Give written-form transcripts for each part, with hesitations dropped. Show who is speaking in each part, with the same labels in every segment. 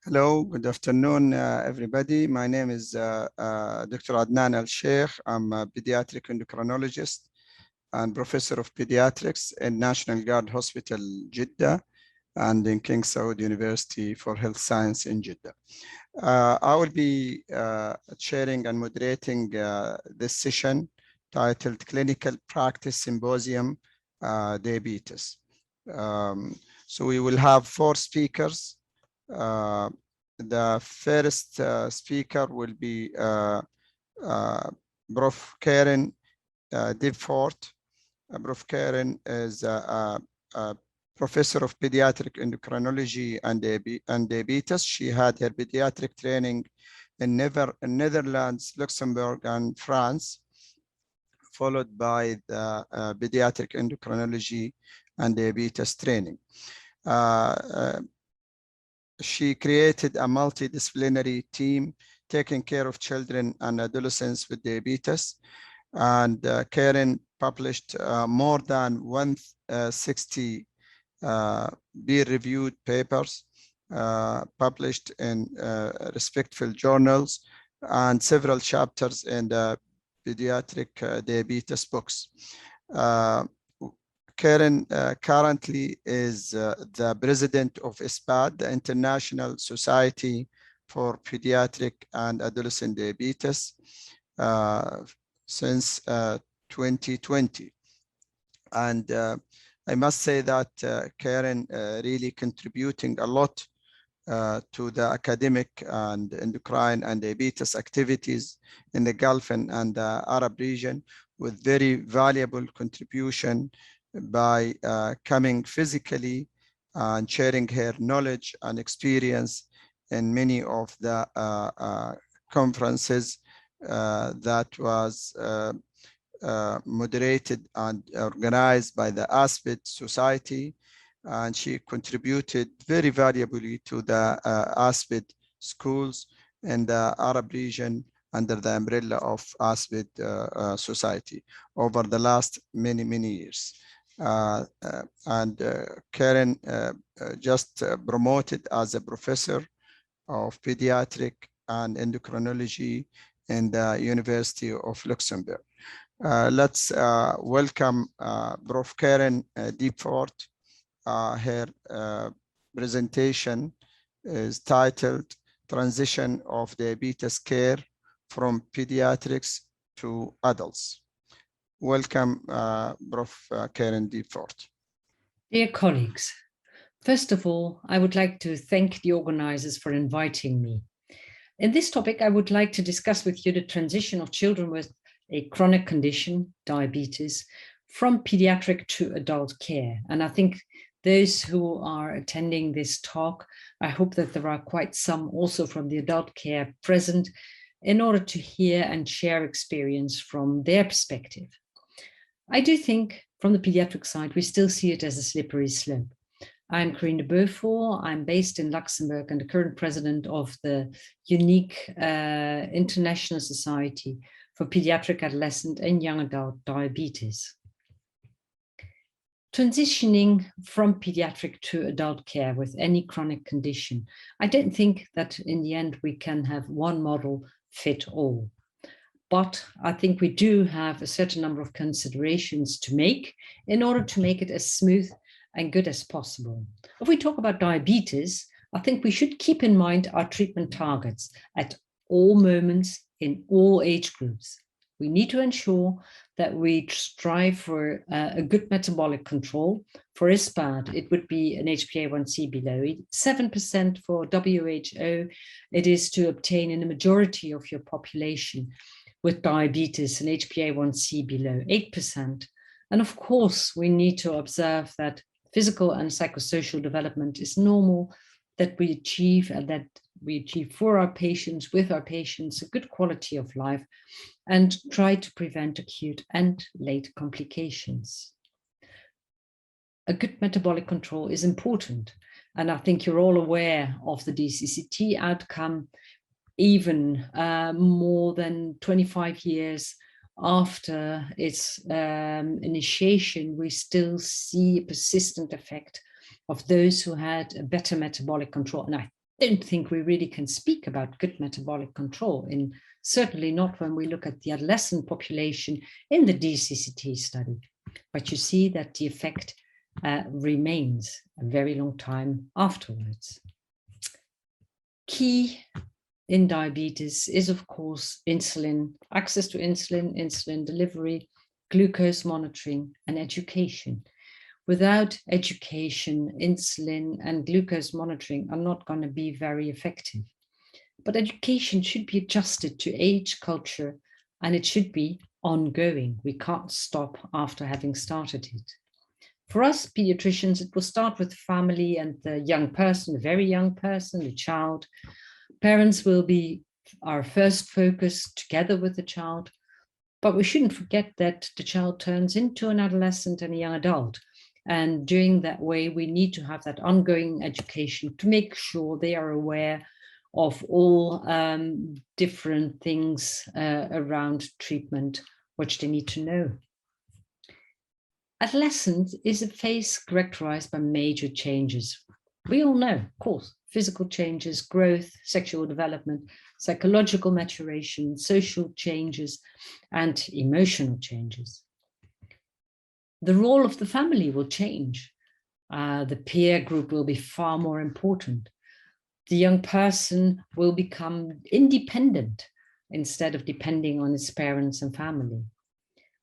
Speaker 1: Hello, good afternoon, everybody. My name is Dr. Adnan Al-Sheikh. I'm a pediatric endocrinologist and professor of pediatrics in National Guard Hospital, Jeddah, and in King Saud University for Health Science in Jeddah. I will be chairing and moderating this session titled Clinical Practice Symposium Diabetes. So we will have 4 speakers. The first speaker will be Prof. Karen Dipfort. Prof. Karen is a professor of pediatric endocrinology and diabetes. She had her pediatric training in Netherlands, Luxembourg, and France, followed by the pediatric endocrinology and diabetes training. She created a multidisciplinary team taking care of children and adolescents with diabetes. And Karen published more than 160 peer-reviewed papers published in respectful journals and several chapters in the pediatric diabetes books. Karen currently is the president of ISPAD, the International Society for Pediatric and Adolescent Diabetes, since 2020. And I must say that Karen really contributing a lot to the academic and endocrine and diabetes activities in the Gulf and the Arab region, with very valuable contribution by coming physically and sharing her knowledge and experience in many of the conferences that was moderated and organized by the ASPID Society. And she contributed very valuably to the ASPID schools in the Arab region under the umbrella of ASPID Society over the last many years. Karen just promoted as a professor of pediatric and endocrinology in the University of Luxembourg. Let's welcome Prof. Karen Dipfort. Her presentation is titled Transition of Diabetes Care from Pediatrics to Adults. Welcome, Prof. Karen Dipfort.
Speaker 2: Dear colleagues, first of all, I would like to thank the organizers for inviting me. In this topic, I would like to discuss with you the transition of children with a chronic condition, diabetes, from pediatric to adult care. And I think those who are attending this talk, I hope that there are quite some also from the adult care present in order to hear and share experience from their perspective. I do think from the pediatric side, we still see it as a slippery slope. I'm Corinne de Beaufort. I'm based in Luxembourg and the current president of the unique International Society for Pediatric Adolescent and Young Adult Diabetes. Transitioning from pediatric to adult care with any chronic condition, I don't think that in the end we can have one model fit all. But I think we do have a certain number of considerations to make in order to make it as smooth and good as possible. If we talk about diabetes, I think we should keep in mind our treatment targets at all moments in all age groups. We need to ensure that we strive for a good metabolic control. For ISPAD, it would be an HbA1c below 7% for WHO. It is to obtain in a majority of your population with diabetes an HbA1c below 8%. And of course, we need to observe that physical and psychosocial development is normal, that we achieve and that we achieve for our patients, with our patients, a good quality of life and try to prevent acute and late complications. A good metabolic control is important. And I think you're all aware of the DCCT outcome. Even more than 25 years after its initiation, we still see a persistent effect of those who had a better metabolic control. And I don't think we really can speak about good metabolic control, and certainly not when we look at the adolescent population in the DCCT study. But you see that the effect remains a very long time afterwards. Key in diabetes is, of course, insulin, access to insulin, insulin delivery, glucose monitoring, and education. Without education, insulin and glucose monitoring are not going to be very effective. But education should be adjusted to age, culture, and it should be ongoing. We can't stop after having started it. For us pediatricians, it will start with family and the young person, the very young person, the child. Parents will be our first focus together with the child, but we shouldn't forget that the child turns into an adolescent and a young adult. And during that way, we need to have that ongoing education to make sure they are aware of all different things around treatment, which they need to know. Adolescence is a phase characterized by major changes. We all know, of course, physical changes, growth, sexual development, psychological maturation, social changes, and emotional changes. The role of the family will change. The peer group will be far more important. The young person will become independent instead of depending on his parents and family.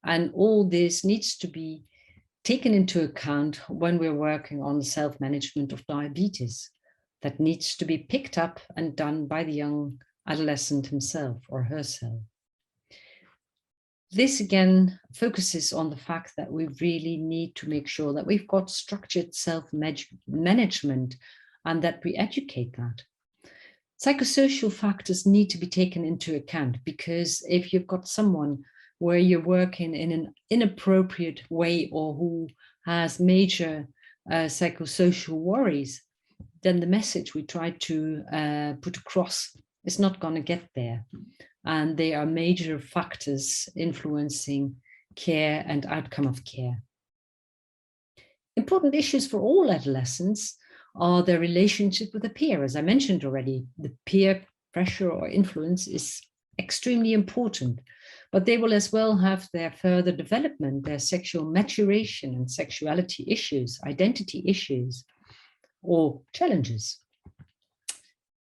Speaker 2: And all this needs to be taken into account when we're working on the self-management of diabetes. That needs to be picked up and done by the young adolescent himself or herself. This again focuses on the fact that we really need to make sure that we've got structured self-management and that we educate that. Psychosocial factors need to be taken into account, because if you've got someone where you're working in an inappropriate way or who has major psychosocial worries, then the message we try to put across is not going to get there. And they are major factors influencing care and outcome of care. Important issues for all adolescents are their relationship with a peer. As I mentioned already, the peer pressure or influence is extremely important, but they will as well have their further development, their sexual maturation and sexuality issues, identity issues, or challenges.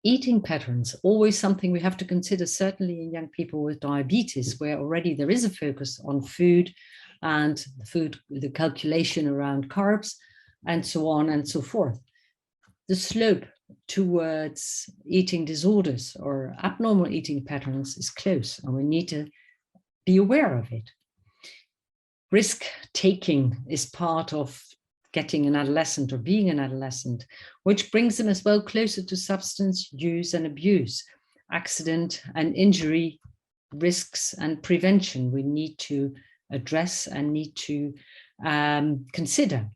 Speaker 2: Eating patterns, always something we have to consider, certainly in young people with diabetes, where already there is a focus on food and the calculation around carbs, and so on and so forth. The slope towards eating disorders or abnormal eating patterns is close, and we need to be aware of it. Risk taking is part of getting an adolescent or being an adolescent, which brings them as well closer to substance use and abuse, accident and injury risks and prevention we need to address and need to consider.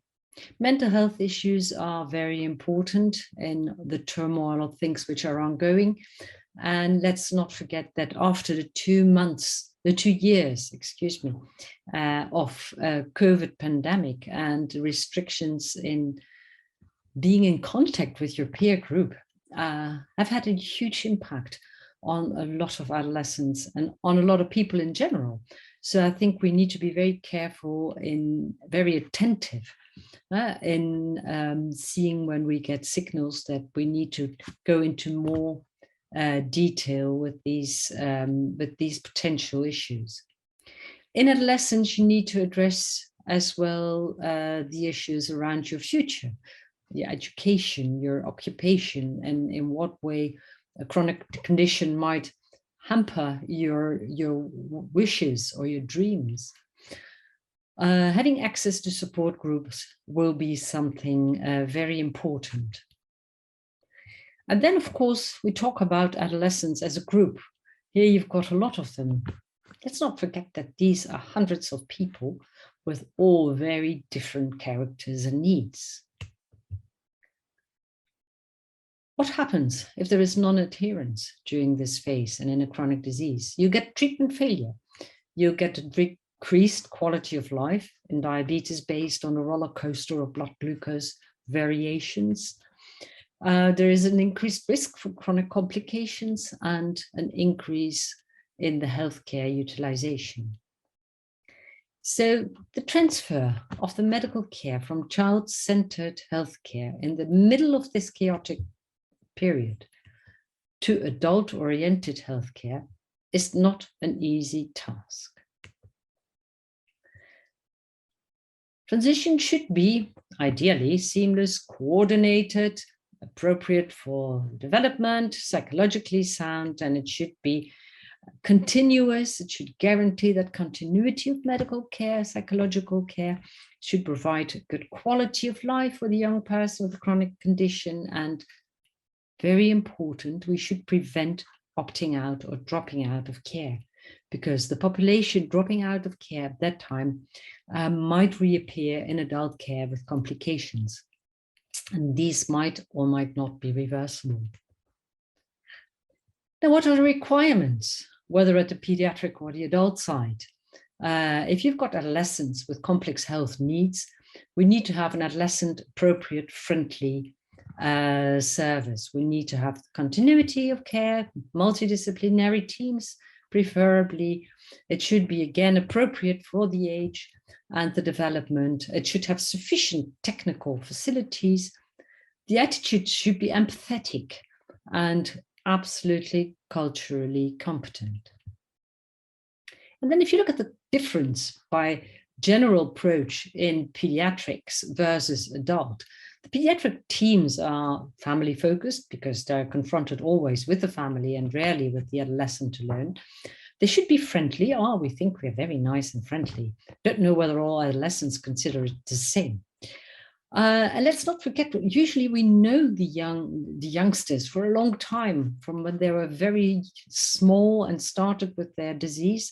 Speaker 2: Mental health issues are very important in the turmoil of things which are ongoing. And let's not forget that after the 2 years, of COVID pandemic and restrictions in being in contact with your peer group have had a huge impact on a lot of adolescents and on a lot of people in general. So I think we need to be very careful and very attentive in seeing when we get signals that we need to go into more detail with these potential issues. In adolescence, you need to address as well the issues around your future, your education, your occupation, and in what way a chronic condition might hamper your wishes or your dreams. Having access to support groups will be something very important. And then, of course, we talk about adolescents as a group. Here you've got a lot of them. Let's not forget that these are hundreds of people with all very different characters and needs. What happens if there is non-adherence during this phase and in a chronic disease? You get treatment failure. You get a decreased quality of life in diabetes based on a roller coaster of blood glucose variations. There is an increased risk for chronic complications and an increase in the healthcare utilization. So the transfer of the medical care from child-centered healthcare in the middle of this chaotic period to adult-oriented healthcare is not an easy task. Transition should be ideally seamless, coordinated, appropriate for development, psychologically sound, and it should be continuous. It should guarantee that continuity of medical care, psychological care, should provide a good quality of life for the young person with a chronic condition. And very important, we should prevent opting out or dropping out of care, because the population dropping out of care at that time might reappear in adult care with complications. And these might or might not be reversible. Now, what are the requirements, whether at the pediatric or the adult side? If you've got adolescents with complex health needs, we need to have an adolescent appropriate, friendly service. We need to have continuity of care, multidisciplinary teams, preferably. It should be, again, appropriate for the age and the development. It should have sufficient technical facilities. The attitude should be empathetic and absolutely culturally competent. And then if you look at the difference by general approach in pediatrics versus adult, the pediatric teams are family focused because they're confronted always with the family and rarely with the adolescent alone. They should be friendly. We think we're very nice and friendly. Don't know whether all adolescents consider it the same. And let's not forget, usually we know the youngsters for a long time, from when they were very small and started with their disease,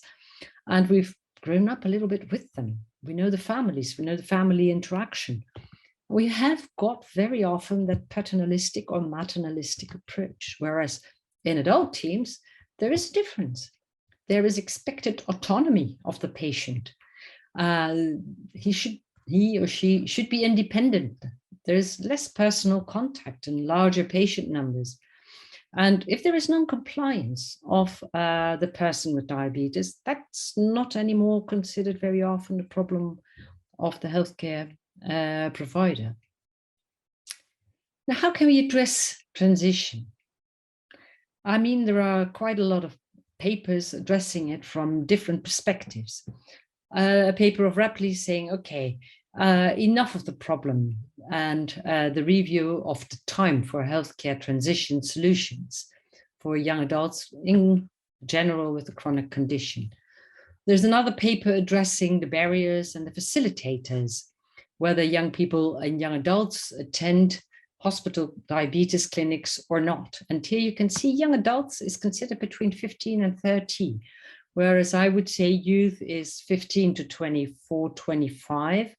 Speaker 2: and we've grown up a little bit with them. We know the families, we know the family interaction. We have got very often that paternalistic or maternalistic approach, whereas in adult teams, there is a difference. There is expected autonomy of the patient. He or she should be independent. There's less personal contact and larger patient numbers. And if there is non-compliance of the person with diabetes, that's not anymore considered very often a problem of the healthcare provider. Now, how can we address transition? I mean, there are quite a lot of papers addressing it from different perspectives. A paper of Rapley saying, okay, enough of the problem, and the review of the time for healthcare transition solutions for young adults in general with a chronic condition. There's another paper addressing the barriers and the facilitators, whether young people and young adults attend hospital diabetes clinics or not. And here you can see young adults is considered between 15 and 30, whereas I would say youth is 15 to 24, 25.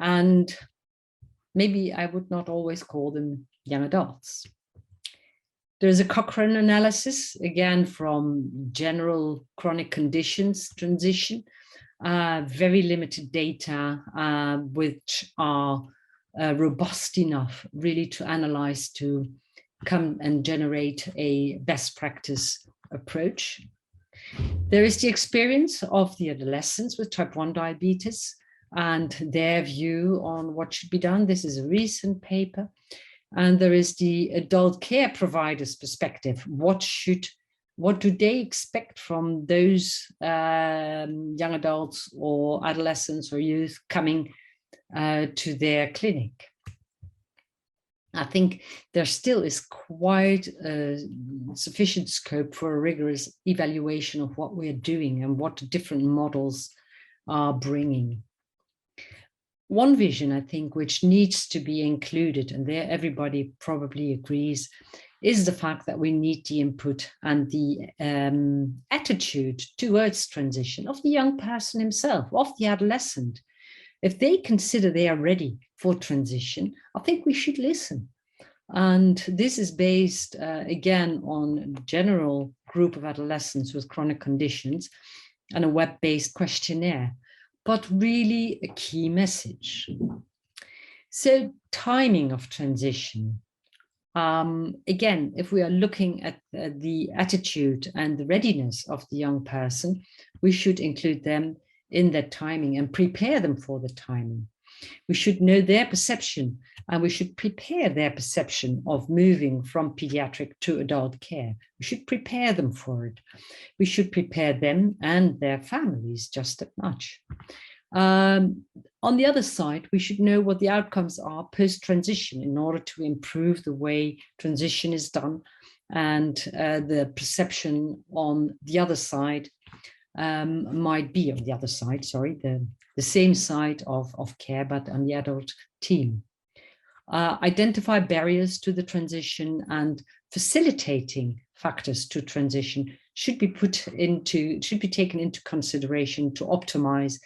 Speaker 2: And maybe I would not always call them young adults. There's a Cochrane analysis, again, from general chronic conditions transition, very limited data, which are robust enough really to analyze, to come and generate a best practice approach. There is the experience of the adolescents with type 1 diabetes and their view on what should be done. This is a recent paper. And there is the adult care providers' perspective. What do they expect from those young adults or adolescents or youth coming to their clinic? I think there still is quite sufficient scope for a rigorous evaluation of what we're doing and what the different models are bringing. One vision, I think, which needs to be included, and there everybody probably agrees, is the fact that we need the input and the attitude towards transition of the young person himself, of the adolescent. If they consider they are ready for transition, I think we should listen. And this is based, again, on a general group of adolescents with chronic conditions and a web-based questionnaire, but really a key message. So timing of transition. Again, if we are looking at the attitude and the readiness of the young person, we should include them in that timing and prepare them for the timing. We should know their perception, and we should prepare their perception of moving from pediatric to adult care. We should prepare them for it. We should prepare them and their families just as much. On the other side, we should know what the outcomes are post-transition in order to improve the way transition is done, and the perception on the other side might be on the other side, sorry, the same side of care, but on the adult team. Identify barriers to the transition and facilitating factors to transition should be taken into consideration to optimize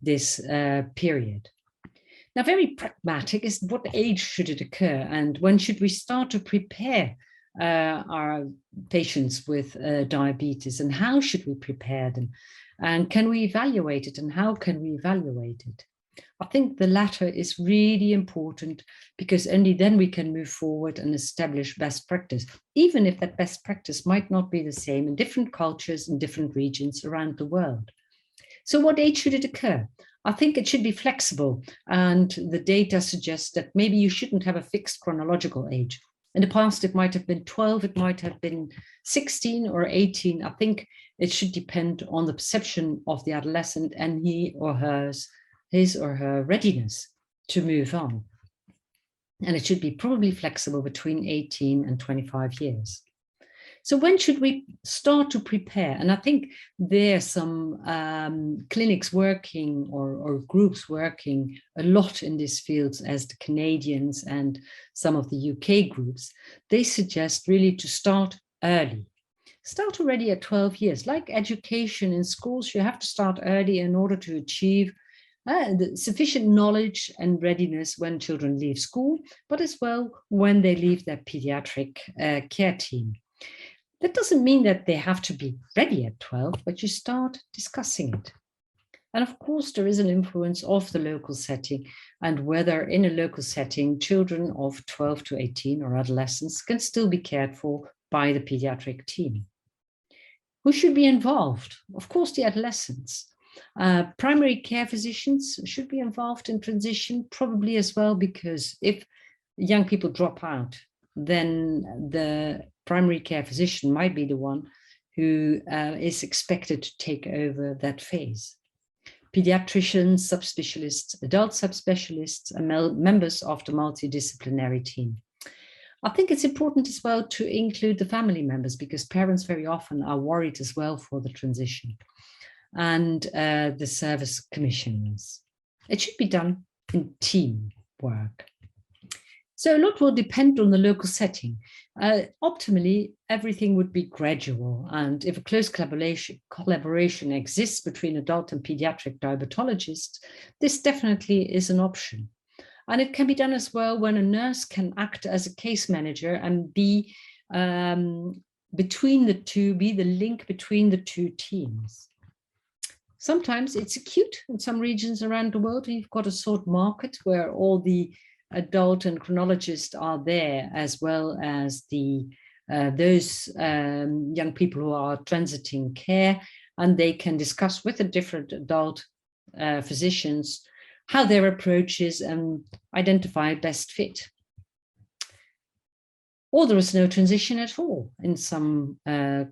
Speaker 2: this period. Now, very pragmatic is what age should it occur, and when should we start to prepare our patients with diabetes, and how should we prepare them, and can we evaluate it, and how can we evaluate it? I think the latter is really important, because only then we can move forward and establish best practice, even if that best practice might not be the same in different cultures and different regions around the world. So what age should it occur? I think it should be flexible, and the data suggests that maybe you shouldn't have a fixed chronological age. In the past, it might have been 12, it might have been 16 or 18. I think it should depend on the perception of the adolescent and his or her readiness to move on. And it should be probably flexible between 18 and 25 years. So when should we start to prepare? And I think there are some clinics working or groups working a lot in these fields, as the Canadians and some of the UK groups. They suggest really to start early. Start already at 12 years. Like education in schools, you have to start early in order to achieve the sufficient knowledge and readiness when children leave school, but as well when they leave their pediatric care team. That doesn't mean that they have to be ready at 12, but you start discussing it. And of course, there is an influence of the local setting, and whether in a local setting, children of 12 to 18 or adolescents can still be cared for by the pediatric team. Who should be involved? Of course, the adolescents. Primary care physicians should be involved in transition, probably as well, because if young people drop out, then the primary care physician might be the one who is expected to take over that phase. Pediatricians, subspecialists, adult subspecialists, and members of the multidisciplinary team. I think it's important as well to include the family members, because parents very often are worried as well for the transition, and the service commissioners. It should be done in teamwork. So a lot will depend on the local setting. Optimally, everything would be gradual, and if a close collaboration exists between adult and pediatric diabetologists, this definitely is an option. And it can be done as well when a nurse can act as a case manager and be between the two, be the link between the two teams. Sometimes it's acute in some regions around the world. You've got a sort of market where all the adult endocrinologists are there, as well as those young people who are transiting care, and they can discuss with the different adult physicians how their approach is and identify best fit. Or there is no transition at all. In some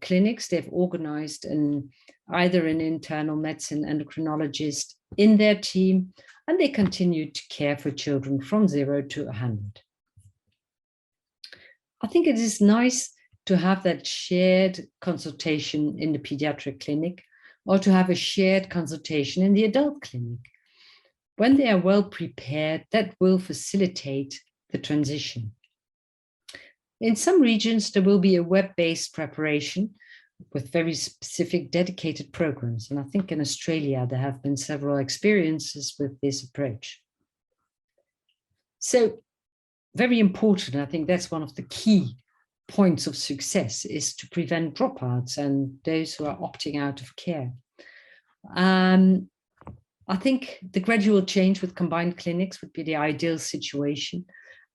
Speaker 2: clinics, they've organized either an internal medicine endocrinologist in their team, and they continue to care for children from 0 to 100. I think it is nice to have that shared consultation in the pediatric clinic, or to have a shared consultation in the adult clinic. When they are well prepared, that will facilitate the transition. In some regions, there will be a web-based preparation with very specific dedicated programs. And I think in Australia, there have been several experiences with this approach. So very important, I think that's one of the key points of success, is to prevent dropouts and those who are opting out of care. I think the gradual change with combined clinics would be the ideal situation.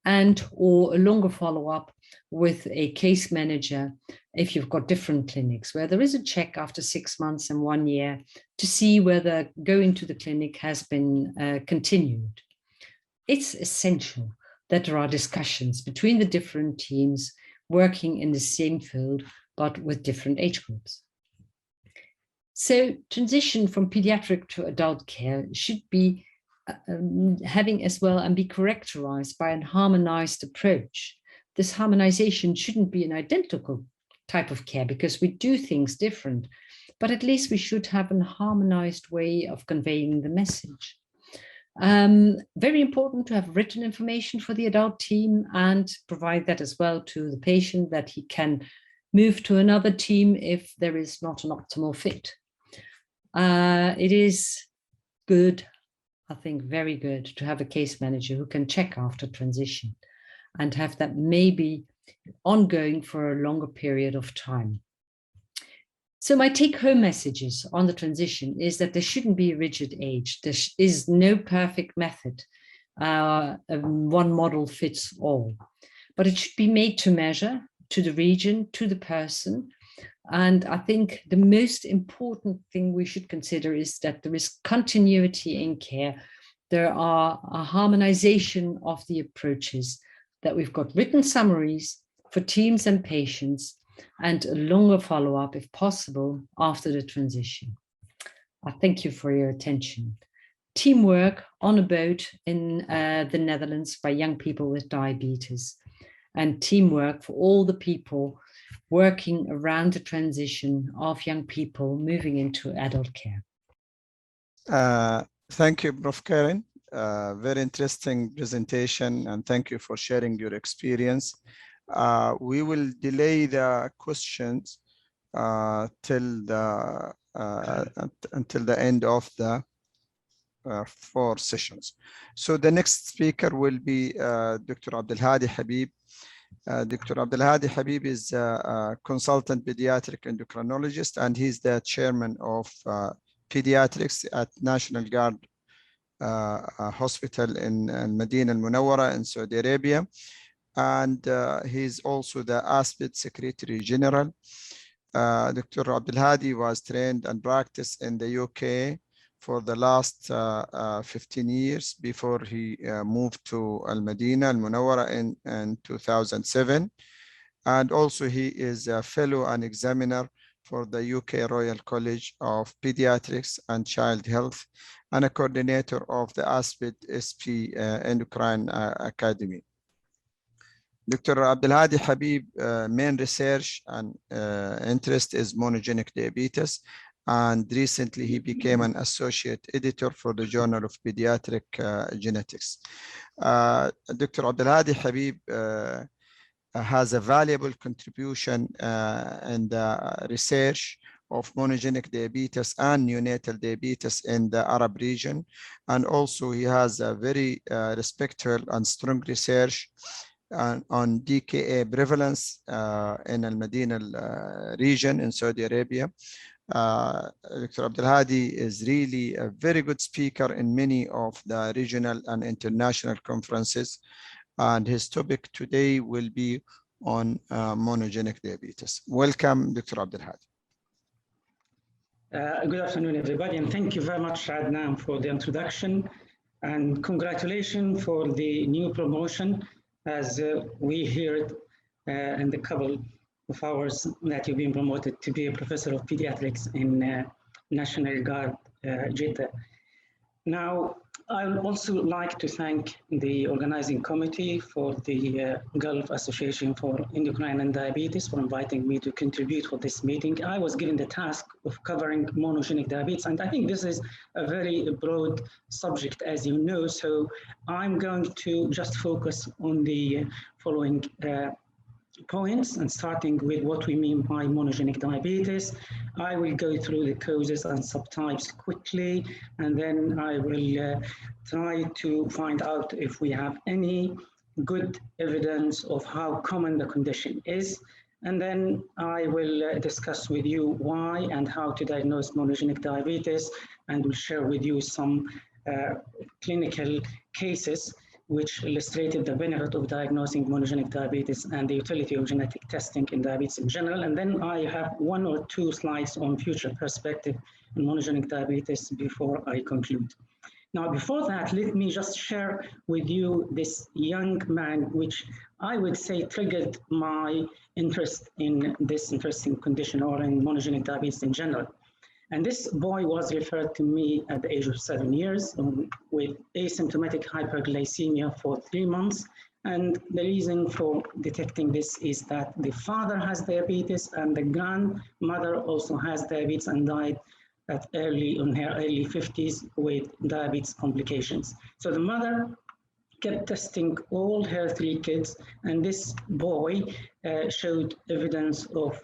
Speaker 2: and or a longer follow-up with a case manager if you've got different clinics, where there is a check after 6 months and 1 year to see whether going to the clinic has been continued. It's essential that there are discussions between the different teams working in the same field, but with different age groups. So transition from pediatric to adult care should be having as well and be characterized by a harmonized approach. This harmonization shouldn't be an identical type of care because we do things different, but at least we should have a harmonized way of conveying the message. Very important to have written information for the adult team and provide that as well to the patient, that he can move to another team if there is not an optimal fit. It is good, I think very good, to have a case manager who can check after transition and have that maybe ongoing for a longer period of time. So my take-home messages on the transition is that there shouldn't be a rigid age. There is no perfect method. One model fits all, but it should be made to measure, to the region, to the person. And I think the most important thing we should consider is that there is continuity in care. There are a harmonization of the approaches, that we've got written summaries for teams and patients, and a longer follow-up, if possible, after the transition. I thank you for your attention. Teamwork on a boat in the Netherlands by young people with diabetes, and teamwork for all the people working around the transition of young people moving into adult care.
Speaker 1: Thank you, Prof. Karen. Very interesting presentation, and thank you for sharing your experience. We will delay the questions until the end of the 4 sessions. So the next speaker will be Dr. Abdulhadi Habib. Dr. Abdulhadi Habib is a consultant pediatric endocrinologist, and he's the chairman of pediatrics at National Guard Hospital in Medina al-Munawwara in Saudi Arabia. And he's also the ASPID Secretary General. Dr. Abdulhadi was trained and practiced in the UK for the last 15 years before he moved to Al-Medina al-Munawwara in 2007. And also he is a fellow and examiner for the UK Royal College of Pediatrics and Child Health, and a coordinator of the ASPID SP Endocrine Academy. Dr. Abdulhadi Habib main research and interest is monogenic diabetes, and recently he became an associate editor for the Journal of Pediatric Genetics. Dr. Abdulhadi Habib has a valuable contribution in the research of monogenic diabetes and neonatal diabetes in the Arab region, and also he has a very respectful and strong research on DKA prevalence in Al-Medina region in Saudi Arabia. Dr. Abdulhadi is really a very good speaker in many of the regional and international conferences, and his topic today will be on monogenic diabetes. Welcome, Dr. Abdulhadi.
Speaker 3: Good afternoon, everybody, and thank you very much, Adnan, for the introduction, and congratulations for the new promotion, as we heard in the couple of hours that you've been promoted to be a professor of pediatrics in National Guard, Jeddah. Now, I would also like to thank the organizing committee for the Gulf Association for Endocrine and Diabetes for inviting me to contribute for this meeting. I was given the task of covering monogenic diabetes, and I think this is a very broad subject, as you know, so I'm going to just focus on the following points, and starting with what we mean by monogenic diabetes. I will go through the causes and subtypes quickly, and then I will try to find out if we have any good evidence of how common the condition is. And then I will discuss with you why and how to diagnose monogenic diabetes, and will share with you some clinical cases which illustrated the benefit of diagnosing monogenic diabetes and the utility of genetic testing in diabetes in general. And then I have 1 or 2 slides on future perspective in monogenic diabetes before I conclude. Now, before that, let me just share with you this young man, which I would say triggered my interest in this interesting condition, or in monogenic diabetes in general. And this boy was referred to me at the age of 7 years with asymptomatic hyperglycemia for 3 months. And the reason for detecting this is that the father has diabetes and the grandmother also has diabetes and died at in her early 50s with diabetes complications. So the mother kept testing all her 3 kids, and this boy showed evidence of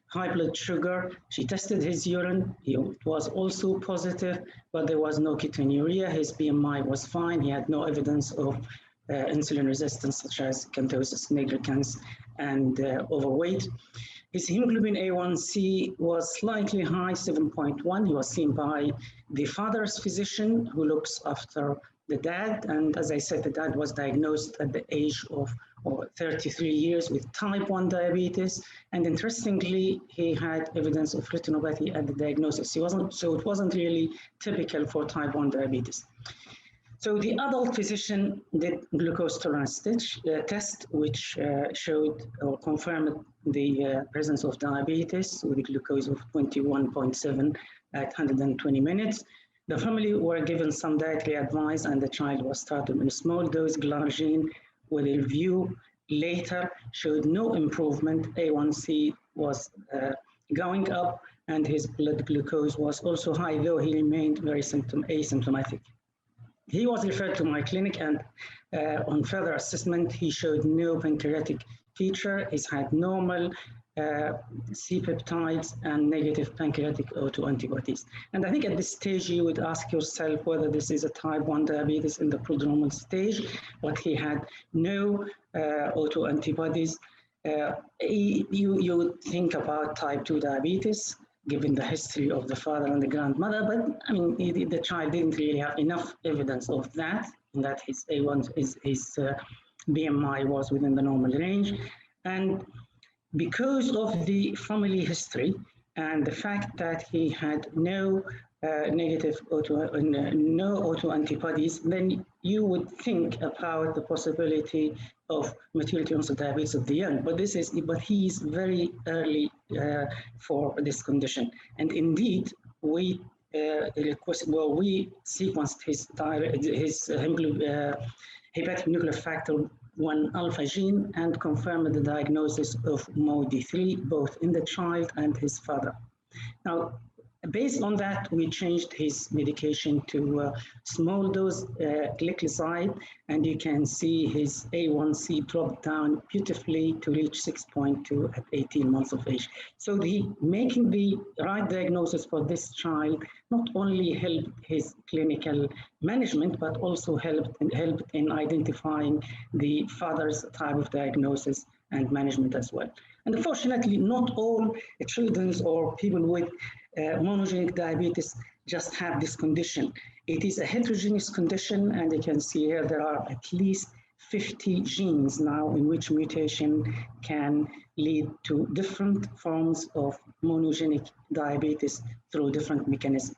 Speaker 3: high blood sugar. She tested his urine. It was also positive, but there was no ketonuria. His BMI was fine. He had no evidence of insulin resistance, such as ketosis nigricans and overweight. His hemoglobin A1C was slightly high, 7.1. He was seen by the father's physician who looks after the dad. And as I said, the dad was diagnosed at the age of 33 years with type 1 diabetes. And interestingly, he had evidence of retinopathy at the diagnosis. So it wasn't really typical for type 1 diabetes. So the adult physician did glucose tolerance test, which showed or confirmed the presence of diabetes with a glucose of 21.7 at 120 minutes. The family were given some dietary advice, and the child was started on a small dose glargine with a review later showed no improvement. A1C was going up, and his blood glucose was also high, though he remained very asymptomatic. He was referred to my clinic, and on further assessment, he showed no pancreatic feature. He's had normal C-peptides and negative pancreatic autoantibodies. And I think at this stage, you would ask yourself whether this is a type 1 diabetes in the prodromal stage, but he had no autoantibodies. You would think about type 2 diabetes, given the history of the father and the grandmother, but I mean, the child didn't really have enough evidence of that, and that his A1, his BMI was within the normal range. And because of the family history and the fact that he had no autoantibodies, then you would think about the possibility of maturity onset diabetes of the young. But he is very early for this condition. And indeed, we sequenced his hepatic nuclear factor 1 alpha gene and confirmed the diagnosis of MODY3, both in the child and his father. Now, based on that, we changed his medication to small dose gliclazide, and you can see his A1C dropped down beautifully to reach 6.2 at 18 months of age. So making the right diagnosis for this child not only helped his clinical management, but also helped in identifying the father's type of diagnosis and management as well. And unfortunately, not all children or people with monogenic diabetes just have this condition. It is a heterogeneous condition, and you can see here there are at least 50 genes now in which mutation can lead to different forms of monogenic diabetes through different mechanisms.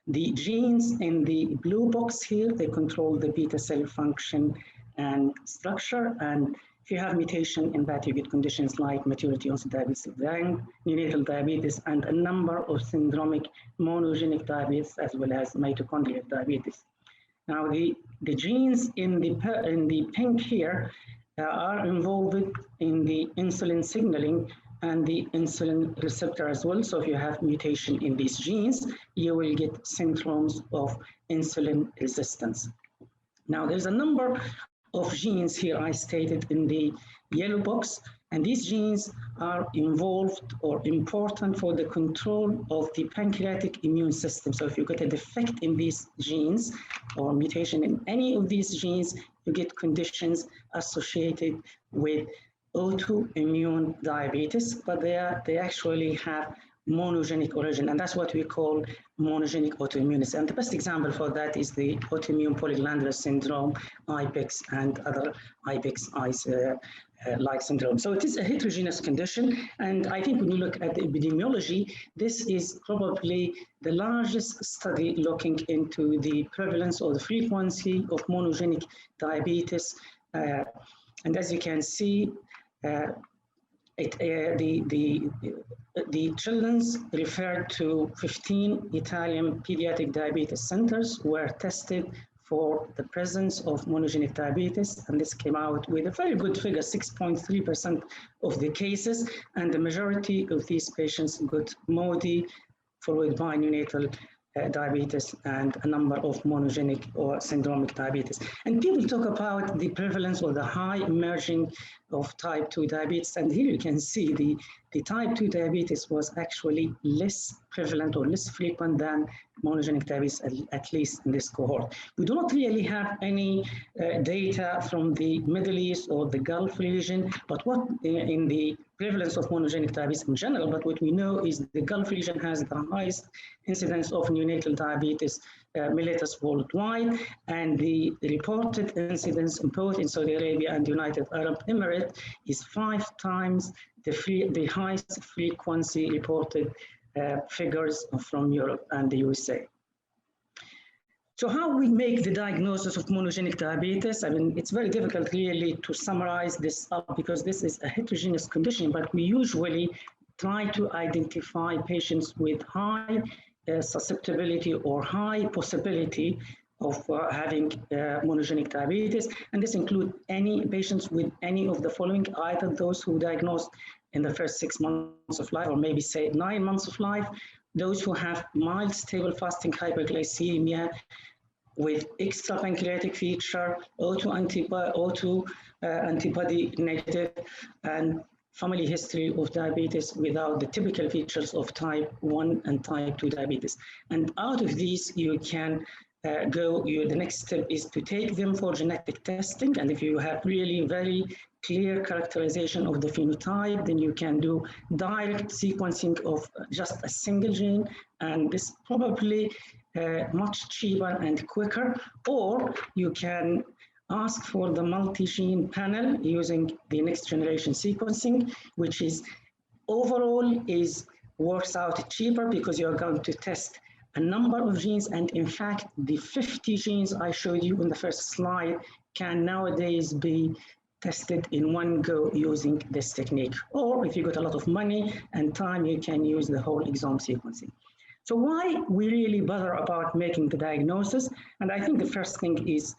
Speaker 3: The genes in the blue box here, they control the beta cell function and structure, and if you have mutation in that, you get conditions like maturity onset diabetes of the young, neonatal diabetes, and a number of syndromic monogenic diabetes, as well as mitochondrial diabetes. Now, the genes in the pink here are involved in the insulin signaling and the insulin receptor as well. So if you have mutation in these genes, you will get syndromes of insulin resistance. Now, there's a number of genes here I stated in the yellow box, and these genes are involved or important for the control of the pancreatic immune system. So if you get a defect in these genes or mutation in any of these genes, you get conditions associated with autoimmune diabetes, but they actually have monogenic origin, and that's what we call monogenic autoimmunity. And the best example for that is the autoimmune polyglandular syndrome, IPEX, and other IPEX-like syndrome. So it is a heterogeneous condition, and I think when you look at the epidemiology, this is probably the largest study looking into the prevalence or the frequency of monogenic diabetes. And as you can see, the children's referred to 15 Italian pediatric diabetes centers were tested for the presence of monogenic diabetes, and this came out with a very good figure, 6.3% of the cases, and the majority of these patients got MODY, followed by neonatal diabetes and a number of monogenic or syndromic diabetes. And people talk about the prevalence or the high emerging of type 2 diabetes, and here you can see the type 2 diabetes was actually less prevalent or less frequent than monogenic diabetes, at least in this cohort. We do not really have any data from the Middle East or the Gulf region, but what in the prevalence of monogenic diabetes in general, but what we know is the Gulf region has the highest incidence of neonatal diabetes mellitus worldwide, and the reported incidence both in Saudi Arabia and United Arab Emirates is 5 times the highest frequency reported figures from Europe and the USA. So how we make the diagnosis of monogenic diabetes? I mean, it's very difficult really to summarize this up because this is a heterogeneous condition, but we usually try to identify patients with high susceptibility or high possibility of having monogenic diabetes. And this includes any patients with any of the following, either those who diagnosed in the first 6 months of life, or maybe say 9 months of life, those who have mild stable fasting hyperglycemia with extrapancreatic feature, antibody negative, and family history of diabetes without the typical features of type 1 and type 2 diabetes. And out of these, you can the next step is to take them for genetic testing. And if you have really very clear characterization of the phenotype, then you can do direct sequencing of just a single gene. And this probably much cheaper and quicker, or you can ask for the multi-gene panel using the next generation sequencing, which is overall works out cheaper because you're going to test a number of genes. And in fact, the 50 genes I showed you in the first slide can nowadays be tested in one go using this technique. Or if you got a lot of money and time, you can use the whole exome sequencing. So why we really bother about making the diagnosis? And I think the first thing is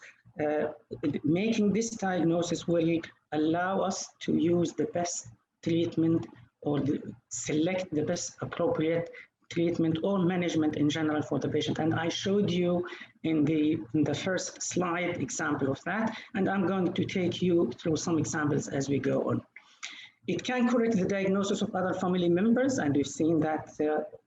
Speaker 3: making this diagnosis will allow us to use the best treatment or select the best appropriate treatment or management in general for the patient. And I showed you in the first slide example of that, and I'm going to take you through some examples as we go on. It can correct the diagnosis of other family members, and we've seen that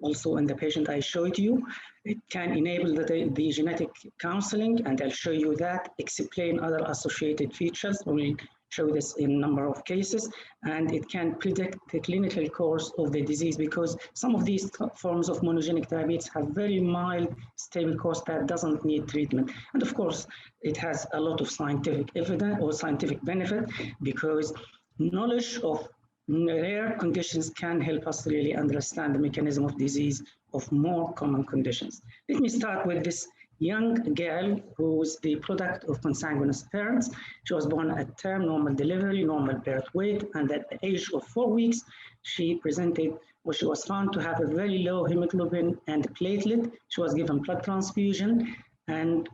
Speaker 3: also in the patient I showed you. It can enable the genetic counseling, and I'll show you that, explain other associated features. We'll show this in a number of cases, and it can predict the clinical course of the disease because some of these forms of monogenic diabetes have very mild, stable course that doesn't need treatment. And of course, it has a lot of scientific evidence or scientific benefit because knowledge of rare conditions can help us really understand the mechanism of disease of more common conditions. Let me start with this young girl who's the product of consanguineous parents. She was born at term, normal delivery, normal birth weight, and at the age of 4 weeks, she presented, or she was found to have a very low hemoglobin and platelet. She was given blood transfusion, and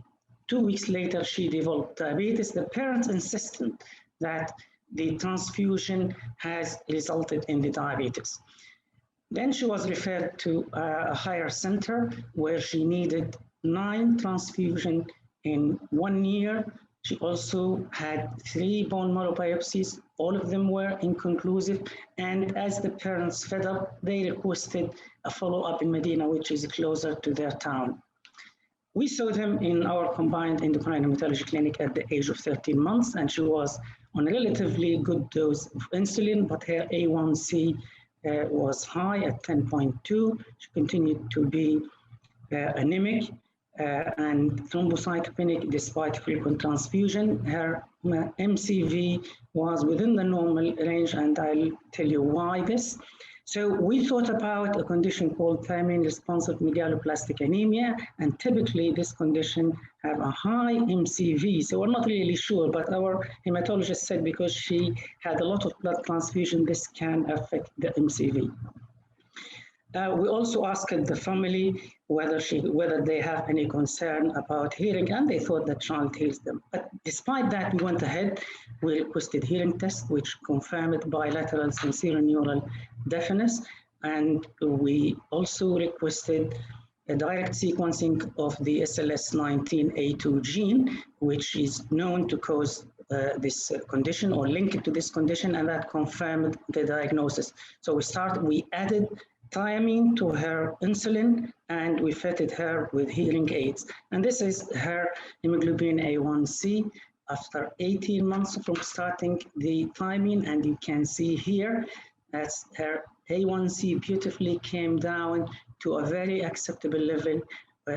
Speaker 3: 2 weeks later, she developed diabetes. The parents insisted that the transfusion has resulted in the diabetes. Then she was referred to a higher center where she needed 9 transfusions in 1 year. She also had 3 bone marrow biopsies. All of them were inconclusive. And as the parents fed up, they requested a follow-up in Medina, which is closer to their town. We saw them in our combined endocrine hematology clinic at the age of 13 months, and she was on a relatively good dose of insulin, but her A1C was high at 10.2. She continued to be anemic and thrombocytopenic despite frequent transfusion. Her MCV was within the normal range, and I'll tell you why this. So we thought about a condition called thiamine-responsive megaloblastic anemia, and typically this condition have a high MCV. So we're not really sure, but our hematologist said because she had a lot of blood transfusion, this can affect the MCV. We also asked the family whether they have any concern about hearing, and they thought the child hears them. But despite that, we went ahead. We requested hearing test, which confirmed bilateral sensorineural deafness, and we also requested a direct sequencing of the SLS19A2 gene, which is known to cause this condition or link it to this condition, and that confirmed the diagnosis. So we added thiamine to her insulin, and we fitted her with hearing aids. And this is her hemoglobin A1C after 18 months from starting the thiamine, and you can see here that her A1C beautifully came down to a very acceptable level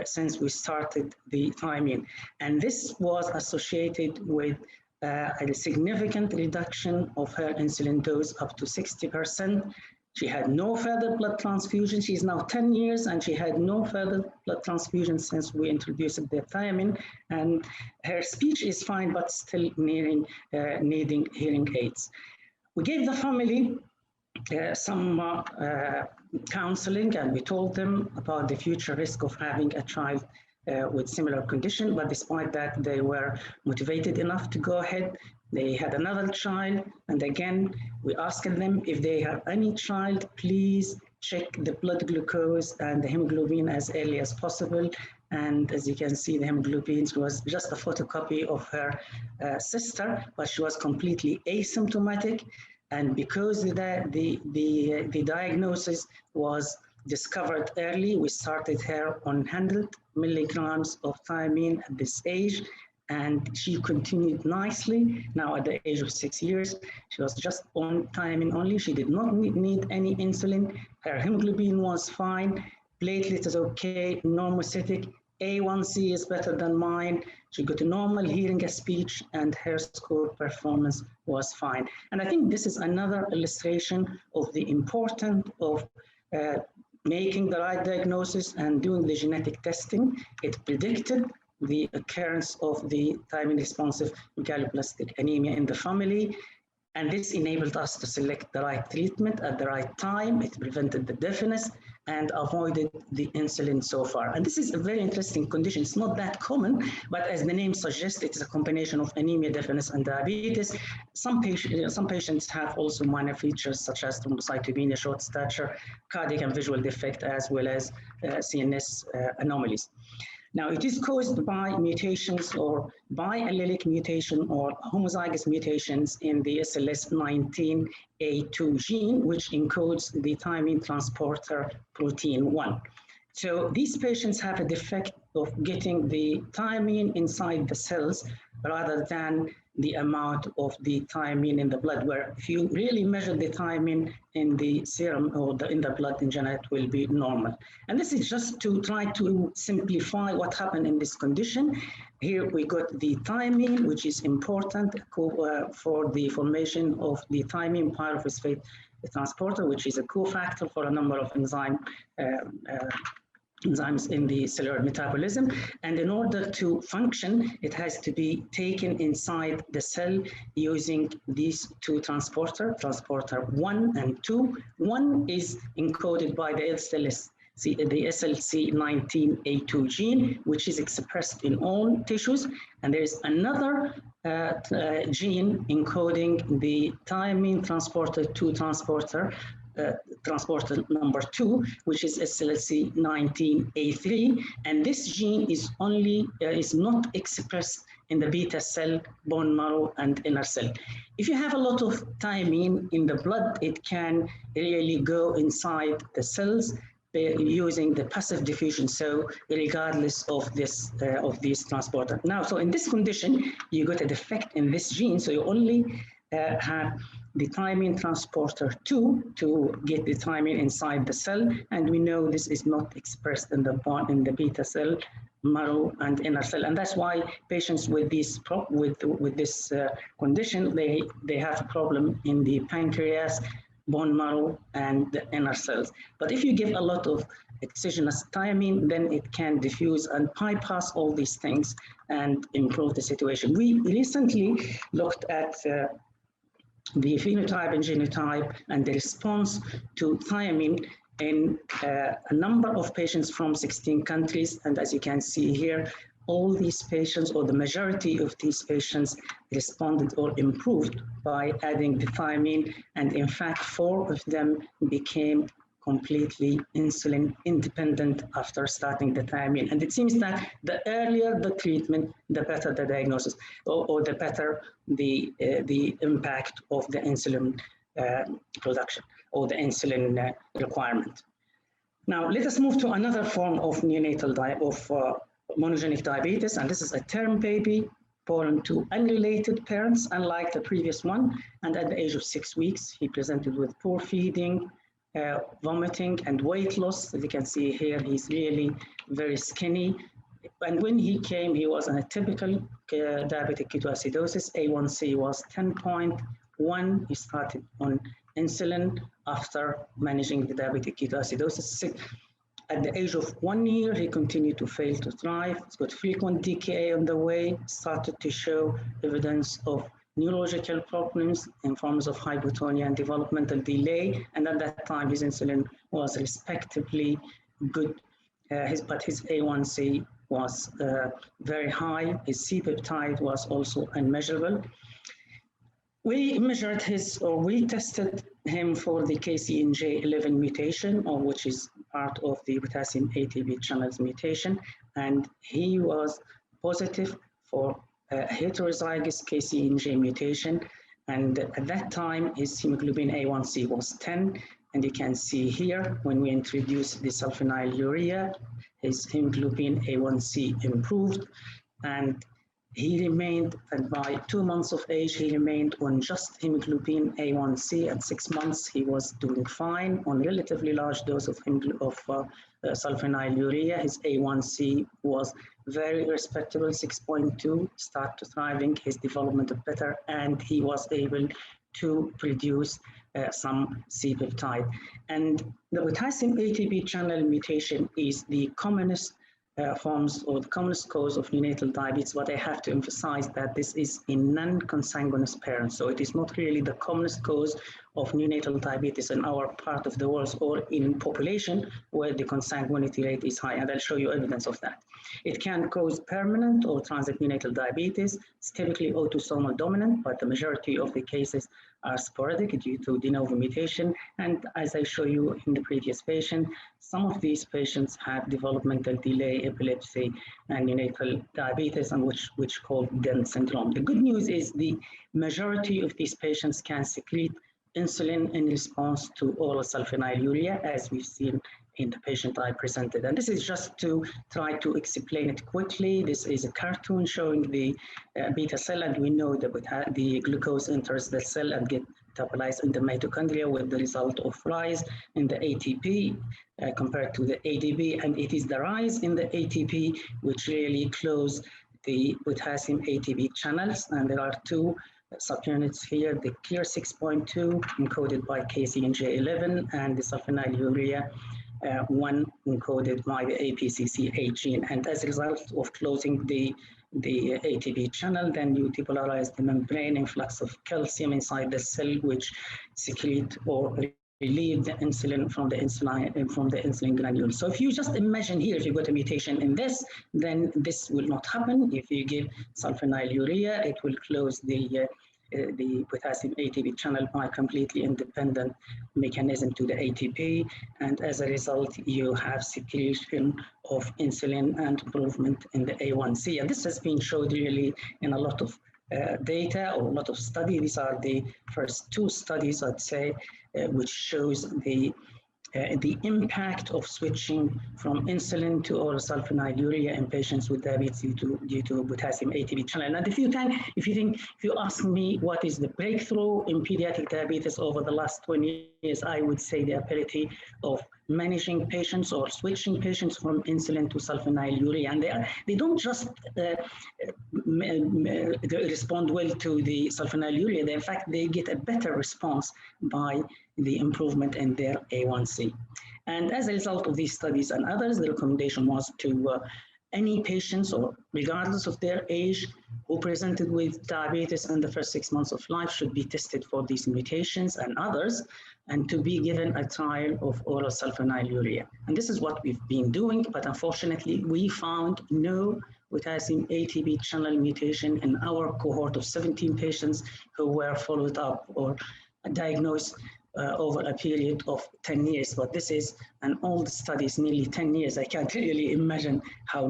Speaker 3: since we started the thiamine. And this was associated with a significant reduction of her insulin dose up to 60%. She had no further blood transfusion. She's now 10 years, and she had no further blood transfusion since we introduced the thiamine. And her speech is fine, but still needing hearing aids. We gave the family some counseling, and we told them about the future risk of having a child with similar condition, but despite that, they were motivated enough to go ahead. They had another child, and again, we asked them if they have any child, please check the blood glucose and the hemoglobin as early as possible. And as you can see, the hemoglobin was just a photocopy of her sister, but she was completely asymptomatic. And because the diagnosis was discovered early, we started her on 100 milligrams of thiamine at this age, and she continued nicely. Now at the age of 6 years, she was just on thiamine only. She did not need any insulin. Her hemoglobin was fine, platelet is okay, normocytic, A1C is better than mine. She got a normal hearing and speech, and her score performance was fine. And I think this is another illustration of the importance of making the right diagnosis and doing the genetic testing. It predicted the occurrence of the thiamine-responsive megaloblastic anemia in the family, and this enabled us to select the right treatment at the right time. It prevented the deafness and avoided the insulin so far. And this is a very interesting condition. It's not that common, but as the name suggests, it is a combination of anemia, deafness, and diabetes. Some patients have also minor features such as thrombocytopenia, short stature, cardiac and visual defect, as well as CNS anomalies. Now, it is caused by mutations or biallelic mutation or homozygous mutations in the SLS19A2 gene, which encodes the thiamine transporter protein 1. So these patients have a defect of getting the thiamine inside the cells rather than the amount of the thiamine in the blood, where if you really measure the thiamine in the serum or in the blood in general, it will be normal. And this is just to try to simplify what happened in this condition. Here we got the thiamine, which is important for the formation of the thiamine pyrophosphate transporter, which is a cofactor for a number of enzymes in the cellular metabolism. And in order to function, it has to be taken inside the cell using these two transporter 1 and 2. 1 is encoded by the SLC19A2 gene, which is expressed in all tissues. And there is another gene encoding the thiamine transporter 2 transporter number 2, which is SLC19A3, and this gene is not expressed in the beta cell, bone marrow, and inner cell. If you have a lot of thiamine in the blood, it can really go inside the cells using the passive diffusion, so regardless of this of these transporter. Now, so in this condition, you got a defect in this gene, so you only have the thymine transporter 2 to get the thymine inside the cell, and we know this is not expressed in the beta cell, marrow, and inner cell, and that's why patients with this condition they have a problem in the pancreas, bone marrow, and the inner cells. But if you give a lot of exogenous thymine, then it can diffuse and bypass all these things and improve the situation. We recently looked at the phenotype and genotype and the response to thiamine in a number of patients from 16 countries. And as you can see here, all these patients, or the majority of these patients, responded or improved by adding the thiamine. And in fact, 4 of them became completely insulin independent after starting the thiamine. And it seems that the earlier the treatment, the better the diagnosis, or the better the impact of the insulin production or the insulin requirement. Now, let us move to another form of neonatal monogenic diabetes, and this is a term baby born to unrelated parents, unlike the previous one. And at the age of 6 weeks, he presented with poor feeding, vomiting, and weight loss. As you can see here, he's really very skinny. And when he came, he was on a typical diabetic ketoacidosis. A1C was 10.1. He started on insulin after managing the diabetic ketoacidosis. At the age of 1 year, he continued to fail to thrive. He's got frequent DKA on the way, started to show evidence of neurological problems in forms of hypotonia and developmental delay. And at that time, his insulin was respectively good, but his A1C was very high. His C-peptide was also unmeasurable. We measured we tested him for the KCNJ11 mutation, which is part of the potassium ATP channels mutation, and he was positive for heterozygous KCNJ mutation. And at that time, his hemoglobin A1C was 10. And you can see here, when we introduced the sulfonylurea, his hemoglobin A1C improved. And he remained, and by 2 months of age, he remained on just hemoglobin A1C. At 6 months, he was doing fine on relatively large dose of sulfonylurea. His A1C was very respectable, 6.2, start to thriving, his development of better, and he was able to produce some C-peptide. And the potassium ATP channel mutation is the commonest forms or the commonest cause of neonatal diabetes, but I have to emphasize that this is in non-consanguineous parents. So it is not really the commonest cause of neonatal diabetes in our part of the world or in population where the consanguinity rate is high, and I'll show you evidence of that. It can cause permanent or transient neonatal diabetes. It's typically autosomal dominant, but the majority of the cases are sporadic due to de novo mutation. And as I show you in the previous patient, some of these patients have developmental delay, epilepsy, and neonatal diabetes, and which called Loran syndrome. The good news is the majority of these patients can secrete insulin in response to oral sulfonylurea, as we've seen in the patient I presented. And this is just to try to explain it quickly. This is a cartoon showing the beta cell, and we know that the glucose enters the cell and get metabolized in the mitochondria with the result of rise in the ATP compared to the ADP. And it is the rise in the ATP which really close the potassium ATP channels. And there are two subunits here, the clear 6.2 encoded by KCNJ11 and the sulfonylurea 1 encoded by the APCC8 gene. And as a result of closing the ATP channel, then you depolarize the membrane, influx of calcium inside the cell, which secrete or relieve the insulin from the insulin granule. So if you just imagine here, if you got a mutation in this, then this will not happen. If you give sulfonylurea, it will close the potassium ATP channel by completely independent mechanism to the ATP, and as a result, you have secretion of insulin and improvement in the A1C. And this has been showed really in a lot of data or a lot of studies. These are the first two studies, I'd say, which shows the the impact of switching from insulin to oral sulfonylurea in patients with diabetes due to potassium ATP channel. And if you ask me what is the breakthrough in pediatric diabetes over the last 20 years, I would say the ability of managing patients or switching patients from insulin to sulfonylurea. And they don't just respond well to the sulfonylurea. In fact, they get a better response by the improvement in their A1C. And as a result of these studies and others, the recommendation was to any patients, or regardless of their age, who presented with diabetes in the first 6 months of life should be tested for these mutations and others, and to be given a trial of oral sulfonylurea. And this is what we've been doing, but unfortunately, we found no potassium ATP channel mutation in our cohort of 17 patients who were followed up or diagnosed over a period of 10 years. But this is an old study, it's nearly 10 years. I can't really imagine how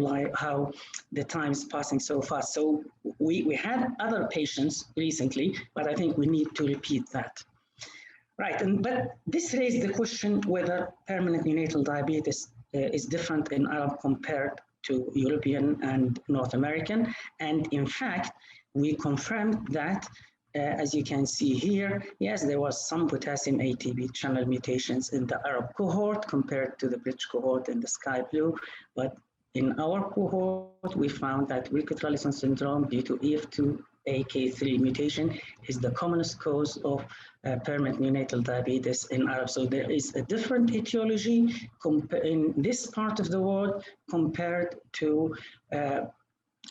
Speaker 3: the time is passing so fast. So we had other patients recently, but I think we need to repeat that. Right, but this raised the question whether permanent neonatal diabetes is different in Arab compared to European and North American. And in fact, we confirmed that as you can see here, yes, there was some potassium ATP channel mutations in the Arab cohort compared to the British cohort in the sky blue. But in our cohort, we found that Wilkie-Traleson syndrome due to EF2AK3 mutation is the commonest cause of permanent neonatal diabetes in Arab. So there is a different etiology in this part of the world compared to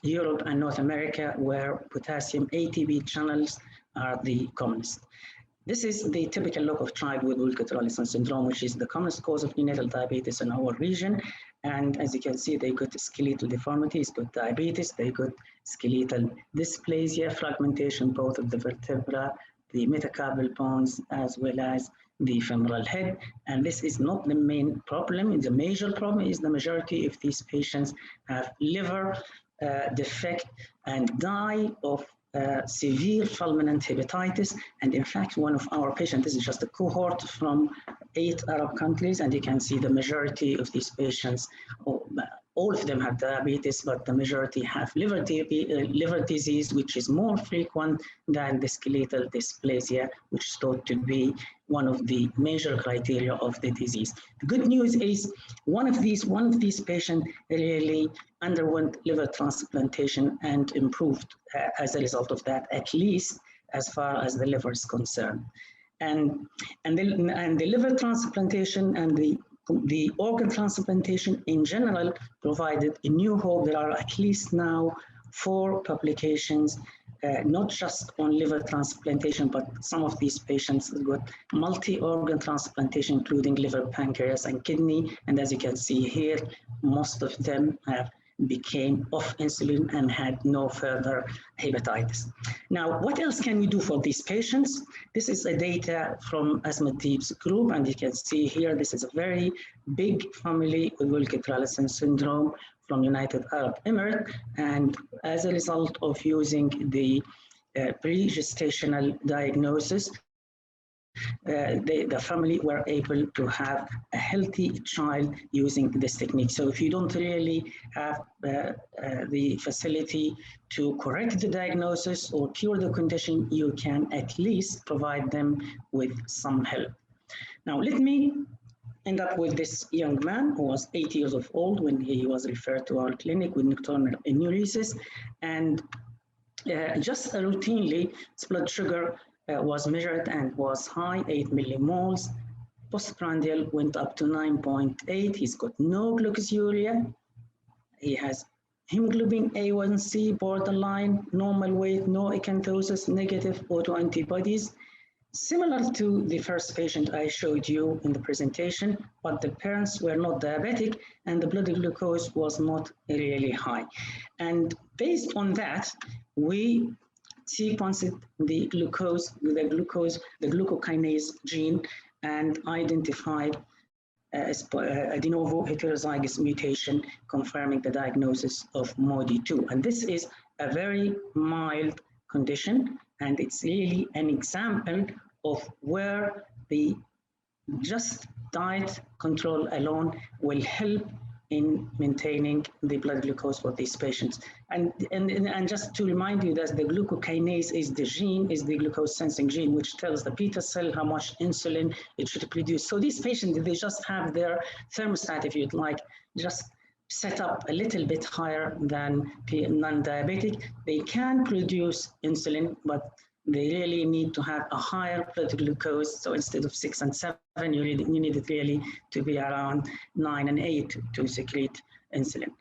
Speaker 3: Europe and North America, where potassium ATP channels are the commonest. This is the typical look of child with Wilkie-Traleson syndrome, which is the commonest cause of neonatal diabetes in our region. And as you can see, they got skeletal deformities, got diabetes, they got skeletal dysplasia, fragmentation, both of the vertebra, the metacarpal bones, as well as the femoral head. And this is not the main problem. The major problem is the majority of these patients have liver defect and die of severe fulminant hepatitis. And in fact, one of our patients, this is just a cohort from 8 Arab countries, and you can see the majority of these patients, all of them have diabetes, but the majority have liver disease, which is more frequent than the skeletal dysplasia, which is thought to be one of the major criteria of the disease. The good news is one of these patients really underwent liver transplantation and improved as a result of that, at least as far as the liver is concerned. And the liver transplantation and the organ transplantation in general provided a new hope. There are at least now 4 publications, not just on liver transplantation, but some of these patients got multi-organ transplantation, including liver, pancreas, and kidney. And as you can see here, most of them have became off insulin and had no further hepatitis. Now, what else can we do for these patients? This is a data from Asmatib's group, and you can see here, this is a very big family with Wilkie-Traleson syndrome from United Arab Emirates. And as a result of using the pre-gestational diagnosis, the family were able to have a healthy child using this technique. So if you don't really have the facility to correct the diagnosis or cure the condition, you can at least provide them with some help. Now, let me end up with this young man who was 8 years of old when he was referred to our clinic with nocturnal enuresis. And just routinely, his blood sugar was measured and was high, 8 millimoles. Postprandial went up to 9.8. He's got no glucosuria. He has hemoglobin A1C borderline, normal weight, no acanthosis, negative autoantibodies. Similar to the first patient I showed you in the presentation, but the parents were not diabetic and the blood glucose was not really high. And based on that, we sequenced the glucokinase gene and identified a de novo heterozygous mutation confirming the diagnosis of MODY2. And this is a very mild condition, and it's really an example of where the just diet control alone will help in maintaining the blood glucose for these patients. And just to remind you that the glucokinase is the gene, is the glucose sensing gene, which tells the beta cell how much insulin it should produce. So these patients, they just have their thermostat, if you'd like, just set up a little bit higher than non-diabetic. They can produce insulin, but they really need to have a higher blood glucose. So instead of 6 and 7, you need it really to be around 9 and 8 to secrete insulin.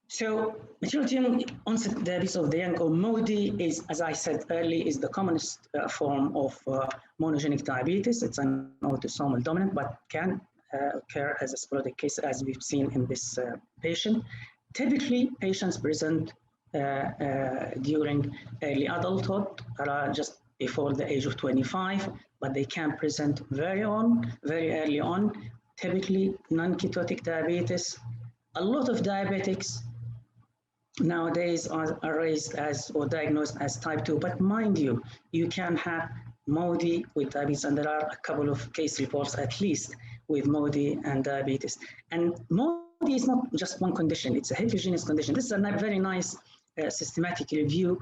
Speaker 3: So maturity onset diabetes of the young, or MODY, is, as I said earlier, is the commonest form of monogenic diabetes. It's an autosomal dominant, but can occur as a sporadic case, as we've seen in this patient. Typically, patients present during early adulthood, just before the age of 25, but they can present very early on, typically non-ketotic diabetes. A lot of diabetics nowadays are raised as or diagnosed as type 2, but mind you, you can have MODY with diabetes, and there are a couple of case reports at least with MODY and diabetes. And MODY is not just one condition, it's a heterogeneous condition. This is a very nice systematic review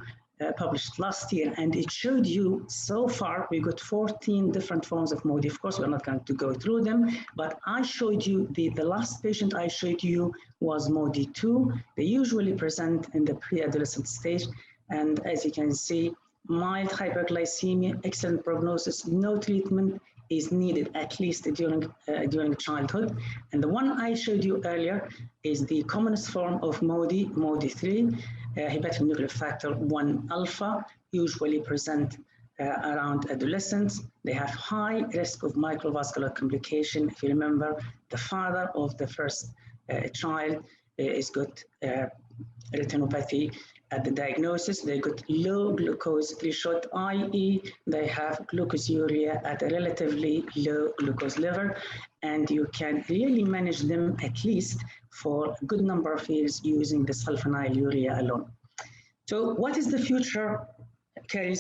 Speaker 3: published last year, and it showed you so far we got 14 different forms of MODY. Of course, we're not going to go through them, but I showed you, the last patient I showed you was MODY 2. They usually present in the pre-adolescent stage, and as you can see, mild hyperglycemia, excellent prognosis, no treatment is needed, at least during childhood. And the one I showed you earlier is the commonest form of MODY, MODY 3, hepatic nuclear factor 1 alpha, usually present around adolescence. They have high risk of microvascular complication. If you remember, the father of the first child is got retinopathy at the diagnosis. They got low glucose threshold, i.e. they have glucosuria at a relatively low glucose level, and you can really manage them at least for a good number of years using the sulfonylurea alone. So what is the future caring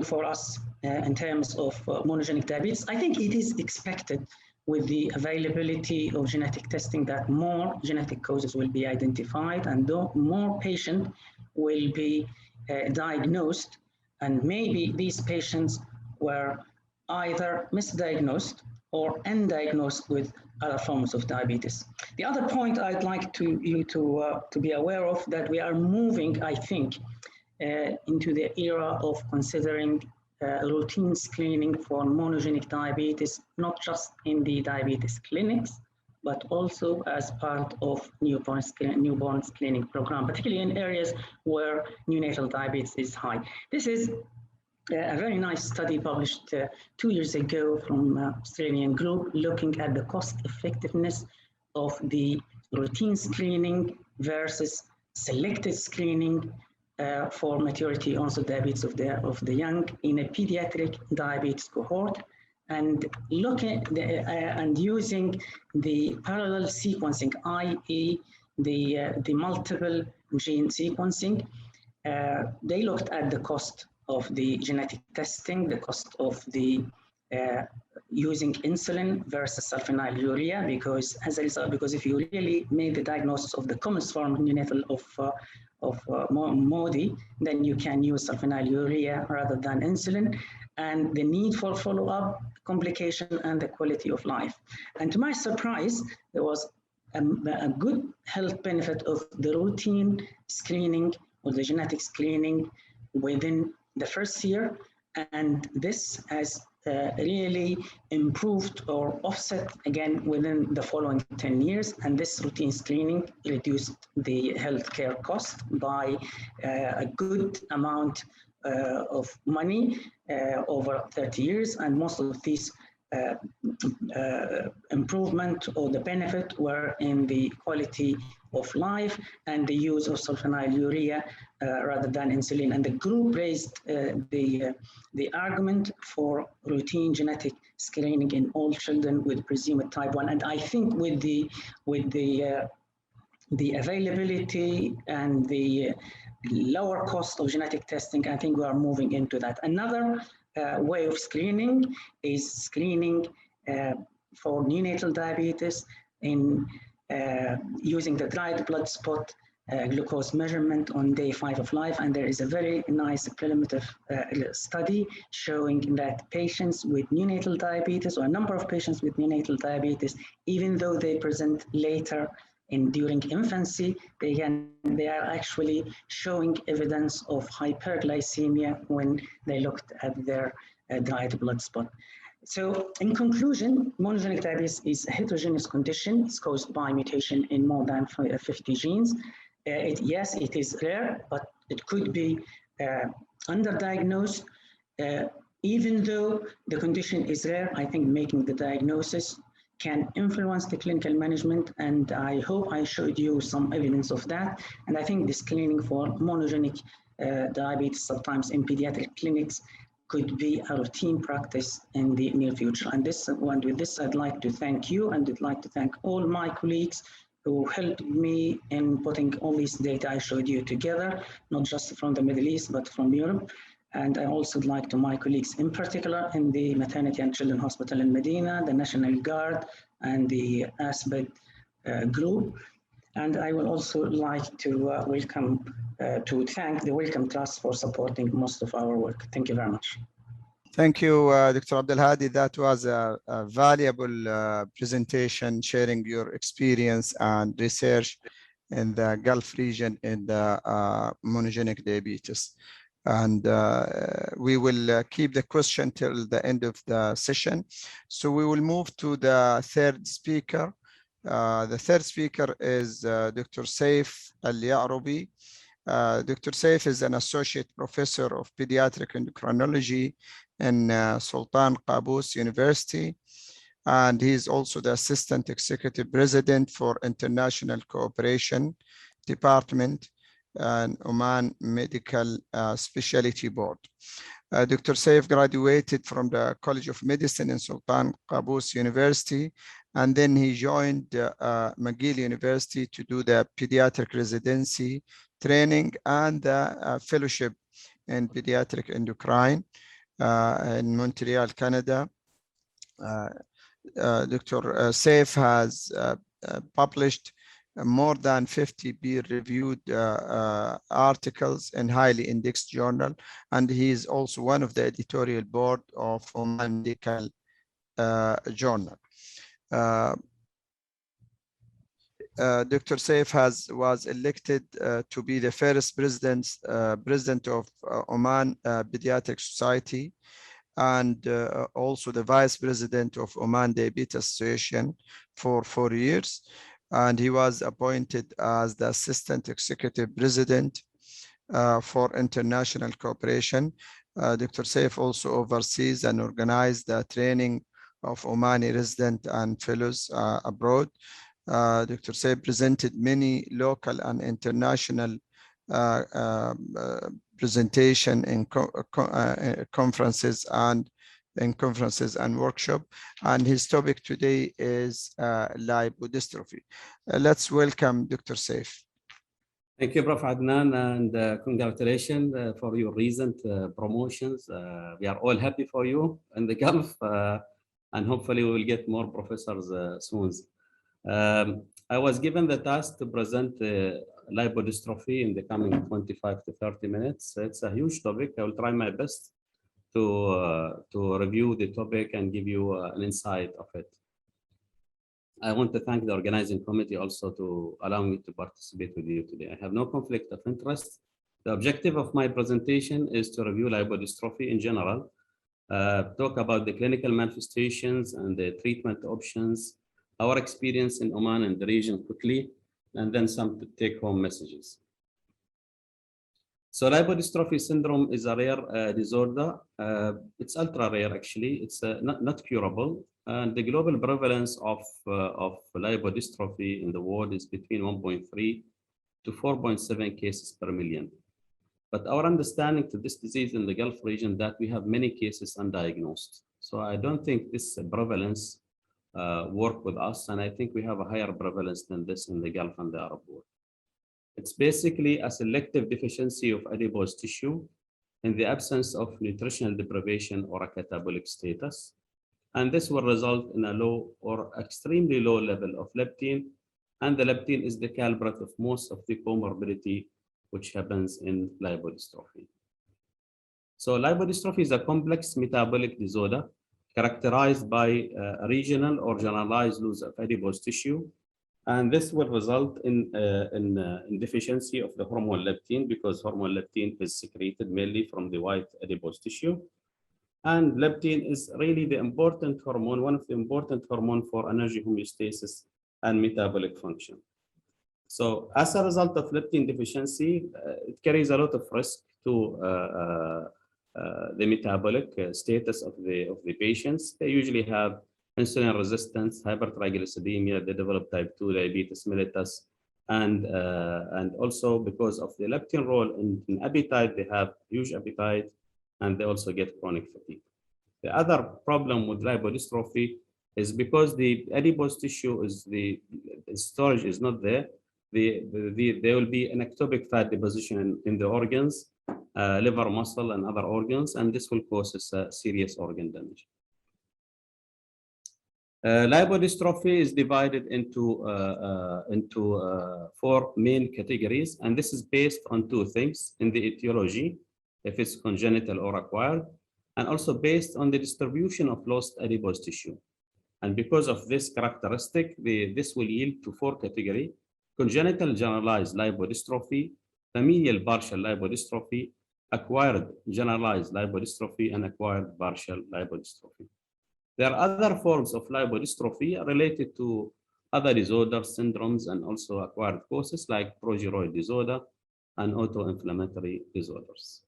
Speaker 3: for us in terms of monogenic diabetes? I think it is expected with the availability of genetic testing that more genetic causes will be identified, and more patients will be diagnosed, and maybe these patients were either misdiagnosed or undiagnosed with other forms of diabetes. The other point I'd like you to be aware of, that we are moving, I think, into the era of considering routine screening for monogenic diabetes, not just in the diabetes clinics, but also as part of newborn screening program, particularly in areas where neonatal diabetes is high. This is a very nice study published 2 years ago from an Australian group looking at the cost effectiveness of the routine screening versus selected screening for maturity onset diabetes of the young in a pediatric diabetes cohort, and and using the parallel sequencing, i.e. the multiple gene sequencing. They looked at the cost of the genetic testing, the cost of the using insulin versus sulfonylurea, because as a result, because if you really made the diagnosis of the commonest form neonatal of MODY, then you can use sulfonylurea rather than insulin, and the need for follow-up, complication, and the quality of life. And to my surprise, there was a good health benefit of the routine screening or the genetic screening within the first year, and this has really improved or offset again within the following 10 years. And this routine screening reduced the healthcare cost by a good amount of money over 30 years. And most of these improvement or the benefit were in the quality of life and the use of sulfonylurea rather than insulin. And the group raised the argument for routine genetic screening in all children with presumed type 1. And I think with the availability and the lower cost of genetic testing, I think we are moving into that. Another way of screening is screening for neonatal diabetes in using the dried blood spot glucose measurement on day 5 of life. And there is a very nice preliminary study showing that patients with neonatal diabetes, or a number of patients with neonatal diabetes, even though they present later during infancy, they are actually showing evidence of hyperglycemia when they looked at their dried blood spot. So in conclusion, monogenic diabetes is a heterogeneous condition. It's caused by mutation in more than 50 genes. Yes, it is rare, but it could be underdiagnosed. Even though the condition is rare, I think making the diagnosis can influence the clinical management, and I hope I showed you some evidence of that. And I think the screening for monogenic diabetes sometimes in pediatric clinics could be a routine practice in the near future. And with this, I'd like to thank you, and I'd like to thank all my colleagues who helped me in putting all these data I showed you together, not just from the Middle East, but from Europe. And I also would like to my colleagues in particular in the Maternity and Children Hospital in Medina, the National Guard, and the ASPED group. And I would also like to thank the Wellcome Trust for supporting most of our work. Thank you very much.
Speaker 1: Thank you, Dr. Abdulhadi. That was a valuable presentation, sharing your experience and research in the Gulf region in the monogenic diabetes. And we will keep the question till the end of the session. So we will move to the third speaker. The third speaker is Dr. Seif Ali. Dr. Seif is an associate professor of pediatric endocrinology in Sultan Qaboos University, and he is also the assistant executive president for International Cooperation Department and Oman Medical Specialty Board. Dr. Seif graduated from the College of Medicine in Sultan Qaboos University, and then he joined McGill University to do the pediatric residency training and the fellowship in pediatric endocrine in Montreal, Canada. Dr. Seif has published more than 50 peer-reviewed articles in highly indexed journal, and he is also one of the editorial board of Oman Medical Journal. Dr. Seif was elected to be the first president of Oman Pediatric Society, and also the vice president of Oman Diabetes Association for 4 years. And he was appointed as the assistant executive president for international cooperation. Dr. Seif also oversees and organizes the training of Omani residents and fellows abroad. Dr. Seif presented many local and international presentation in conferences and workshop, and his topic today is lipodystrophy. Let's welcome Dr. Seif.
Speaker 4: Thank you, Prof. Adnan, and congratulations for your recent promotions. We are all happy for you in the Gulf, and hopefully we will get more professors soon. I was given the task to present lipodystrophy in the coming 25 to 30 minutes. It's a huge topic. I will try my best to review the topic and give you an insight of it. I want to thank the organizing committee also to allow me to participate with you today. I have no conflict of interest. The objective of my presentation is to review lipodystrophy in general, talk about the clinical manifestations and the treatment options, our experience in Oman and the region quickly, and then some take-home messages. So lipodystrophy syndrome is a rare disorder. It's ultra rare, actually. It's not curable. And the global prevalence of lipodystrophy in the world is between 1.3 to 4.7 cases per million. But our understanding to this disease in the Gulf region that we have many cases undiagnosed. So I don't think this prevalence work with us. And I think we have a higher prevalence than this in the Gulf and the Arab world. It's basically a selective deficiency of adipose tissue in the absence of nutritional deprivation or a catabolic status. And this will result in a low or extremely low level of leptin. And the leptin is the culprit of most of the comorbidity which happens in lipodystrophy. So lipodystrophy is a complex metabolic disorder characterized by a regional or generalized loss of adipose tissue. And this will result in deficiency of the hormone leptin, because hormone leptin is secreted mainly from the white adipose tissue. And leptin is really the important hormone, one of the important hormones for energy homeostasis and metabolic function. So as a result of leptin deficiency, it carries a lot of risk to the metabolic status of the patients. They usually have insulin resistance, hypertriglyceridemia, they develop type 2 diabetes mellitus, and also because of the leptin role in appetite, they have huge appetite, and they also get chronic fatigue. The other problem with lipodystrophy is because the adipose tissue is the storage is not there. There will be an ectopic fat deposition in the organs, liver, muscle, and other organs, and this will cause serious organ damage. Lipodystrophy is divided into 4 main categories, and this is based on 2 things: in the etiology, if it's congenital or acquired, and also based on the distribution of lost adipose tissue. And because of this characteristic, this will yield to 4 categories: congenital generalized lipodystrophy, familial partial lipodystrophy, acquired generalized lipodystrophy, and acquired partial lipodystrophy. There are other forms of lipodystrophy related to other disorders, syndromes, and also acquired causes like progeroid disorder and autoinflammatory disorders.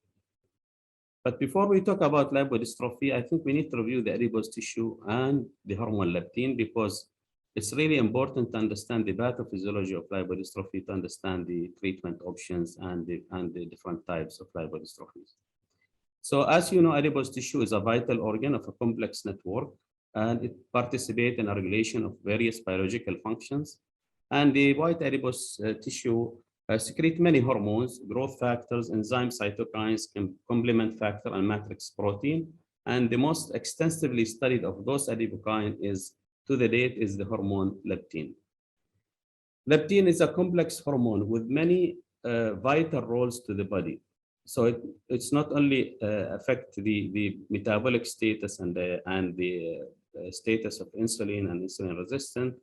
Speaker 4: But before we talk about lipodystrophy, I think we need to review the adipose tissue and the hormone leptin, because it's really important to understand the pathophysiology of lipodystrophy to understand the treatment options and the different types of lipodystrophies. So as you know, adipose tissue is a vital organ of a complex network, and it participates in a regulation of various biological functions. And the white adipose tissue secrete many hormones, growth factors, enzymes, cytokines, complement factor, and matrix protein. And the most extensively studied of those adipokines is, to the date, is the hormone leptin. Leptin is a complex hormone with many vital roles to the body. So it's not only affect the metabolic status and the status of insulin and insulin resistant,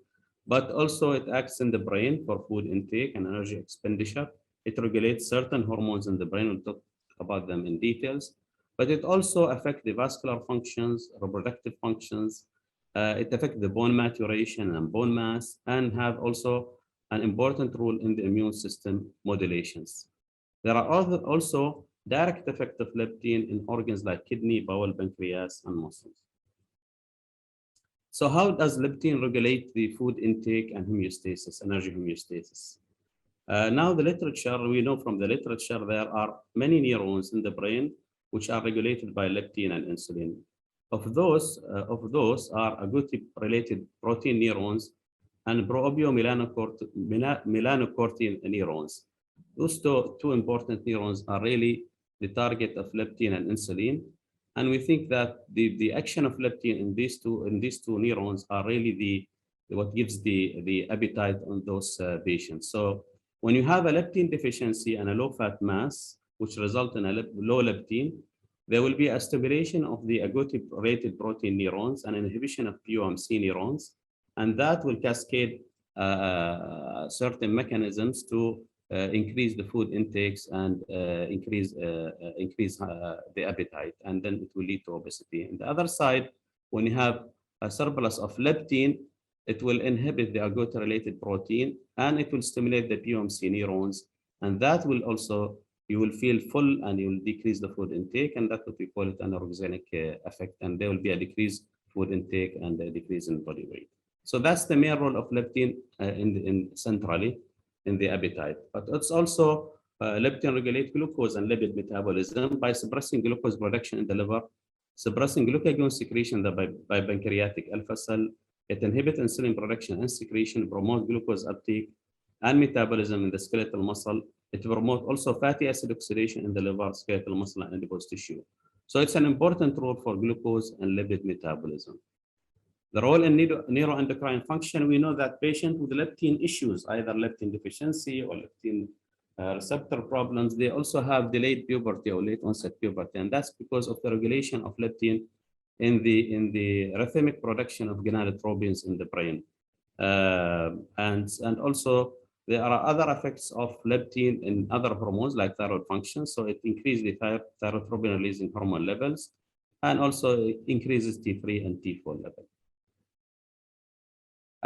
Speaker 4: but also it acts in the brain for food intake and energy expenditure. It regulates certain hormones in the brain. We'll talk about them in details. But it also affects the vascular functions, reproductive functions. It affects the bone maturation and bone mass, and have also an important role in the immune system modulations. There are also direct effects of leptin in organs like kidney, bowel, pancreas, and muscles. So how does leptin regulate the food intake and homeostasis, energy homeostasis? Now the literature, we know from the literature, there are many neurons in the brain which are regulated by leptin and insulin. Of those are agouti-related protein neurons and melanocortin neurons. Those two important neurons are really the target of leptin and insulin. And we think that the action of leptin in these two neurons are really what gives the appetite on those patients. So when you have a leptin deficiency and a low fat mass, which result in a low leptin, there will be a stimulation of the agouti-related protein neurons and inhibition of POMC neurons, and that will cascade certain mechanisms to increase the food intakes and increase the appetite, and then it will lead to obesity. On the other side, when you have a surplus of leptin, it will inhibit the agouti-related protein, and it will stimulate the POMC neurons, and that will also, you will feel full and you will decrease the food intake, and that's what we call it an orogenic effect, and there will be a decreased food intake and a decrease in body weight. So that's the main role of leptin centrally in the appetite. But it's also leptin regulate glucose and lipid metabolism by suppressing glucose production in the liver, suppressing glucagon secretion by pancreatic alpha cell. It inhibits insulin production and secretion, promote glucose uptake and metabolism in the skeletal muscle. It promotes also fatty acid oxidation in the liver, skeletal muscle, and adipose tissue. So it's an important role for glucose and lipid metabolism. The role in neuroendocrine function, we know that patients with leptin issues, either leptin deficiency or leptin receptor problems, they also have delayed puberty or late onset puberty, and that's because of the regulation of leptin in the rhythmic production of gonadotropins in the brain. And also there are other effects of leptin in other hormones like thyroid function. So it increases the thyrotropin releasing hormone levels, and also increases T3 and T4 level.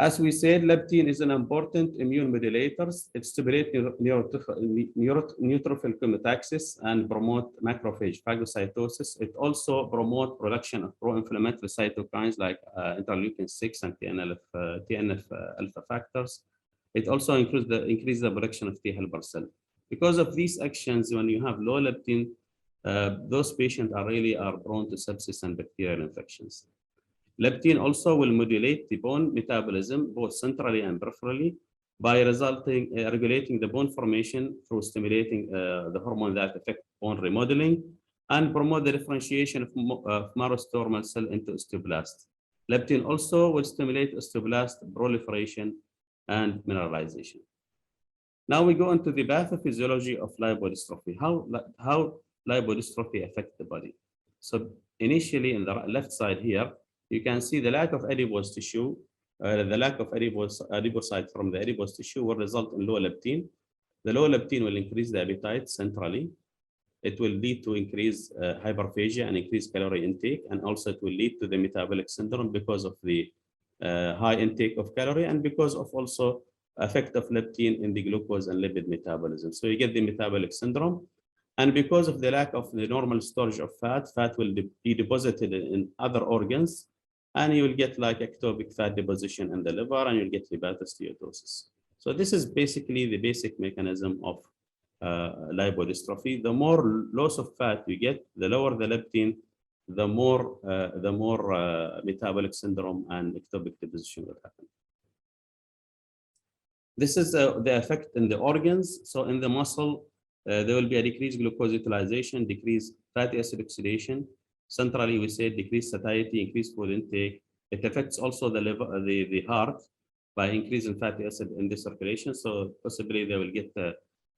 Speaker 4: As we said, leptin is an important immune modulator. It stimulates neutrophil chemotaxis and promote macrophage phagocytosis. It also promotes production of pro-inflammatory cytokines like interleukin-6 and TNF alpha factors. It also increases the production of T helper cell. Because of these actions, when you have low leptin, those patients are prone to sepsis and bacterial infections. Leptin also will modulate the bone metabolism both centrally and peripherally by regulating the bone formation through stimulating the hormone that affect bone remodeling and promote the differentiation of marrow-stromal cell into osteoblast. Leptin also will stimulate osteoblast proliferation and mineralization. Now we go into the pathophysiology of lipodystrophy. How lipodystrophy affects the body. So initially in the left side here, you can see the lack of adipose tissue, the lack of adipocytes from the adipose tissue will result in low leptin. The low leptin will increase the appetite centrally. It will lead to increased hyperphagia and increased calorie intake, and also it will lead to the metabolic syndrome because of the high intake of calorie and because of also effect of leptin in the glucose and lipid metabolism. So you get the metabolic syndrome. And because of the lack of the normal storage of fat will be deposited in other organs, and you will get like ectopic fat deposition in the liver, and you'll get hepatosteatosis. So this is basically the basic mechanism of lipodystrophy. The more loss of fat you get, the lower the leptin, the more metabolic syndrome and ectopic deposition will happen. This is the effect in the organs. So in the muscle, there will be a decreased glucose utilization, decreased fatty acid oxidation. Centrally, we say decreased satiety, increased food intake. It affects also the liver, the heart by increasing fatty acid in the circulation. So possibly they will get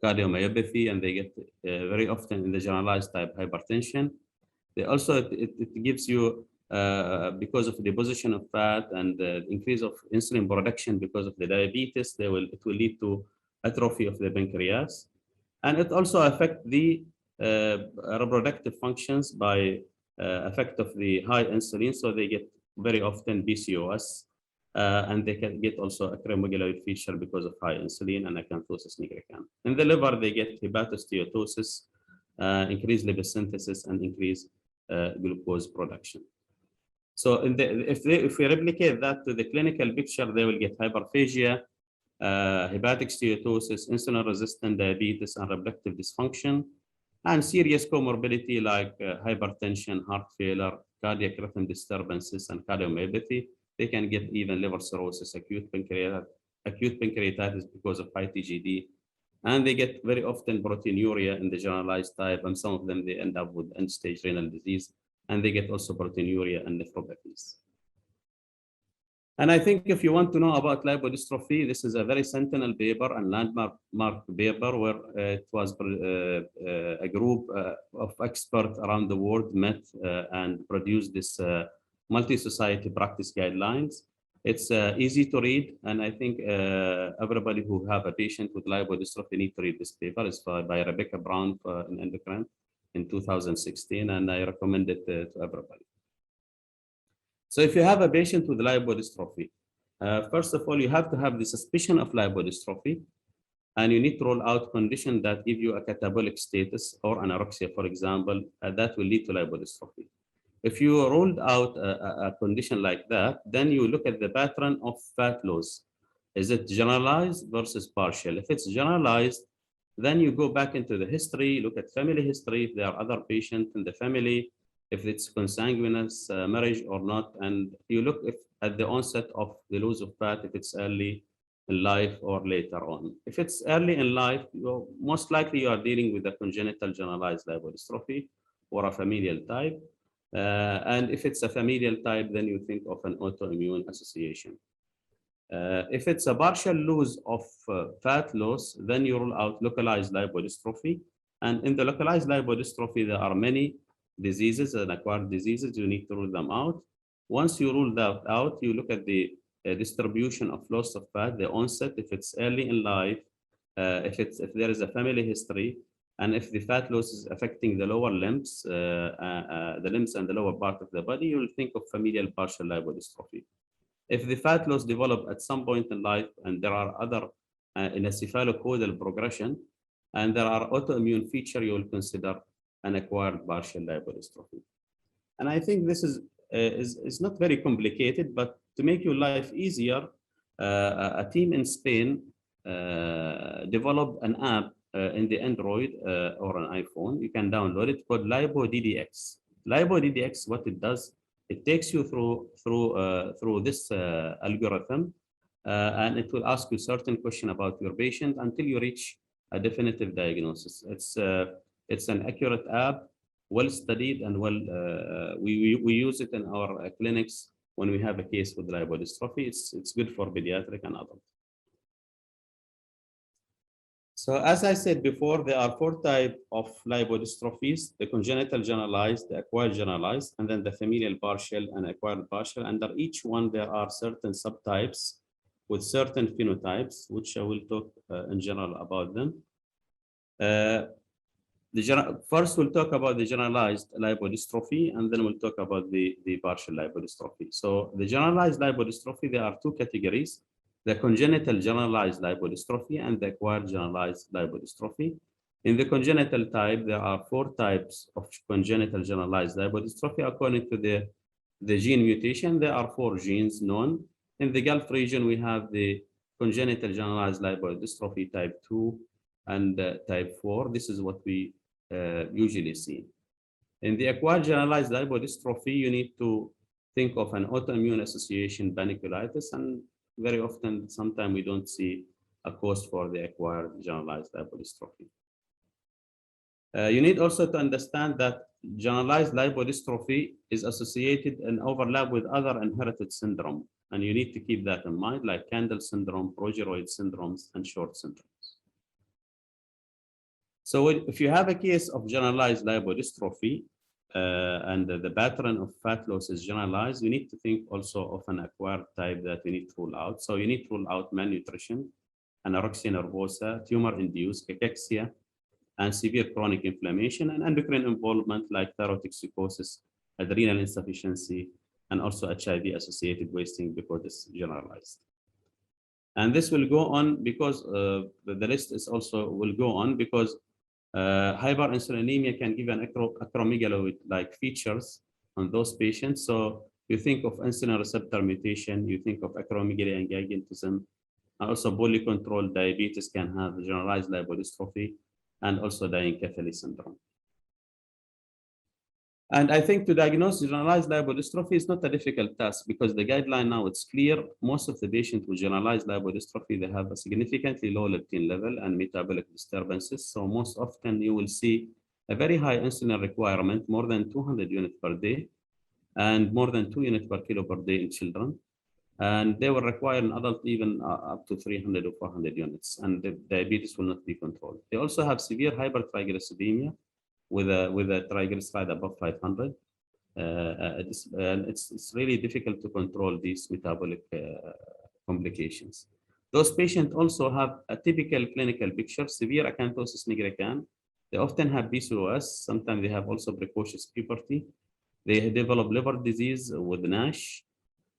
Speaker 4: cardiomyopathy, and they get very often in the generalized type hypertension. They also, it gives you, because of the deposition of fat and the increase of insulin production because of the diabetes, it will lead to atrophy of the pancreas. And it also affects the reproductive functions by effect of the high insulin. So they get very often PCOS, and they can get also acromegaly feature because of high insulin and acanthosis nigricans. In the liver, they get hepatosteatosis, increased lipid synthesis, and increased glucose production. So if we replicate that to the clinical picture, they will get hyperphagia, hepatic steatosis, insulin-resistant diabetes, and reproductive dysfunction, and serious comorbidity like hypertension, heart failure, cardiac rhythm disturbances, and cardiomyopathy. They can get even liver cirrhosis, acute pancreatitis because of high TGD, and they get very often proteinuria in the generalized type, and some of them they end up with end-stage renal disease, and they get also proteinuria and nephropathies. And I think if you want to know about lipodystrophy, this is a very sentinel paper and landmark paper where it was a group of experts around the world met and produced this multi-society practice guidelines. It's easy to read, and I think everybody who have a patient with lipodystrophy need to read this paper. It's by Rebecca Brown in Endocrine in 2016, and I recommend it to everybody. So if you have a patient with lipodystrophy, first of all, you have to have the suspicion of lipodystrophy, and you need to rule out conditions that give you a catabolic status or anorexia, for example, that will lead to lipodystrophy. If you ruled out a condition like that, then you look at the pattern of fat loss. Is it generalized versus partial? If it's generalized, then you go back into the history, look at family history, if there are other patients in the family, if it's consanguineous marriage or not, and you look at the onset of the loss of fat, if it's early in life or later on. If it's early in life, most likely you are dealing with a congenital generalized lipodystrophy or a familial type. And if it's a familial type, then you think of an autoimmune association. If it's a partial loss of fat loss, then you rule out localized lipodystrophy. And in the localized lipodystrophy, there are many diseases and acquired diseases. You need to rule them out. Once you rule that out, you look at the distribution of loss of fat, the onset, if it's early in life, if there is a family history, and if the fat loss is affecting the lower limbs, the limbs and the lower part of the body, you'll think of familial partial lipodystrophy. If the fat loss developed at some point in life, and there are other in a cephalocaudal progression, and there are autoimmune feature, you will consider an acquired partial lipodystrophy. And I think this is not very complicated, but to make your life easier, a team in Spain developed an app in the Android or an iPhone. You can download it, called LipoDDX. LipoDDX, what it does, it takes you through this algorithm, and it will ask you certain questions about your patient until you reach a definitive diagnosis. It's an accurate app, well studied, and we use it in our clinics when we have a case with lipodystrophy. It's good for pediatric and adult. So as I said before, there are 4 types of lipodystrophies: the congenital generalized, the acquired generalized, and then the familial partial and acquired partial. Under each one, there are certain subtypes with certain phenotypes, which I will talk in general about them. First, we'll talk about the generalized lipodystrophy, and then we'll talk about the partial lipodystrophy. So the generalized lipodystrophy, there are 2 categories: the congenital generalized lipodystrophy and the acquired generalized lipodystrophy. In the congenital type, there are 4 types of congenital generalized lipodystrophy. According to the gene mutation, there are 4 genes known. In the Gulf region, we have the congenital generalized lipodystrophy type 2 and type 4. This is what we usually see. In the acquired generalized lipodystrophy, you need to think of an autoimmune association panniculitis, and very often, sometimes we don't see a cause for the acquired generalized lipodystrophy. You need also to understand that generalized lipodystrophy is associated and overlap with other inherited syndrome, and you need to keep that in mind, like Candle syndrome, progeroid syndromes, and short syndromes. So if you have a case of generalized lipodystrophy and the pattern of fat loss is generalized, you need to think also of an acquired type that you need to rule out. So you need to rule out malnutrition, anorexia nervosa, tumor-induced cachexia, and severe chronic inflammation, and endocrine involvement like thyrotoxicosis, adrenal insufficiency, and also HIV-associated wasting, because it's generalized. And this will go on because the list is also will go on because hyperinsulinemia can give an acromegaloid-like features on those patients. So you think of insulin receptor mutation, you think of acromegaly and gigantism, and also polycontrolled diabetes can have generalized lipodystrophy, and also Dienkefeli syndrome. And I think to diagnose generalized lipodystrophy is not a difficult task, because the guideline now, it's clear. Most of the patients with generalized lipodystrophy, they have a significantly low leptin level and metabolic disturbances. So most often you will see a very high insulin requirement, more than 200 units per day, and more than 2 units per kilo per day in children. And they will require an adult even up to 300 or 400 units, and the diabetes will not be controlled. They also have severe hypertriglyceridemia with a triglyceride above 500. It's really difficult to control these metabolic complications. Those patients also have a typical clinical picture: severe acanthosis nigricans. They often have PCOS. Sometimes they have also precocious puberty. They develop liver disease with NASH,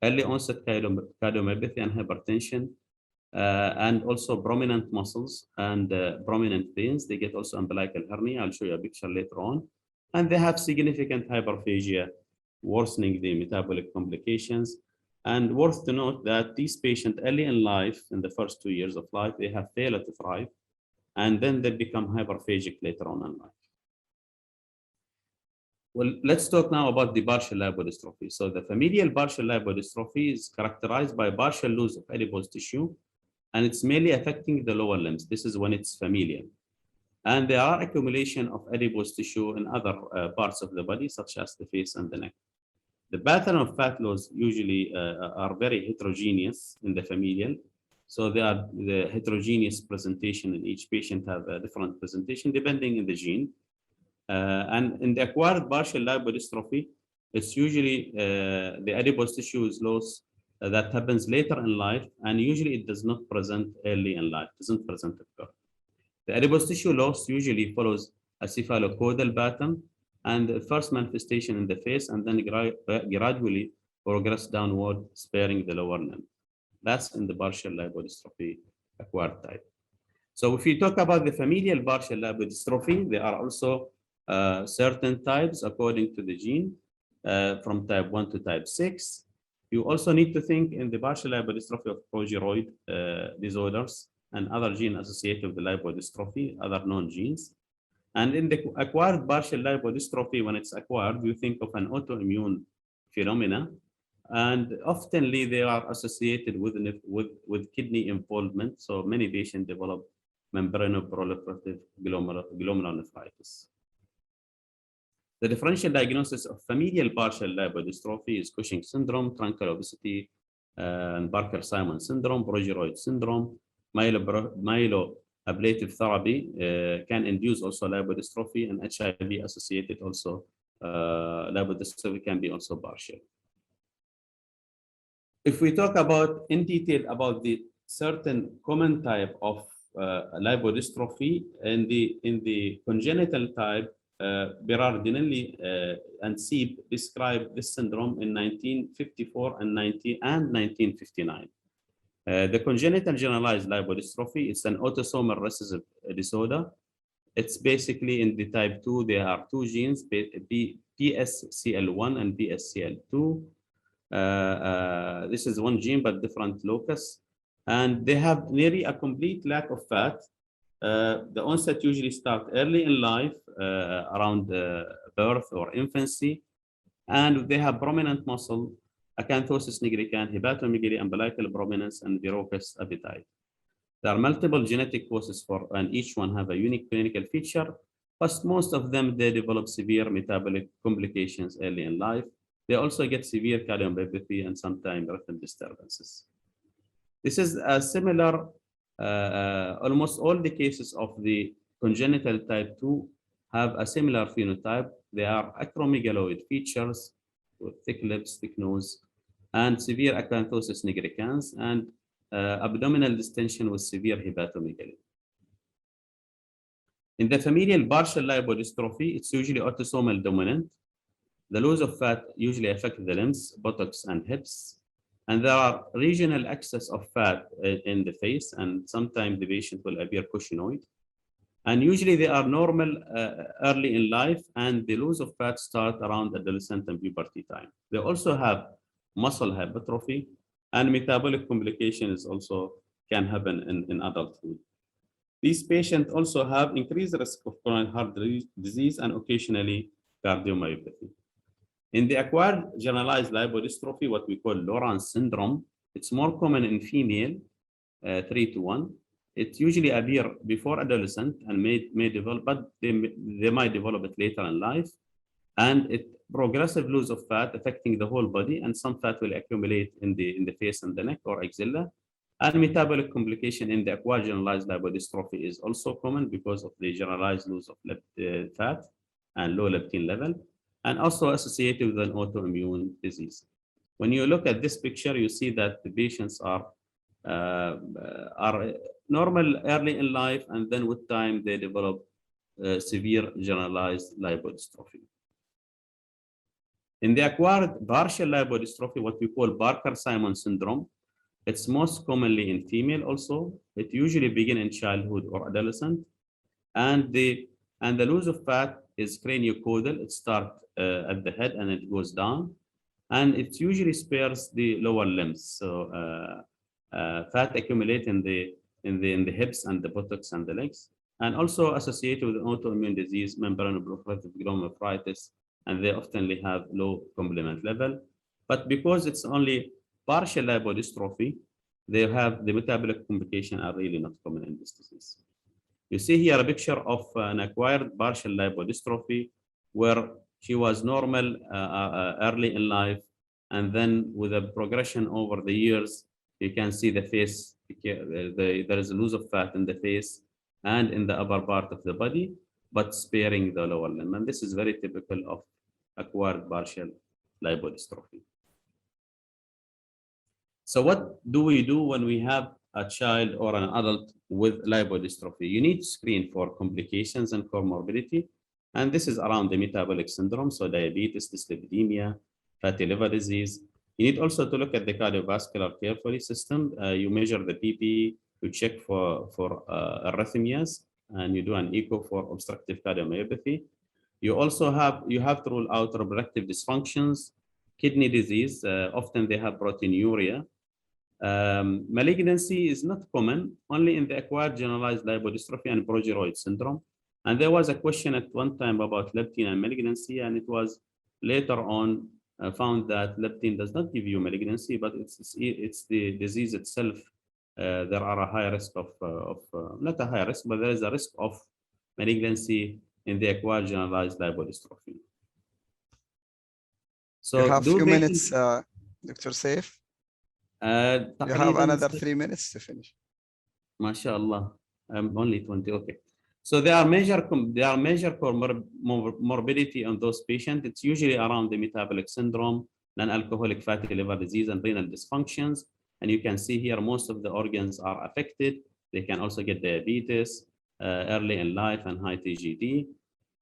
Speaker 4: early onset cardiomyopathy and hypertension, and also prominent muscles and prominent veins. They get also umbilical hernia. I'll show you a picture later on. And they have significant hyperphagia, worsening the metabolic complications. And worth to note that these patients early in life, in the first 2 years of life, they have failed to thrive, and then they become hyperphagic later on in life. Well, let's talk now about the partial lipodystrophy. So the familial partial lipodystrophy is characterized by partial loss of adipose tissue and it's mainly affecting the lower limbs. This is when it's familial. And there are accumulation of adipose tissue in other parts of the body, such as the face and the neck. The pattern of fat loss usually are very heterogeneous in the familial. So the heterogeneous presentation in each patient have a different presentation depending on the gene. And in the acquired partial lipodystrophy, it's usually the adipose tissue is loss that happens later in life, and usually it does not present early in life, doesn't present occur. The adipose tissue loss usually follows a cephalocaudal pattern, and the first manifestation in the face, and then gradually progress downward, sparing the lower limb. That's in the partial lipodystrophy acquired type. So if you talk about the familial partial lipodystrophy, there are also certain types according to the gene, from type 1 to type 6. You also need to think in the partial lipodystrophy of progeroid disorders and other gene associated with the lipodystrophy, other known genes. And in the acquired partial lipodystrophy, when it's acquired, you think of an autoimmune phenomena, and oftenly they are associated with kidney involvement. So many patients develop membranoproliferative glomerulonephritis. The differential diagnosis of familial partial lipodystrophy is Cushing syndrome, truncal obesity, and Barker-Simon syndrome, progeroid syndrome. Myeloablative therapy can induce also lipodystrophy, and HIV associated also lipodystrophy can be also partial. If we talk about in detail about the certain common type of lipodystrophy, in the congenital type, Berardinelli and Seif described this syndrome in 1954 and 1959. The congenital generalized lipodystrophy is an autosomal recessive disorder. It's basically in the type 2, there are two genes, PSCL1 and PSCL2. This is one gene, but different locus. And they have nearly a complete lack of fat. The onset usually starts early in life, around birth or infancy. And they have prominent muscle, acanthosis nigricans, hepatomegaly, umbilical prominence, and verrucous appetite. There are multiple genetic causes for, and each one have a unique clinical feature, but most of them, they develop severe metabolic complications early in life. They also get severe cardiomyopathy and sometimes rhythm disturbances. This is a similar, almost all the cases of the congenital type 2 have a similar phenotype. They are acromegaloid features with thick lips, thick nose, and severe acanthosis nigricans, and abdominal distension with severe hepatomegaly. In the familial partial lipodystrophy, it's usually autosomal dominant. The loss of fat usually affects the limbs, buttocks, and hips. And there are regional excess of fat in the face, and sometimes the patient will appear cushingoid. And usually they are normal early in life, and the loss of fat start around adolescent and puberty time. They also have muscle hypertrophy, and metabolic complications also can happen in adulthood. These patients also have increased risk of coronary heart disease and occasionally cardiomyopathy. In the acquired generalized lipodystrophy, what we call Loran Syndrome, it's more common in female, 3 to 1. It usually appears before adolescent and may develop, but they might develop it later in life. And it progressive loss of fat affecting the whole body, and some fat will accumulate in the face and the neck or axilla. And metabolic complication in the acquired generalized lipodystrophy is also common because of the generalized loss of fat and low leptin level, and also associated with an autoimmune disease. When you look at this picture, you see that the patients are normal early in life, and then with time they develop severe generalized lipodystrophy. In the acquired partial lipodystrophy, what we call Barker-Simon syndrome, it's most commonly in female also. It usually begins in childhood or adolescent, and the loss of fat is craniocaudal. It starts at the head and it goes down, and it usually spares the lower limbs. So fat accumulates in the hips and the buttocks and the legs, and also associated with autoimmune disease, membranoproliferative glomerulonephritis, and they often have low complement level. But because it's only partial lipodystrophy, they have the metabolic complications are really not common in this disease. You see here a picture of an acquired partial lipodystrophy where she was normal early in life, and then with a progression over the years, you can see the face, there is a loss of fat in the face and in the upper part of the body, but sparing the lower limb. And this is very typical of acquired partial lipodystrophy. So what do we do when we have a child or an adult with lipodystrophy? You need to screen for complications and comorbidity. And this is around the metabolic syndrome, so diabetes, dyslipidemia, fatty liver disease. You need also to look at the cardiovascular carefully system. You measure the BP, you check for arrhythmias, and you do an echo for obstructive cardiomyopathy. You also have to rule out reproductive dysfunctions, kidney disease. Often they have proteinuria. Malignancy is not common, only in the acquired generalized lipodystrophy and progeroid syndrome. And there was a question at one time about leptin and malignancy, and it was later on found that leptin does not give you malignancy, but it's the disease itself. There are a high risk of not a high risk, but there is a risk of malignancy in the acquired generalized lipodystrophy. So
Speaker 1: you have a few minutes, Dr. Seif. You have another 3 minutes to finish.
Speaker 4: MashaAllah, I'm only 20. Okay. So there are major morbidity on those patients. It's usually around the metabolic syndrome, non-alcoholic fatty liver disease, and renal dysfunctions. And you can see here most of the organs are affected. They can also get diabetes early in life and high TGD.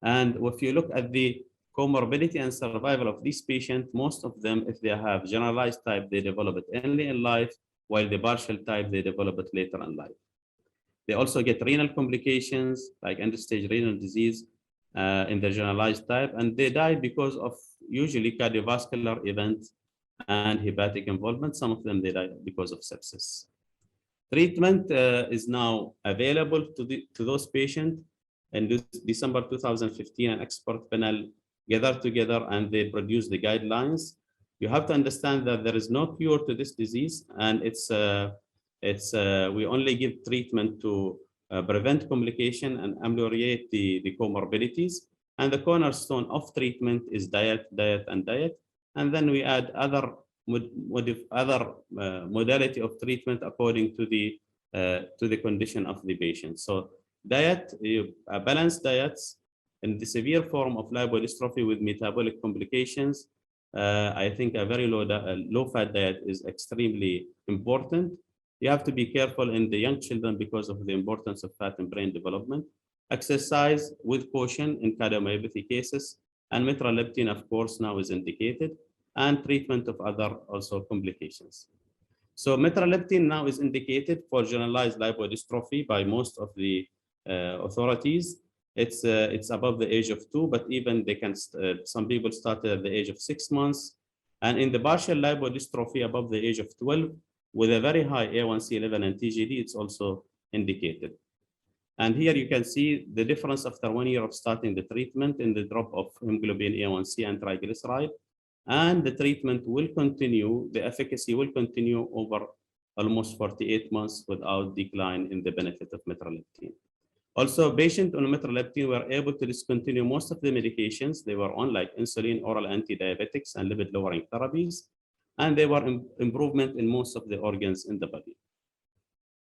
Speaker 4: And if you look at the comorbidity and survival of these patients, most of them, if they have generalized type, they develop it early in life, while the partial type, they develop it later in life. They also get renal complications like end-stage renal disease in the generalized type, and they die because of usually cardiovascular events and hepatic involvement. Some of them, they die because of sepsis. Treatment is now available to those patients. In December 2015, an expert panel gathered together and they produced the guidelines. You have to understand that there is no cure to this disease, and we only give treatment to prevent complication and ameliorate the comorbidities. And the cornerstone of treatment is diet. And then we add other modality of treatment according to the condition of the patient. So diet, balanced diets in the severe form of lipodystrophy with metabolic complications. I think a very low-fat diet is extremely important. You have to be careful in the young children because of the importance of fat and brain development. Exercise with caution in cardiomyopathy cases, and metrolleptin, of course, now is indicated, and treatment of other also complications. So metrolleptin now is indicated for generalized lipodystrophy by most of the authorities. It's above the age of 2, but even they can some people started at the age of 6 months, and in the partial lipodystrophy above the age of 12 with a very high A1C level and TGD, it's also indicated. And here you can see the difference after 1 year of starting the treatment in the drop of hemoglobin A1C and triglyceride, and the treatment will continue, the efficacy will continue over almost 48 months without decline in the benefit of metrolleptin. Also, patients on metrolleptin were able to discontinue most of the medications they were on, like insulin, oral anti-diabetics, and lipid-lowering therapies, and there were improvement in most of the organs in the body.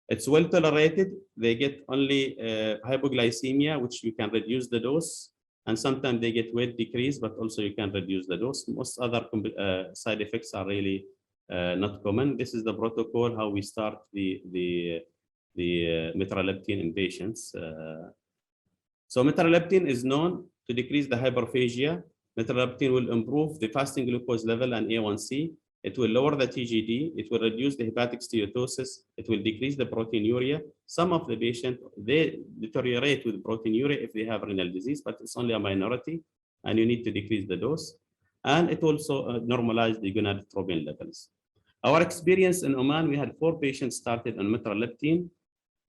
Speaker 4: It's well tolerated. They get only hypoglycemia, which you can reduce the dose, and sometimes they get weight decrease, but also you can reduce the dose. Most other side effects are really not common. This is the protocol, how we start the metrolleptin in patients. So metrolleptin is known to decrease the hyperphagia. Metrolleptin will improve the fasting glucose level and A1C. It will lower the TGD. It will reduce the hepatic steatosis. It will decrease the proteinuria. Some of the patients, they deteriorate with proteinuria if they have renal disease, but it's only a minority, and you need to decrease the dose. And it also normalizes the gonadotropin levels. Our experience in Oman, we had 4 patients started on metrolleptin,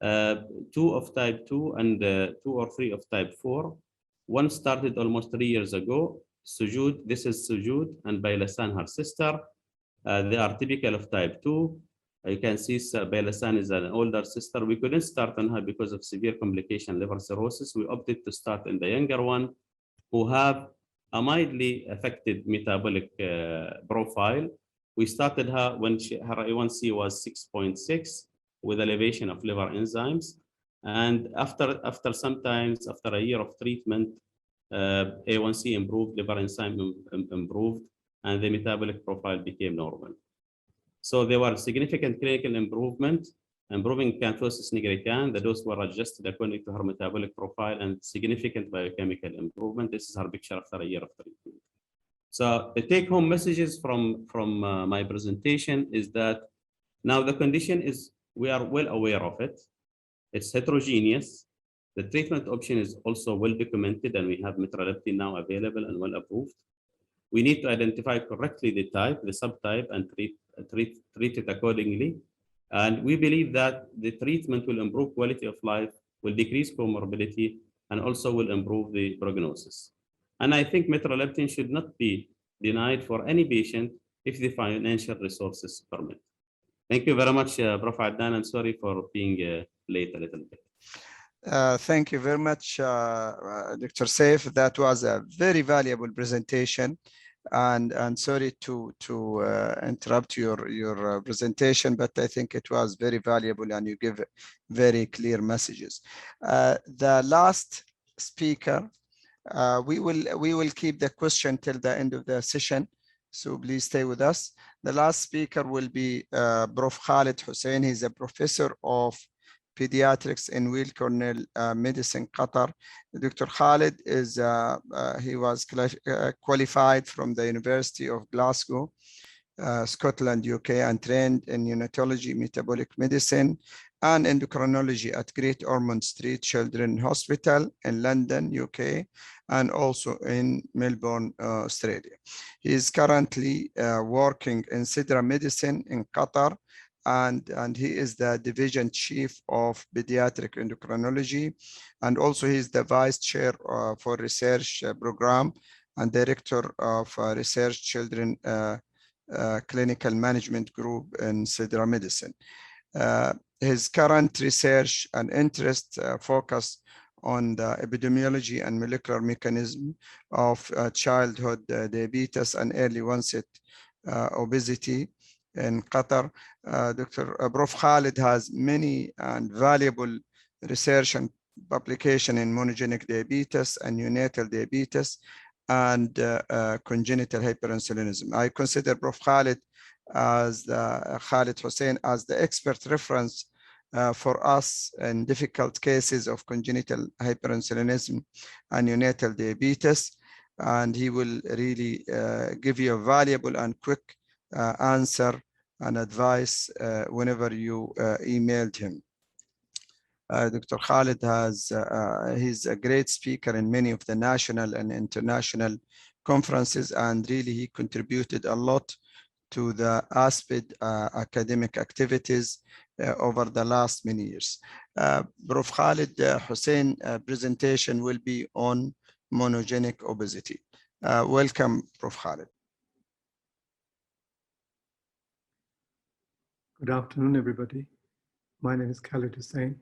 Speaker 4: 2 of type 2 and 2 or 3 of type 4. One started almost 3 years ago. Sujud, this is Sujud, and Bailasan, her sister. They are typical of type 2. You can see Belasan is an older sister. We couldn't start on her because of severe complication, liver cirrhosis. We opted to start in the younger one who have a mildly affected metabolic profile. We started her when her A1C was 6.6 with elevation of liver enzymes. And after sometimes, after a year of treatment, A1C improved, liver enzyme improved, and the metabolic profile became normal. So there were significant clinical improvement, improving acanthosis nigricans. The dose were adjusted according to her metabolic profile and significant biochemical improvement. This is her picture after a year of treatment. So the take-home messages from my presentation is that now the condition is, we are well aware of it. It's heterogeneous. The treatment option is also well documented, and we have mitraliptin now available and well approved. We need to identify correctly the type, the subtype, and treat it accordingly. And we believe that the treatment will improve quality of life, will decrease comorbidity, and also will improve the prognosis. And I think mitraliptin should not be denied for any patient if the financial resources permit. Thank you very much, Prof. Adnan, and sorry for being late a little bit.
Speaker 1: Thank you very much, Dr. Seif. That was a very valuable presentation, and sorry to interrupt your presentation, but I think it was very valuable, and you give very clear messages. The last speaker, we will keep the question till the end of the session, so please stay with us. The last speaker will be Prof. Khalid Hussein. He's a professor of Pediatrics in Weill Cornell Medicine, Qatar. Dr. Khalid is he was qualified from the University of Glasgow, Scotland, UK, and trained in neonatology, metabolic medicine, and endocrinology at Great Ormond Street Children's Hospital in London, UK, and also in Melbourne, Australia. He is currently working in Sidra Medicine in Qatar, and he is the division chief of pediatric endocrinology, and also he is the vice chair for research program and director of research children clinical management group in Sidra Medicine. His current research and interest focus on the epidemiology and molecular mechanism of childhood diabetes and early onset obesity in Qatar. Prof. Khalid has many and valuable research and publication in monogenic diabetes and neonatal diabetes and congenital hyperinsulinism. I consider Prof. Khalid Hussein as the expert reference for us in difficult cases of congenital hyperinsulinism and neonatal diabetes, and he will really give you a valuable and quick answer and advice whenever you emailed him. Dr. Khalid he's a great speaker in many of the national and international conferences, and really he contributed a lot to the ASPID academic activities over the last many years. Prof. Khalid Hussein presentation will be on monogenic obesity. Welcome, Prof. Khalid.
Speaker 5: Good afternoon, everybody. My name is Khalid Hussein.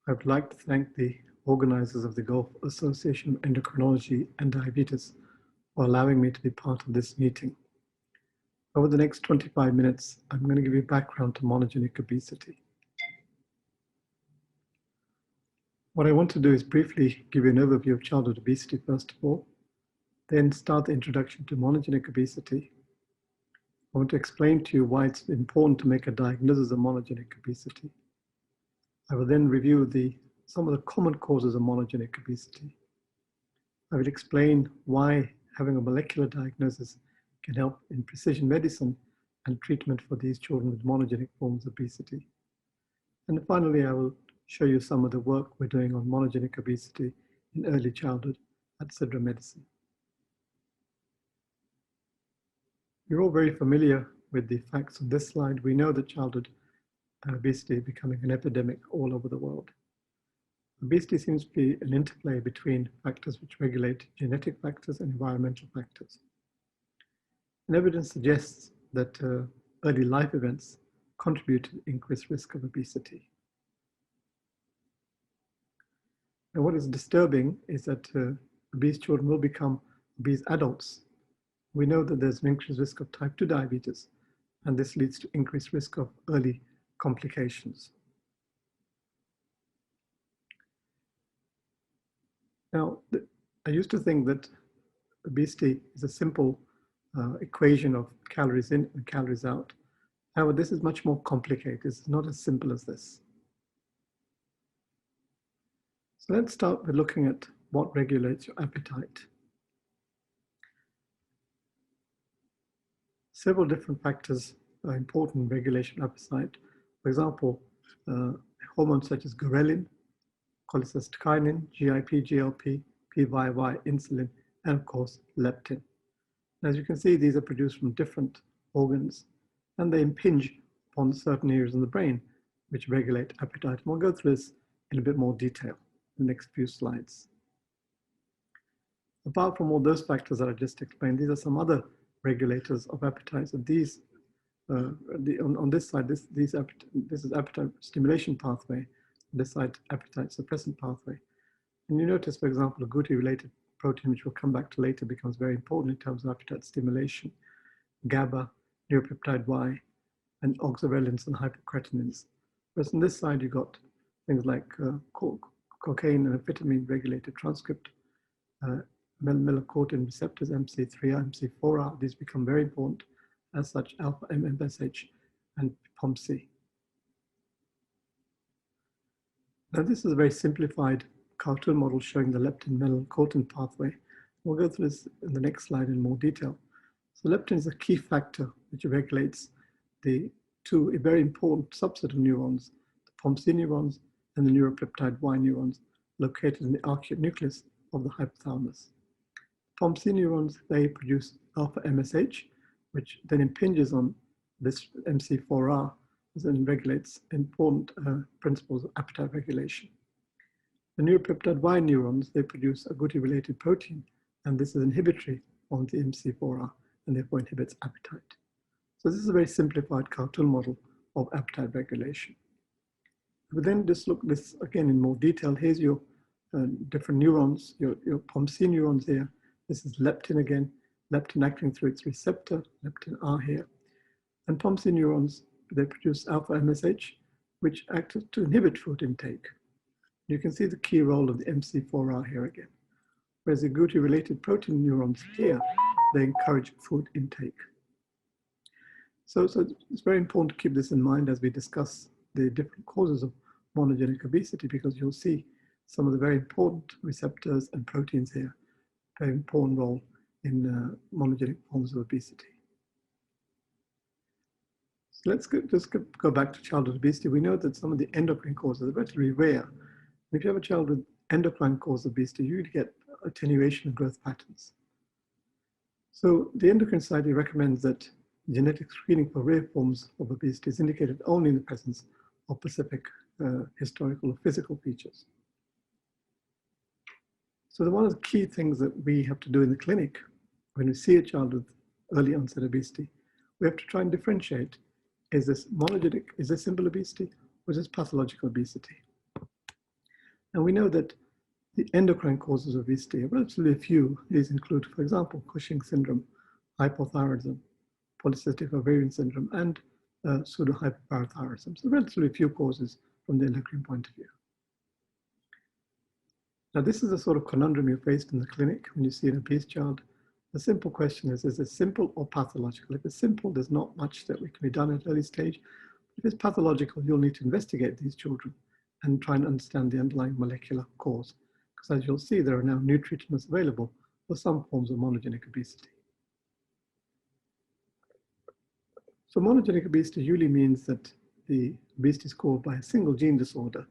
Speaker 5: I would like to thank the organizers of the Gulf Association of Endocrinology and Diabetes for allowing me to be part of this meeting. Over the next 25 minutes, I'm going to give you background to monogenic obesity. What I want to do is briefly give you an overview of childhood obesity, first of all, then start the introduction to monogenic obesity. I want to explain to you why it's important to make a diagnosis of monogenic obesity. I will then review some of the common causes of monogenic obesity. I will explain why having a molecular diagnosis can help in precision medicine and treatment for these children with monogenic forms of obesity. And finally, I will show you some of the work we're doing on monogenic obesity in early childhood at Sidra Medicine. You're all very familiar with the facts on this slide. We know that childhood obesity is becoming an epidemic all over the world. Obesity seems to be an interplay between factors which regulate genetic factors and environmental factors. And evidence suggests that early life events contribute to the increased risk of obesity. And what is disturbing is that obese children will become obese adults. We know that there's an increased risk of type 2 diabetes, and this leads to increased risk of early complications. Now, I used to think that obesity is a simple equation of calories in and calories out. However, this is much more complicated. It's not as simple as this. So let's start with looking at what regulates your appetite. Several different factors are important in regulation of appetite. For example, hormones such as ghrelin, cholecystokinin, GIP, GLP, PYY, insulin, and of course, leptin. As you can see, these are produced from different organs, and they impinge upon certain areas in the brain which regulate appetite. And we'll go through this in a bit more detail in the next few slides. Apart from all those factors that I just explained, these are some other regulators of appetite. So these, on this side, this is appetite stimulation pathway. On this side, appetite suppressant pathway. And you notice, for example, a GUT-related protein, which we'll come back to later, becomes very important in terms of appetite stimulation. GABA, neuropeptide Y, and oxorelins and hypocretinins. Whereas on this side, you've got things like cocaine and amphetamine regulated transcript, melanocortin receptors, MC3R, MC4R. These become very important. As such, alpha MMSH and POMC. Now, this is a very simplified cartoon model showing the leptin melanocortin pathway. We'll go through this in the next slide in more detail. So leptin is a key factor which regulates the two very important subset of neurons, the POMC neurons and the neuropeptide Y neurons located in the arcuate nucleus of the hypothalamus. POMC neurons, they produce alpha MSH, which then impinges on this MC4R, and regulates important principles of appetite regulation. The neuropeptide Y neurons, they produce a GUT-related protein, and this is inhibitory on the MC4R, and therefore inhibits appetite. So this is a very simplified cartoon model of appetite regulation. We then just look this again in more detail. Here's your different neurons, your POMC neurons here. This is leptin again, leptin acting through its receptor, leptin R here. And POMC neurons, they produce alpha MSH, which acts to inhibit food intake. You can see the key role of the MC4R here again. Whereas the GUT-related protein neurons here, they encourage food intake. So it's very important to keep this in mind as we discuss the different causes of monogenic obesity, because you'll see some of the very important receptors and proteins here play an important role in monogenic forms of obesity. So let's go back to childhood obesity. We know that some of the endocrine causes are relatively rare. If you have a child with endocrine cause obesity, you get attenuation of growth patterns. So the Endocrine Society recommends that genetic screening for rare forms of obesity is indicated only in the presence of specific historical or physical features. So one of the key things that we have to do in the clinic when we see a child with early onset obesity, we have to try and differentiate, is this monogenic, is this simple obesity, or is this pathological obesity? And we know that the endocrine causes of obesity are relatively few. These include, for example, Cushing's syndrome, hypothyroidism, polycystic ovarian syndrome, and pseudohypoparathyroidism. So relatively few causes from the endocrine point of view. Now, this is a sort of conundrum you're faced in the clinic when you see an obese child. The simple question is it simple or pathological? If it's simple, there's not much that can be done at an early stage. If it's pathological, you'll need to investigate these children and try and understand the underlying molecular cause. Because as you'll see, there are now new treatments available for some forms of monogenic obesity. So monogenic obesity usually means that the obesity is caused by a single gene disorder,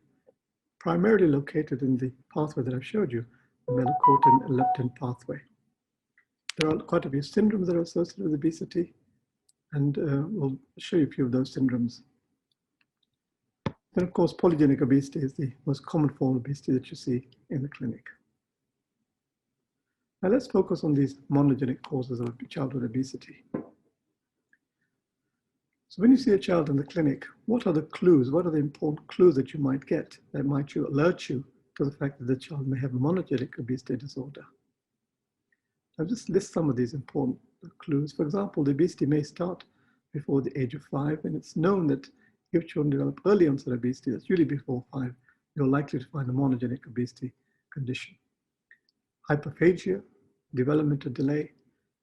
Speaker 5: primarily located in the pathway that I've showed you, the melanocortin and leptin pathway. There are quite a few syndromes that are associated with obesity, and we'll show you a few of those syndromes. Then, of course, polygenic obesity is the most common form of obesity that you see in the clinic. Now let's focus on these monogenic causes of childhood obesity. So when you see a child in the clinic, what are the clues? What are the important clues that you might get that might alert you to the fact that the child may have a monogenic obesity disorder? I'll just list some of these important clues. For example, the obesity may start before the age of 5, and it's known that if children develop early onset obesity, that's usually before 5, you're likely to find a monogenic obesity condition. Hyperphagia, developmental delay,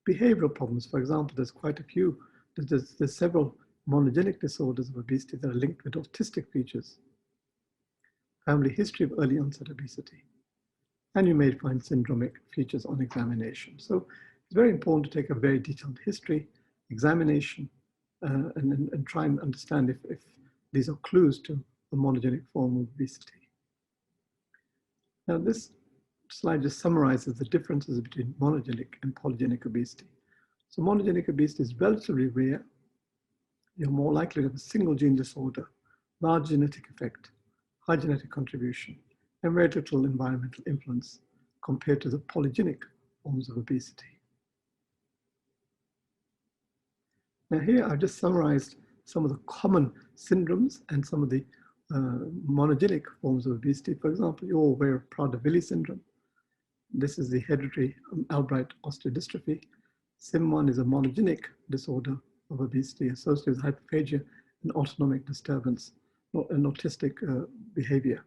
Speaker 5: behavioral problems. For example, there's quite a few, there's several monogenic disorders of obesity that are linked with autistic features. Family history of early onset obesity. And you may find syndromic features on examination. So it's very important to take a very detailed history, examination, and try and understand if these are clues to a monogenic form of obesity. Now this slide just summarizes the differences between monogenic and polygenic obesity. So monogenic obesity is relatively rare. You're more likely to have a single gene disorder, large genetic effect, high genetic contribution, and very little environmental influence compared to the polygenic forms of obesity. Now here I've just summarized some of the common syndromes and some of the monogenic forms of obesity. For example, you're all aware of Prader-Willi syndrome. This is the hereditary Albright osteodystrophy. SIM1 is a monogenic disorder of obesity associated with hyperphagia and autonomic disturbance and autistic behavior.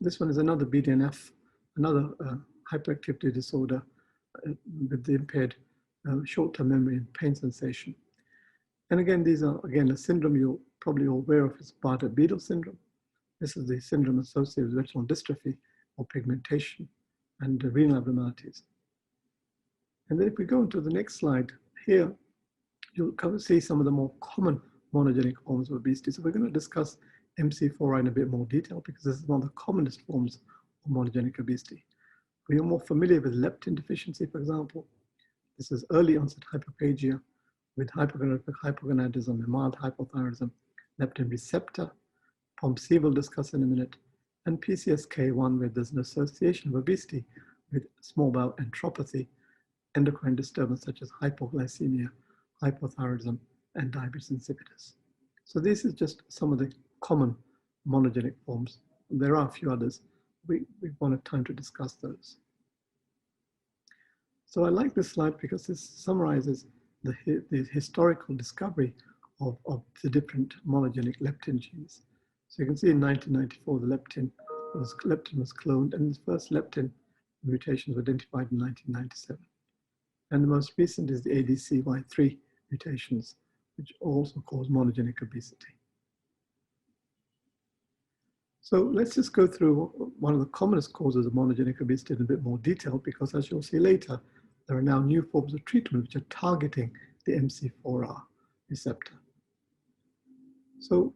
Speaker 5: This one is another BDNF, another hyperactivity disorder with the impaired short-term memory and pain sensation. And again, these are, again, a syndrome you're probably all aware of is Bardet-Biedl syndrome. This is the syndrome associated with retinal dystrophy or pigmentation and renal abnormalities. And then if we go into the next slide, here you'll see some of the more common monogenic forms of obesity. So we're going to discuss MC4R in a bit more detail because this is one of the commonest forms of monogenic obesity. We are more familiar with leptin deficiency, for example. This is early onset hyperphagia with hypogonadism and mild hypothyroidism, leptin receptor, POMC we'll discuss in a minute, and PCSK1 where there's an association of obesity with small bowel enteropathy, endocrine disturbance such as hypoglycemia, hypothyroidism, and diabetes insipidus. So this is just some of the common monogenic forms. There are a few others. We wanted time to discuss those. So I like this slide because this summarizes the historical discovery of the different monogenic leptin genes. So you can see in 1994, the leptin was cloned, and the first leptin mutations were identified in 1997. And the most recent is the ADCY3 mutations, which also cause monogenic obesity. So let's just go through one of the commonest causes of monogenic obesity in a bit more detail, because as you'll see later, there are now new forms of treatment which are targeting the MC4R receptor. So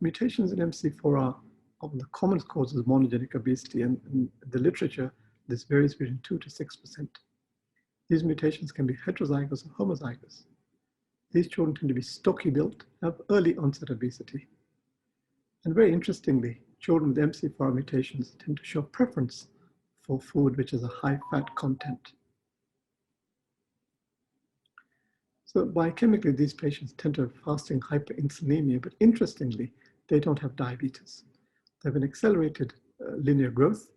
Speaker 5: mutations in MC4R are the commonest causes of monogenic obesity, and in the literature, this varies between 2 to 6%. These mutations can be heterozygous or homozygous. These children tend to be stocky built, have early onset obesity. And very interestingly, children with MC4R mutations tend to show preference for food which has a high fat content. So biochemically, these patients tend to have fasting hyperinsulinemia, but interestingly, they don't have diabetes. They have an accelerated linear growth.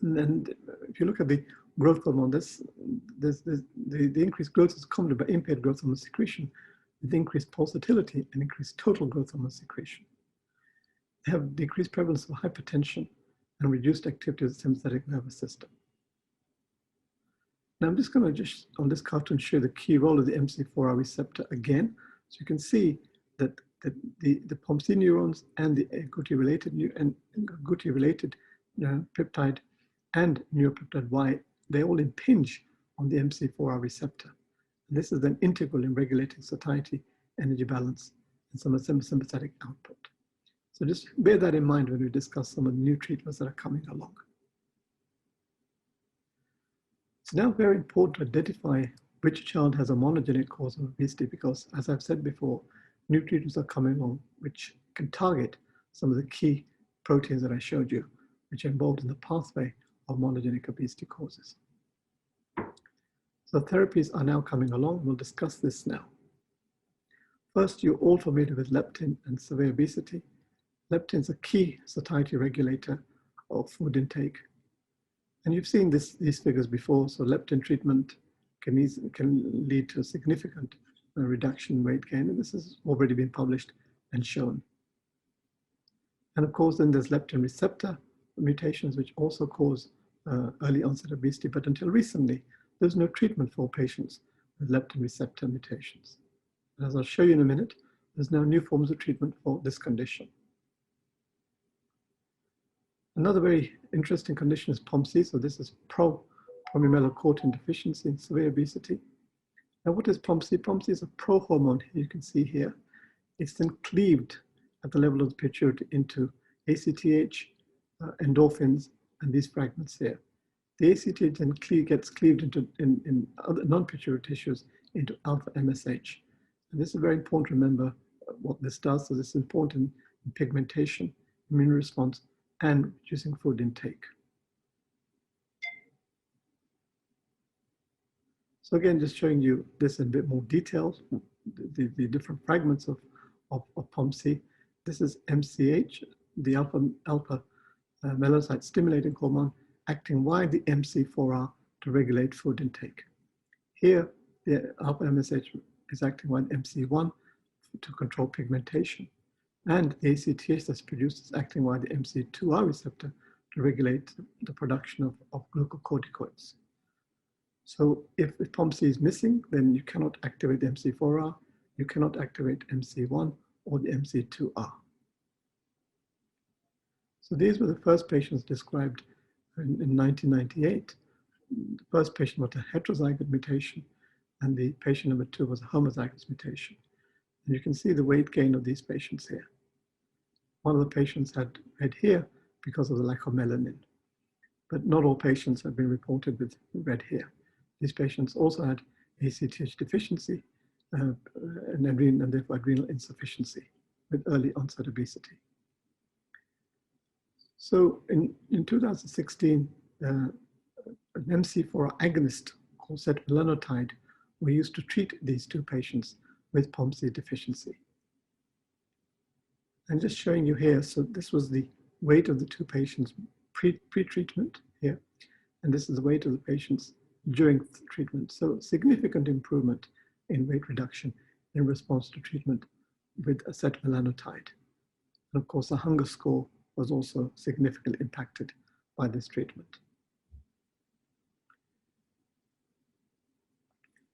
Speaker 5: And then if you look at the growth hormone, the increased growth is accompanied by impaired growth hormone secretion with increased pulsatility and increased total growth hormone secretion. They have decreased prevalence of hypertension and reduced activity of the sympathetic nervous system. Now I'm just going to on this cartoon show the key role of the MC4R receptor again. So you can see that the POMC neurons and the agouti-related peptide and neuropeptide Y, they all impinge on the MC4R receptor. And this is then integral in regulating satiety, energy balance, and some sympathetic output. So just bear that in mind when we discuss some of the new treatments that are coming along. It's now very important to identify which child has a monogenic cause of obesity because, as I've said before, new treatments are coming along which can target some of the key proteins that I showed you, which are involved in the pathway of monogenic obesity causes. So therapies are now coming along. We'll discuss this now. First, you're all familiar with leptin and severe obesity. Leptin is a key satiety regulator of food intake. And you've seen these figures before. So leptin treatment can lead to a significant reduction in weight gain. And this has already been published and shown. And of course, then there's leptin receptor mutations, which also cause early onset obesity. But until recently, there's no treatment for patients with leptin receptor mutations. And as I'll show you in a minute, there's now new forms of treatment for this condition. Another very interesting condition is POMC. So this is pro-promelanocortin deficiency in severe obesity. Now, what is POMC? POMC is a prohormone, you can see here. It's then cleaved at the level of the pituitary into ACTH, endorphins, and these fragments here. The ACTH then gets cleaved into in other non-pituitary tissues into alpha MSH. And this is very important to remember what this does. So this is important in pigmentation, immune response, and reducing food intake. So again, just showing you this in a bit more detail, the different fragments of POMC. This is MCH, the alpha melanocyte stimulating hormone, acting via the MC4R to regulate food intake. Here, the alpha MSH is acting via MC1 to control pigmentation. And the ACTH that's produced is acting via the MC2R receptor to regulate the production of glucocorticoids. So if the POMC is missing, then you cannot activate the MC4R, you cannot activate MC1 or the MC2R. So these were the first patients described in 1998. The first patient was a heterozygous mutation, and the patient number 2 was a homozygous mutation. And you can see the weight gain of these patients here. One of the patients had red hair because of the lack of melanin, but not all patients have been reported with red hair. These patients also had ACTH deficiency and therefore adrenal insufficiency with early onset obesity. So in 2016, an MC4R agonist called setmelanotide were used to treat these 2 patients with POMC deficiency. And just showing you here, so this was the weight of the 2 patients pre-treatment here, and this is the weight of the patients during treatment. So significant improvement in weight reduction in response to treatment with setmelanotide. And of course, the hunger score was also significantly impacted by this treatment.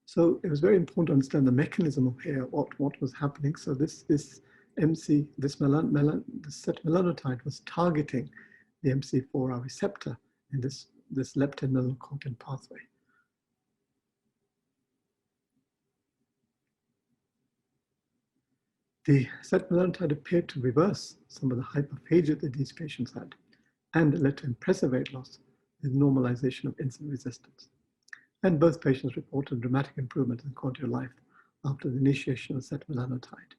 Speaker 5: So it was very important to understand the mechanism of here, what was happening. So this setmelanotide was targeting the MC4R receptor in this leptin melanocortin pathway. The setmelanotide appeared to reverse some of the hyperphagia that these patients had and led to impressive weight loss with normalization of insulin resistance. And both patients reported dramatic improvement in quality of life after the initiation of setmelanotide.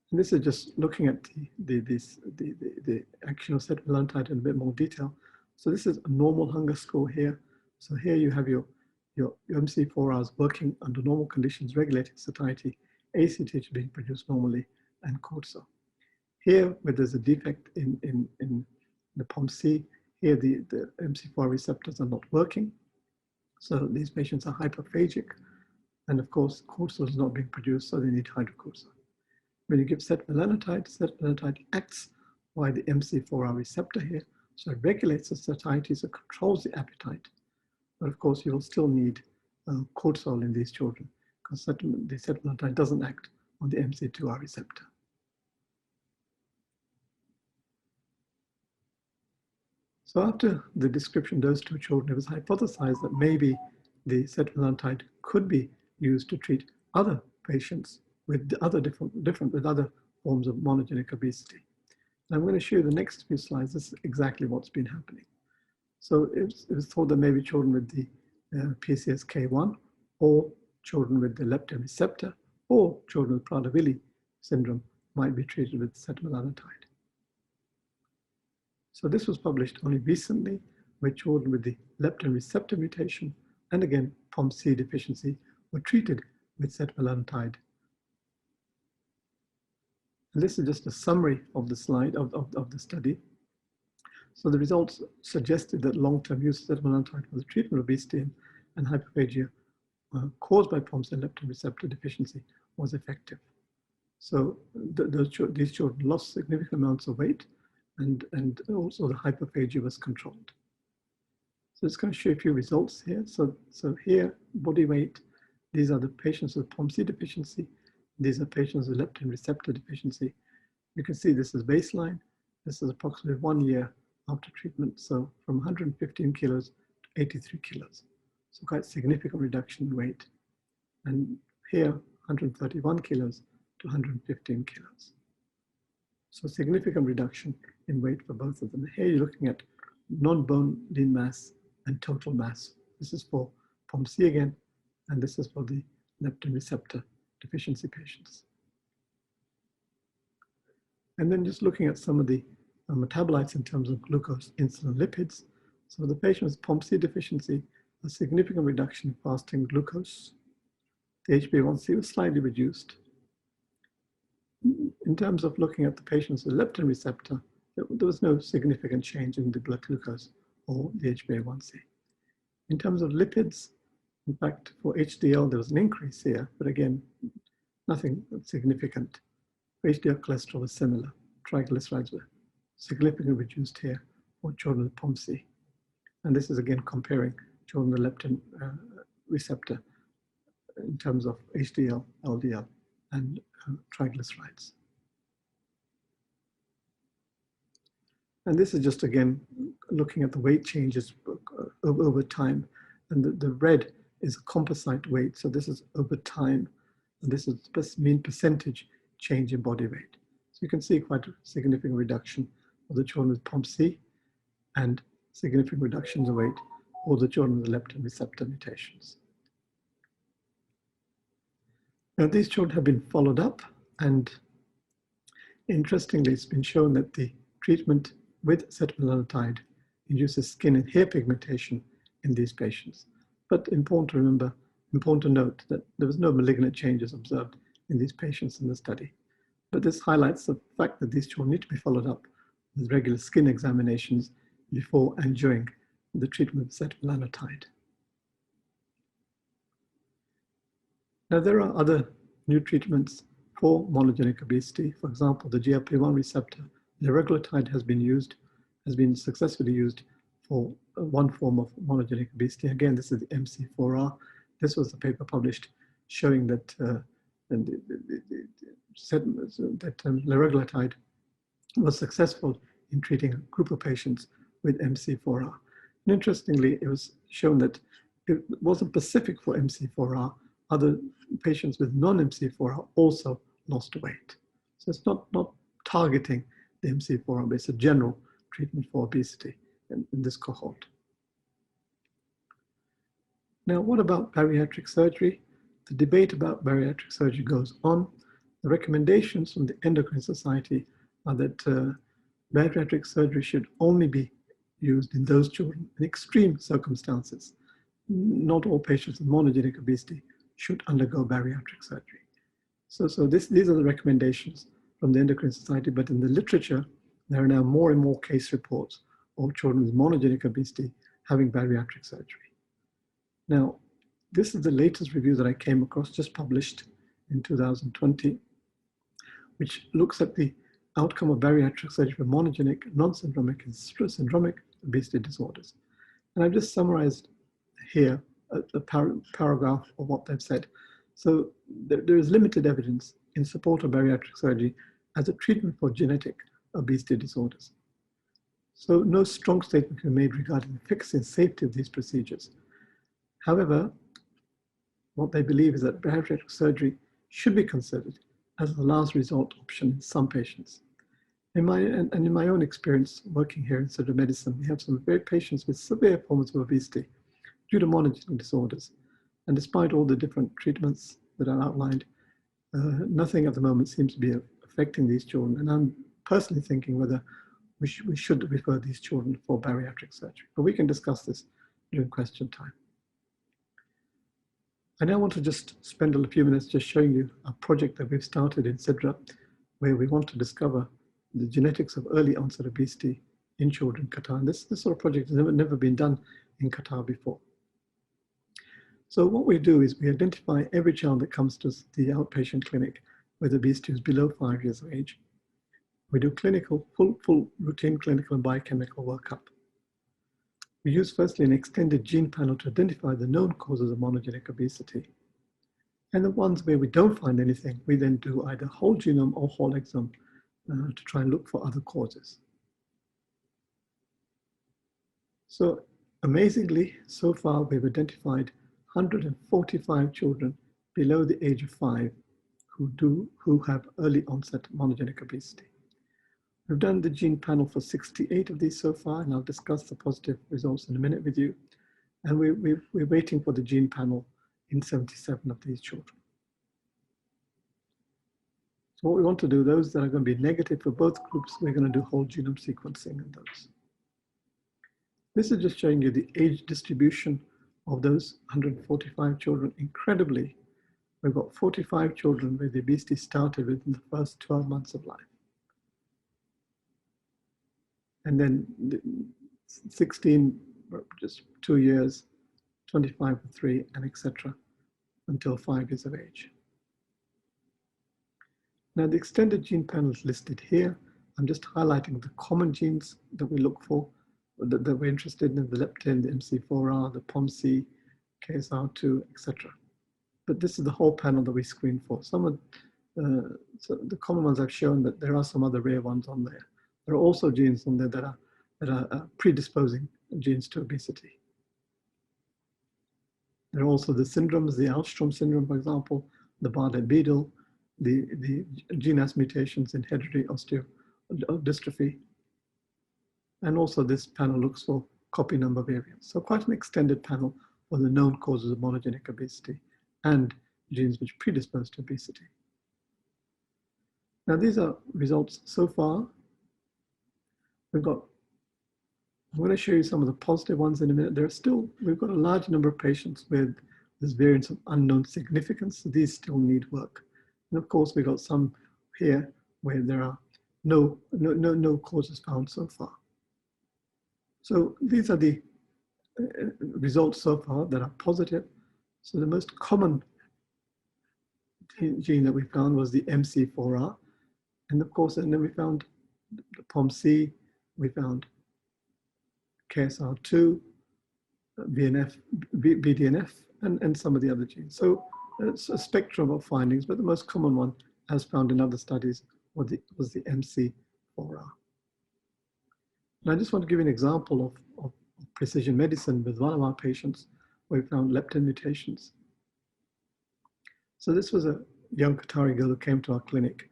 Speaker 5: And this is just looking at the action of setmelanotide in a bit more detail. So this is a normal hunger score here. So here you have your MC4Rs working under normal conditions, regulating satiety, ACTH being produced normally, and cortisol. Here, where there's a defect in the POMC, here the MC4R receptors are not working. So these patients are hyperphagic. And of course, cortisol is not being produced, so they need hydrocortisone. When you give setmelanotide acts via the MC4R receptor here, so it regulates the satiety, so it controls the appetite. But of course, you will still need cortisol in these children because the setmelanotide doesn't act on the MC2R receptor. So after the description of those 2 children, it was hypothesized that maybe the setmelanotide could be used to treat other patients with other with other forms of monogenic obesity. And I'm going to show you the next few slides. This is exactly what's been happening. So it was thought that maybe children with the PCSK1 or children with the leptin receptor or children with Prader-Willi syndrome might be treated with setmelanotide. So this was published only recently where children with the leptin receptor mutation and again POMC deficiency were treated with setmelanotide. And this is just a summary of the slide of the study. So the results suggested that long-term use of setmelanotide for the treatment of obesity and hyperphagia caused by POMC and leptin receptor deficiency was effective. So these children lost significant amounts of weight, and also the hyperphagia was controlled. So it's going to show you a few results here. So here, body weight, these are the patients with POMC deficiency. These are patients with leptin receptor deficiency. You can see this is baseline. This is approximately 1 year after treatment. So from 115 kilos to 83 kilos. So quite significant reduction in weight. And here, 131 kilos to 115 kilos. So significant reduction in weight for both of them. Here you're looking at non-bone lean mass and total mass. This is for POMC again, and this is for the leptin receptor deficiency patients. And then just looking at some of the metabolites in terms of glucose, insulin, lipids. So the patient with POMC deficiency, a significant reduction in fasting glucose. The HbA1c was slightly reduced. In terms of looking at the patients with leptin receptor, there was no significant change in the blood glucose or the HbA1c. In terms of lipids, in fact, for HDL, there was an increase here, but again, nothing significant. For HDL cholesterol was similar. Triglycerides were significantly reduced here for children with POMC. And this is again comparing children with leptin receptor in terms of HDL, LDL, and triglycerides. And this is just again looking at the weight changes over time. And the red is a composite weight. So this is over time. And this is the mean percentage change in body weight. So you can see quite a significant reduction for the children with POMC and significant reductions in weight for the children with leptin receptor mutations. Now these children have been followed up, and interestingly, it's been shown that the treatment with setmelanotide induces skin and hair pigmentation in these patients. But important to remember, important to note that there was no malignant changes observed in these patients in the study. But this highlights the fact that these children need to be followed up with regular skin examinations before and during the treatment with setmelanotide. Now, there are other new treatments for monogenic obesity. For example, the GLP-1 receptor, liraglutide, has been successfully used for one form of monogenic obesity. Again, this is the MC4R. This was the paper published showing that liraglutide was successful in treating a group of patients with MC4R. And interestingly, it was shown that it wasn't specific for MC4R. Other patients with non-MC4R also lost weight. So it's not targeting the MC4R, but it's a general treatment for obesity in this cohort. Now, what about bariatric surgery? The debate about bariatric surgery goes on. The recommendations from the Endocrine Society are that bariatric surgery should only be used in those children in extreme circumstances. Not all patients with monogenic obesity should undergo bariatric surgery. So these are the recommendations from the Endocrine Society, but in the literature, there are now more and more case reports of children with monogenic obesity having bariatric surgery. Now, this is the latest review that I came across, just published in 2020, which looks at the outcome of bariatric surgery for monogenic, non-syndromic, and syndromic obesity disorders. And I've just summarized here a paragraph of what they've said. So there is limited evidence in support of bariatric surgery as a treatment for genetic obesity disorders. So no strong statement can be made regarding the efficacy and safety of these procedures. However, what they believe is that bariatric surgery should be considered as a last resort option in some patients. In my own experience working here in Surgery Medicine, we have some very patients with severe forms of obesity due to monogenic disorders. And despite all the different treatments that are outlined, nothing at the moment seems to be affecting these children. And I'm personally thinking whether we should refer these children for bariatric surgery. But we can discuss this during question time. I now want to just spend a few minutes just showing you a project that we've started in Sidra, where we want to discover the genetics of early onset obesity in children in Qatar. And this sort of project has never been done in Qatar before. So what we do is we identify every child that comes to the outpatient clinic with obesity who's below 5 years of age. We do clinical, full routine clinical and biochemical workup. We use firstly an extended gene panel to identify the known causes of monogenic obesity. And the ones where we don't find anything, we then do either whole genome or whole exome to try and look for other causes. So amazingly, so far we've identified 145 children below the age of 5 who have early onset monogenic obesity. We've done the gene panel for 68 of these so far, and I'll discuss the positive results in a minute with you. And we're waiting for the gene panel in 77 of these children. So what we want to do, those that are going to be negative for both groups, we're going to do whole genome sequencing in those. This is just showing you the age distribution of those 145 children. Incredibly, we've got 45 children where the obesity started within the first 12 months of life. And then 16, just 2 years, 25 for 3, and etc. until 5 years of age. Now the extended gene panel is listed here. I'm just highlighting the common genes that we look for, that we're interested in: the leptin, the MC4R, the POMC, KSR2, etc. But this is the whole panel that we screen for. Some of so the common ones I've shown, but there are some other rare ones on there. There are also genes on there that are predisposing genes to obesity. There are also the syndromes, the Alström syndrome, for example, the Bardet-Biedl, the GNAS mutations in hereditary osteodystrophy. And also this panel looks for copy number variants. So quite an extended panel for the known causes of monogenic obesity and genes which predispose to obesity. Now these are results so far. I'm going to show you some of the positive ones in a minute. We've got a large number of patients with this variance of unknown significance. So these still need work. And of course, we've got some here where there are no causes found so far. So these are the results so far that are positive. So the most common gene that we found was the MC4R. And of course, and then we found the POMC, we found KSR2, BDNF, and some of the other genes. So it's a spectrum of findings, but the most common one, as found in other studies, was the MC4R. And I just want to give you an example of precision medicine with one of our patients where we found leptin mutations. So this was a young Qatari girl who came to our clinic,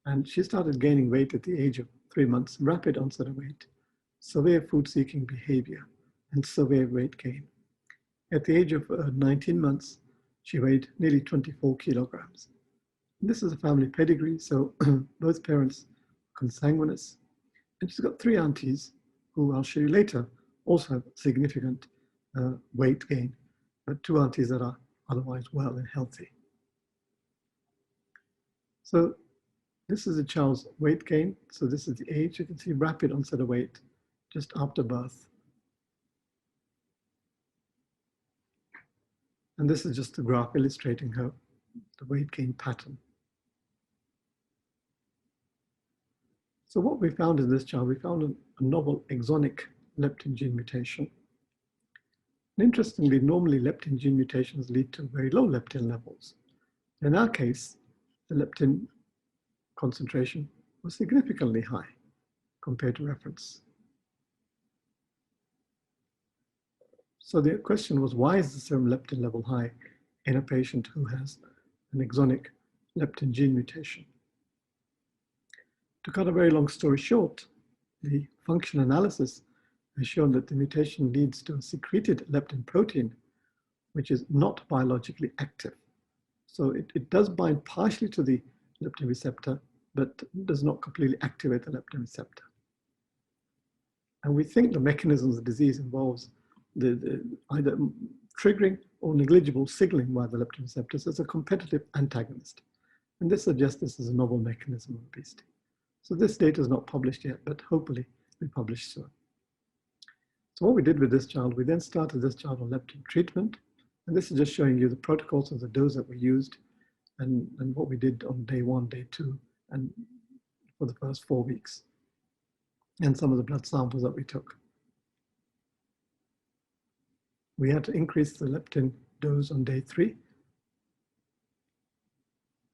Speaker 5: and she started gaining weight at the age of 3 months, rapid onset of weight, severe food-seeking behavior, and severe weight gain. At the age of 19 months, she weighed nearly 24 kilograms. This is a family pedigree, so both parents consanguineous. And she's got 3 aunties, who I'll show you later, also have significant weight gain, but 2 aunties that are otherwise well and healthy. So this is a child's weight gain. So this is the age. You can see rapid onset of weight just after birth. And this is just a graph illustrating the weight gain pattern. So what we found in this child, we found a novel exonic leptin gene mutation. And interestingly, normally leptin gene mutations lead to very low leptin levels. In our case, the leptin concentration was significantly high compared to reference. So the question was, why is the serum leptin level high in a patient who has an exonic leptin gene mutation? To cut a very long story short, the function analysis has shown that the mutation leads to a secreted leptin protein, which is not biologically active. So it does bind partially to the leptin receptor, but does not completely activate the leptin receptor. And we think the mechanisms of the disease involves either triggering or negligible signaling via the leptin receptors as a competitive antagonist. And this suggests this is a novel mechanism of obesity. So this data is not published yet, but hopefully will be published soon. So what we did with this child, we then started this child on leptin treatment. And this is just showing you the protocols of the dose that we used and what we did on day 1, day 2, and for the first 4 weeks, and some of the blood samples that we took. We had to increase the leptin dose on day 3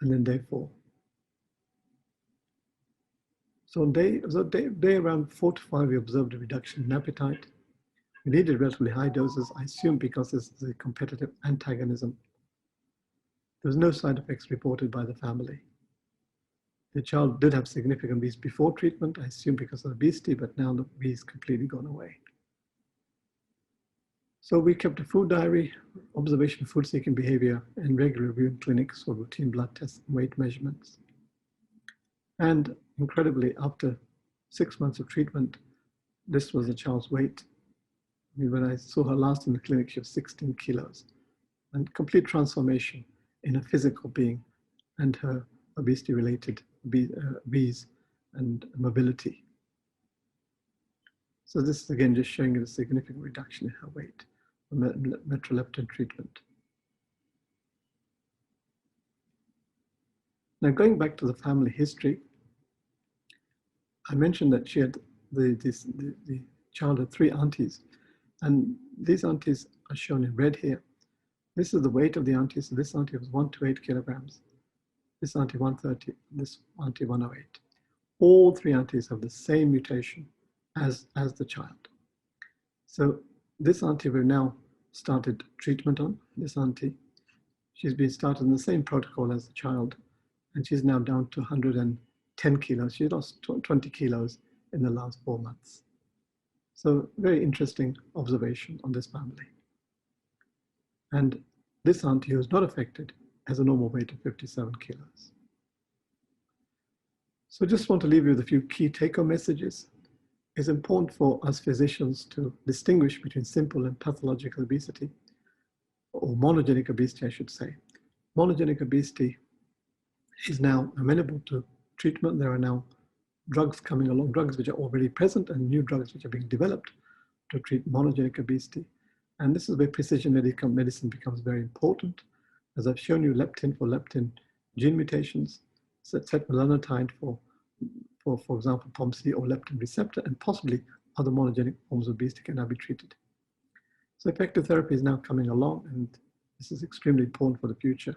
Speaker 5: and then day 4. So on day around 4 to 5, we observed a reduction in appetite. We needed relatively high doses, I assume because this is a competitive antagonism. There was no side effects reported by the family. The child did have significant Bs before treatment, I assume because of obesity, but now the Bs completely gone away. So we kept a food diary, observation of food-seeking behavior, and regular review in clinics for routine blood tests and weight measurements. And incredibly, after 6 months of treatment, this was the child's weight. I mean, when I saw her last in the clinic, she was 16 kilos, and complete transformation in a physical being and her obesity-related Bs and mobility. So this is again just showing you the significant reduction in her weight from metroleptin treatment. Now going back to the family history, I mentioned that she had the child had 3 aunties, and these aunties are shown in red here. This is the weight of the aunties. So this auntie was 128 kilograms, this auntie 130, this auntie 108. All 3 aunties have the same mutation as the child. So this auntie we've now started treatment on, this auntie. She's been started in the same protocol as the child, and she's now down to 110 kilos. She lost 20 kilos in the last 4 months. So very interesting observation on this family. And this auntie who is not affected has a normal weight of 57 kilos. So just want to leave you with a few key take-home messages. It's important for us physicians to distinguish between simple and pathological obesity, or monogenic obesity, I should say. Monogenic obesity is now amenable to treatment. There are now drugs coming along, drugs which are already present and new drugs which are being developed to treat monogenic obesity. And this is where precision medicine becomes very important. As I've shown you, leptin for leptin gene mutations, setmelanotide for example, POMC or leptin receptor, and possibly other monogenic forms of obesity can now be treated. So effective therapy is now coming along, and this is extremely important for the future.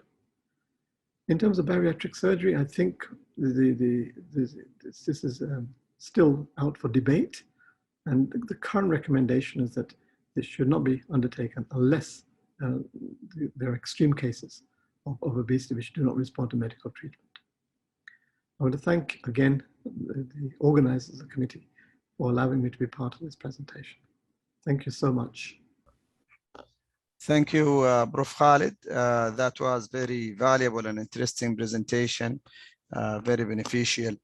Speaker 5: In terms of bariatric surgery, I think this is still out for debate, and the current recommendation is that this should not be undertaken unless there are extreme cases of obesity which do not respond to medical treatment. I want to thank again the organizers of the committee for allowing me to be part of this presentation. Thank you so much.
Speaker 1: Thank you, Prof. Khalid. That was very valuable and interesting presentation, very beneficial.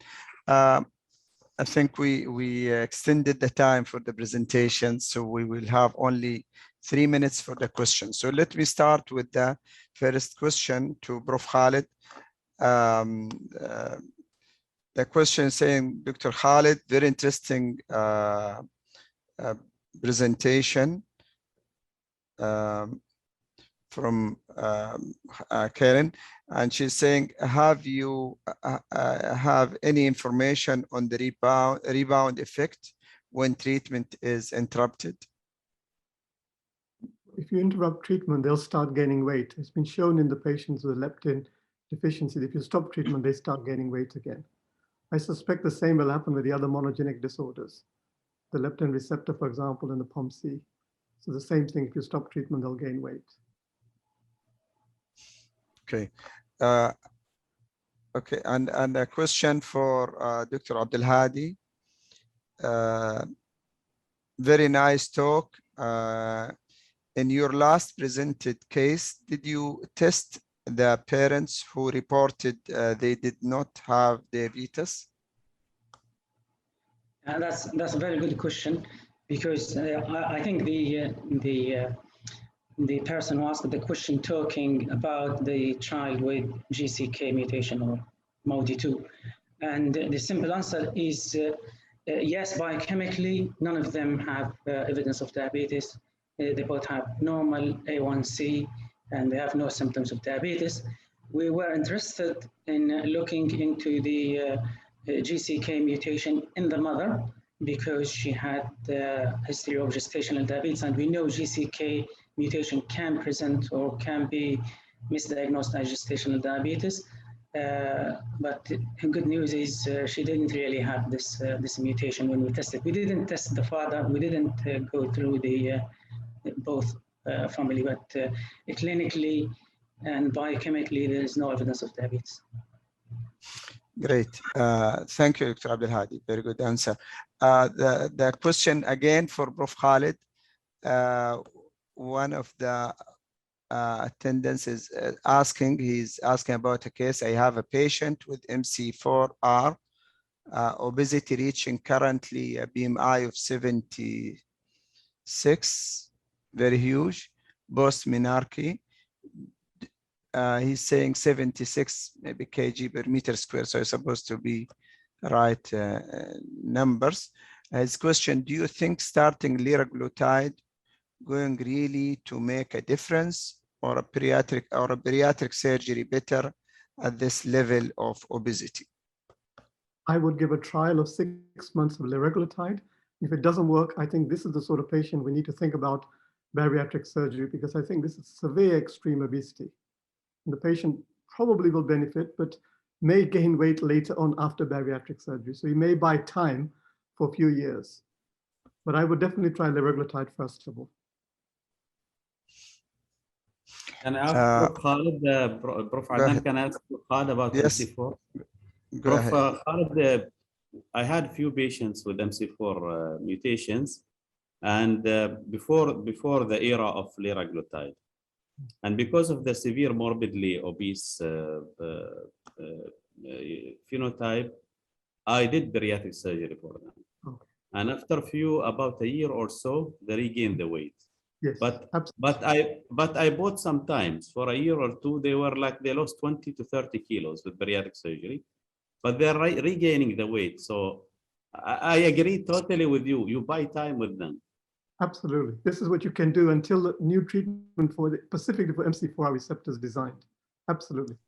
Speaker 1: I think we extended the time for the presentation, so we will have only 3 minutes for the question. So let me start with the first question to Prof. Khalid. The question saying, Dr. Khalid, very interesting presentation from Karen, and she's saying, have you have any information on the rebound effect when treatment is interrupted?
Speaker 5: If you interrupt treatment, they'll start gaining weight. It's been shown in the patients with leptin deficiency. If you stop treatment, they start gaining weight again. I suspect the same will happen with the other monogenic disorders, the leptin receptor, for example, and the POMC. So the same thing, if you stop treatment, they'll gain weight.
Speaker 1: Okay. Okay, and a question for Dr. Abdulhadi. Very nice talk. In your last presented case, did you test the parents who reported they did not have diabetes?
Speaker 3: That's a very good question, because I think the the person who asked the question talking about the child with GCK mutation or MODY2. And the simple answer is yes, biochemically, none of them have evidence of diabetes. They both have normal A1C and they have no symptoms of diabetes. We were interested in looking into the GCK mutation in the mother because she had a history of gestational diabetes, and we know GCK mutation can present or can be misdiagnosed as gestational diabetes. But the good news is she didn't really have this mutation when we tested. We didn't test the father. We didn't go through the both family, but clinically and biochemically, there is no evidence of diabetes.
Speaker 1: Great. Thank you, Dr. Abdulhadi. Very good answer. The question again for Prof. Khalid. One of the attendants is he's asking about a case. I have a patient with MC4R, obesity reaching currently a BMI of 76, very huge, post-menarche. He's saying 76 maybe kg per meter square, so it's supposed to be right numbers. His question, do you think starting liraglutide going really to make a difference, or a bariatric surgery better at this level of obesity?
Speaker 5: I would give a trial of 6 months of liraglutide. If it doesn't work, I think this is the sort of patient we need to think about bariatric surgery, because I think this is severe extreme obesity. And the patient probably will benefit, but may gain weight later on after bariatric surgery. So you may buy time for a few years. But I would definitely try liraglutide first of all.
Speaker 4: Can I ask Prof. Khalid, Prof. Adnan, can I ask Prof. Khalid about MC4? Prof. Khalid, I had few patients with MC4 mutations, and before the era of liraglutide. And because of the severe morbidly obese phenotype, I did bariatric surgery for them.
Speaker 5: Okay.
Speaker 4: And after about a year or so, they regained the weight.
Speaker 5: Yes,
Speaker 4: but I bought sometimes for a year or two, they lost 20 to 30 kilos with bariatric surgery, but they're regaining the weight. So I agree totally with you. You buy time with them.
Speaker 5: Absolutely. This is what you can do until the new treatment specifically for MC4R receptors designed. Absolutely.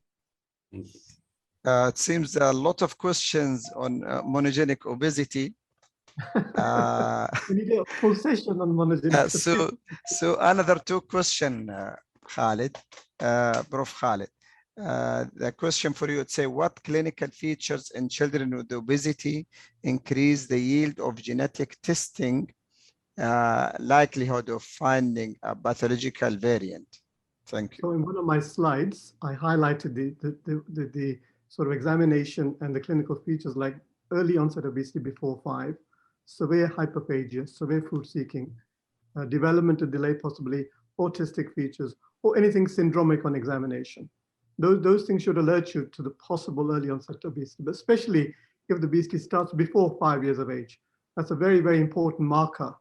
Speaker 4: Thank you.
Speaker 1: It seems a lot of questions on monogenic obesity.
Speaker 5: We need a full session on monogenic.
Speaker 1: So another two questions, Khalid, Prof. Khalid. The question for you would say, what clinical features in children with obesity increase the yield of genetic testing, likelihood of finding a pathological variant? Thank you.
Speaker 5: So in one of my slides, I highlighted the sort of examination and the clinical features like early onset obesity before 5, severe hyperphagia, severe food seeking, developmental delay, possibly autistic features, or anything syndromic on examination. Those things should alert you to the possible early onset obesity, but especially if the obesity starts before 5 years of age. That's a very, very important marker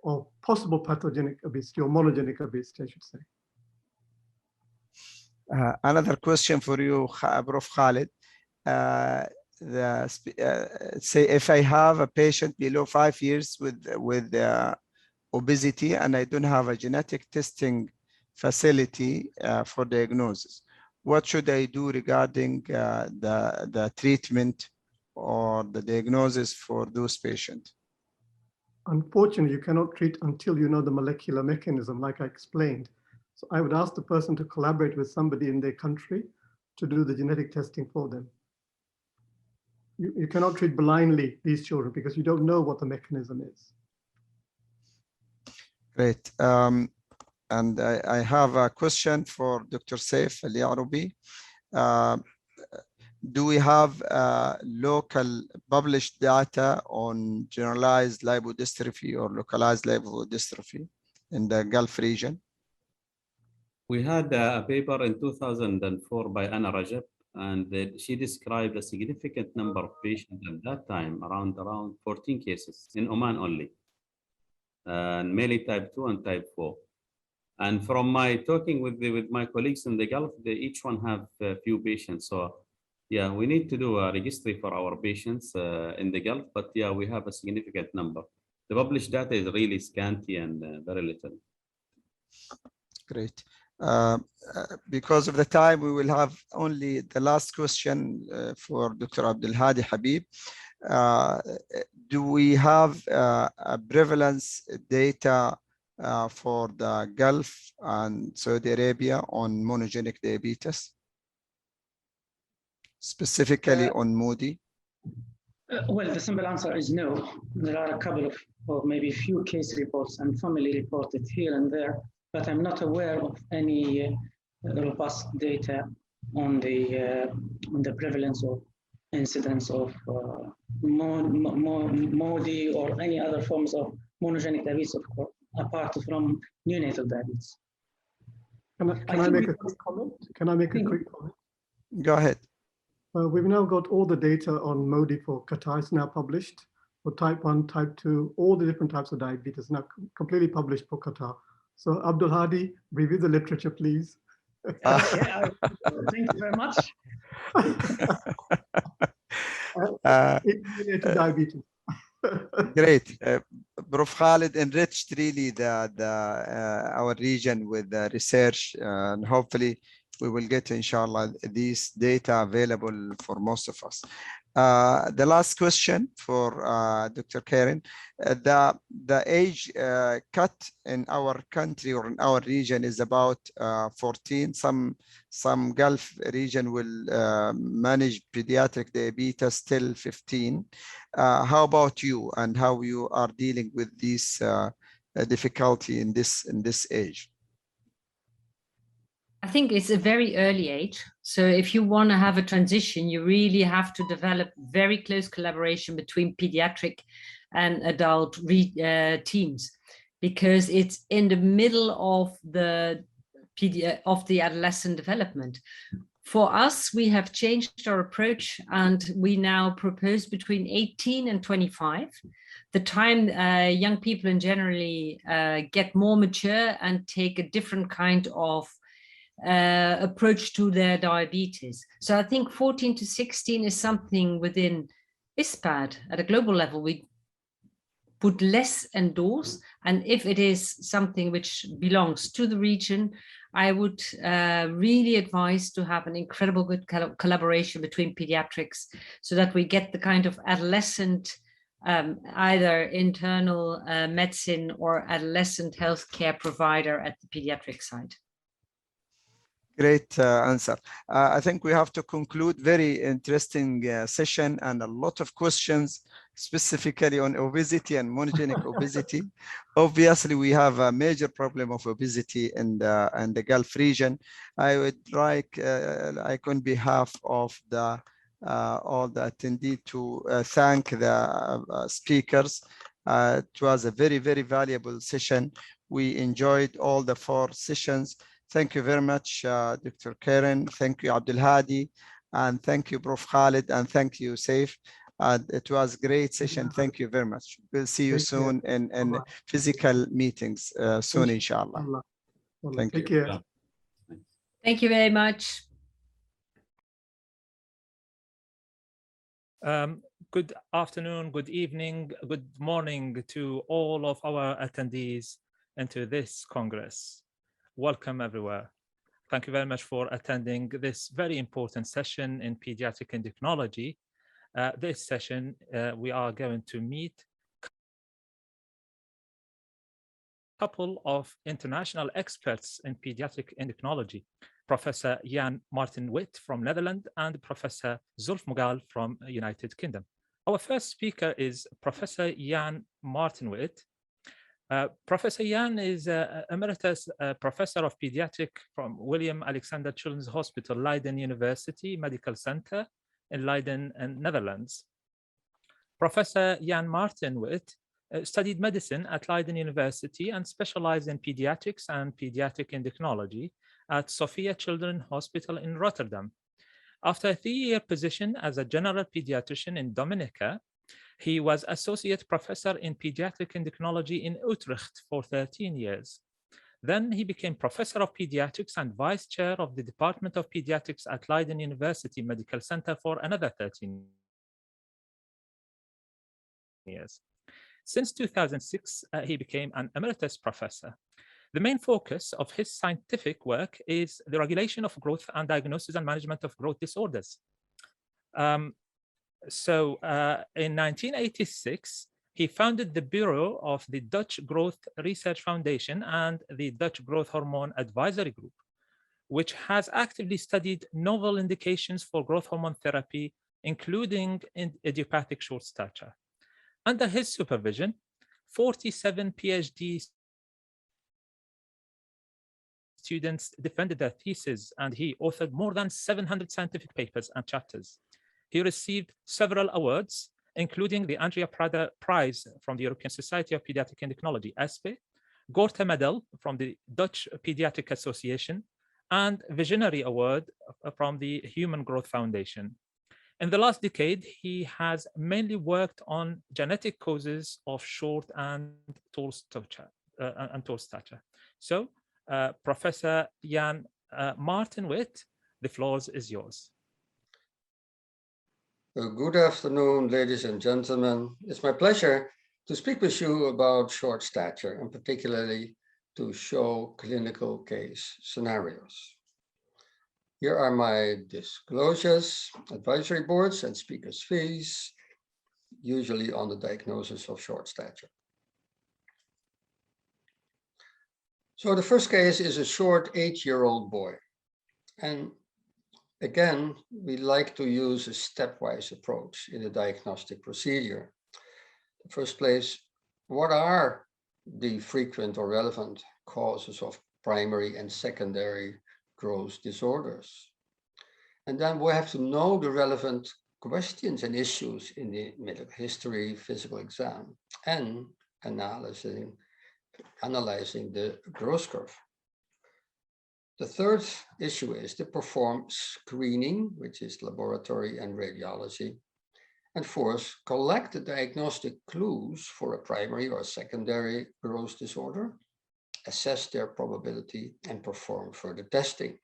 Speaker 5: of possible pathogenic obesity or monogenic obesity, I should say.
Speaker 1: Another question for you, Prof. Khalid. Say if I have a patient below 5 years with obesity and I don't have a genetic testing facility for diagnosis, what should I do regarding the treatment or the diagnosis for those patients?
Speaker 5: Unfortunately, you cannot treat until you know the molecular mechanism, like I explained. So I would ask the person to collaborate with somebody in their country to do the genetic testing for them. You cannot treat blindly these children because you don't know what the mechanism is.
Speaker 1: Great. And I have a question for Dr. Seif Ali. Do we have local published data on generalized lipodystrophy or localized lipodystrophy in the Gulf region?
Speaker 4: We had a paper in 2004 by Anna Rajab, and she described a significant number of patients at that time, around 14 cases in Oman only, and mainly type 2 and type 4. And from my talking with my colleagues in the Gulf, they each one have a few patients. So yeah, we need to do a registry for our patients in the Gulf, but yeah, we have a significant number. The published data is really scanty and very little.
Speaker 1: Great. Because of the time, we will have only the last question for Dr. Abdulhadi Habib. Do we have a prevalence data for the Gulf and Saudi Arabia on monogenic diabetes, specifically on MODY?
Speaker 3: Well, the simple answer is no. There are a couple of, or maybe few case reports and family reported here and there, but I'm not aware of any robust data on the prevalence or incidence of MODY or any other forms of monogenic diabetes, of course, apart from neonatal diabetes.
Speaker 5: Can I make a quick comment? Can I make a quick comment?
Speaker 1: Go ahead.
Speaker 5: We've now got all the data on MODY for Qatar. It's now published for type 1, type 2, all the different types of diabetes now completely published for Qatar. So Abdulhadi, review the literature, please.
Speaker 3: Thank you very much.
Speaker 5: Diabetes.
Speaker 1: Great. Prof. Khalid enriched really our region with the research, and hopefully we will get, inshallah, these data available for most of us. The last question for Dr. Karen, the age cut in our country or in our region is about 14. Some Gulf region will manage pediatric diabetes till 15. How about you, and how you are dealing with this difficulty in this age?
Speaker 2: I think it's a very early age. So if you want to have a transition, you really have to develop very close collaboration between pediatric and adult teams, because it's in the middle of the adolescent development. For us, we have changed our approach, and we now propose between 18 and 25, the time young people in generally get more mature and take a different kind of approach to their diabetes. So I think 14 to 16 is something within ISPAD at a global level we would less endorse, and if it is something which belongs to the region, I would really advise to have an incredible good collaboration between pediatrics, so that we get the kind of adolescent either internal medicine or adolescent healthcare provider at the pediatric side.
Speaker 1: Great answer. I think we have to conclude. Very interesting session and a lot of questions specifically on obesity and monogenic obesity. Obviously, we have a major problem of obesity in the Gulf region. I would like, on behalf of all the attendees, to thank the speakers. It was a very, very valuable session. We enjoyed all the 4 sessions. Thank you very much, Dr. Karen. Thank you, Abdulhadi, and thank you, Prof. Khalid, and thank you, Seif. It was a great session. Thank you very much. We'll see you soon in physical meetings soon, inshallah. Thank you.
Speaker 2: Thank you very much.
Speaker 6: Good afternoon, good evening, good morning to all of our attendees into this Congress. Welcome everywhere. Thank you very much for attending this very important session in pediatric endocrinology. This session, we are going to meet a couple of international experts in pediatric endocrinology, Professor Jan Martin Witt from Netherlands and Professor Zulf Mughal from United Kingdom. Our first speaker is Professor Jan Martin Witt. Professor Jan is Emeritus Professor of Pediatric from William Alexander Children's Hospital, Leiden University Medical Center in Leiden, Netherlands. Professor Jan Martin Witt studied medicine at Leiden University and specialized in pediatrics and pediatric endocrinology at Sophia Children's Hospital in Rotterdam. After a 3-year position as a general pediatrician in Dominica, he was associate professor in pediatric endocrinology in Utrecht for 13 years. Then he became professor of pediatrics and vice chair of the Department of Pediatrics at Leiden University Medical Center for another 13 years. Since 2006, he became an emeritus professor. The main focus of his scientific work is the regulation of growth and diagnosis and management of growth disorders. In 1986, he founded the Bureau of the Dutch Growth Research Foundation and the Dutch Growth Hormone Advisory Group, which has actively studied novel indications for growth hormone therapy, including idiopathic short stature. Under his supervision, 47 PhD students defended their thesis, and he authored more than 700 scientific papers and chapters. He received several awards, including the Andrea Prada Prize from the European Society of Pediatric Endocrinology, ESPE, Gorte Medal from the Dutch Pediatric Association, and Visionary Award from the Human Growth Foundation. In the last decade, he has mainly worked on genetic causes of short and tall stature. So, Professor Jan Martin Witt, the floor is yours.
Speaker 7: Good afternoon, ladies and gentlemen. It's my pleasure to speak with you about short stature, and particularly to show clinical case scenarios. Here are my disclosures, advisory boards, and speakers' fees, usually on the diagnosis of short stature. So the first case is a short 8-year-old boy. And again, we like to use a stepwise approach in the diagnostic procedure. In the first place, what are the frequent or relevant causes of primary and secondary growth disorders? And then we have to know the relevant questions and issues in the medical history, physical exam, and analyzing the growth curve. The third issue is to perform screening, which is laboratory and radiology. And fourth, collect the diagnostic clues for a primary or secondary growth disorder, assess their probability, and perform further testing.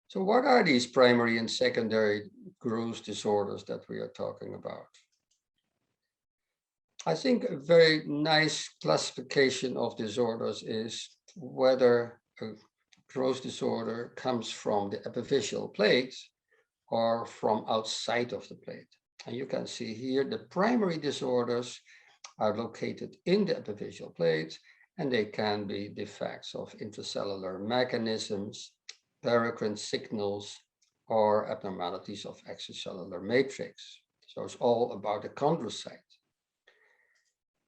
Speaker 7: So what are these primary and secondary growth disorders that we are talking about? I think a very nice classification of disorders is whether a growth disorder comes from the epiphyseal plate or from outside of the plate. And you can see here the primary disorders are located in the epiphyseal plate, and they can be defects of intracellular mechanisms, paracrine signals, or abnormalities of extracellular matrix. So it's all about the chondrocyte.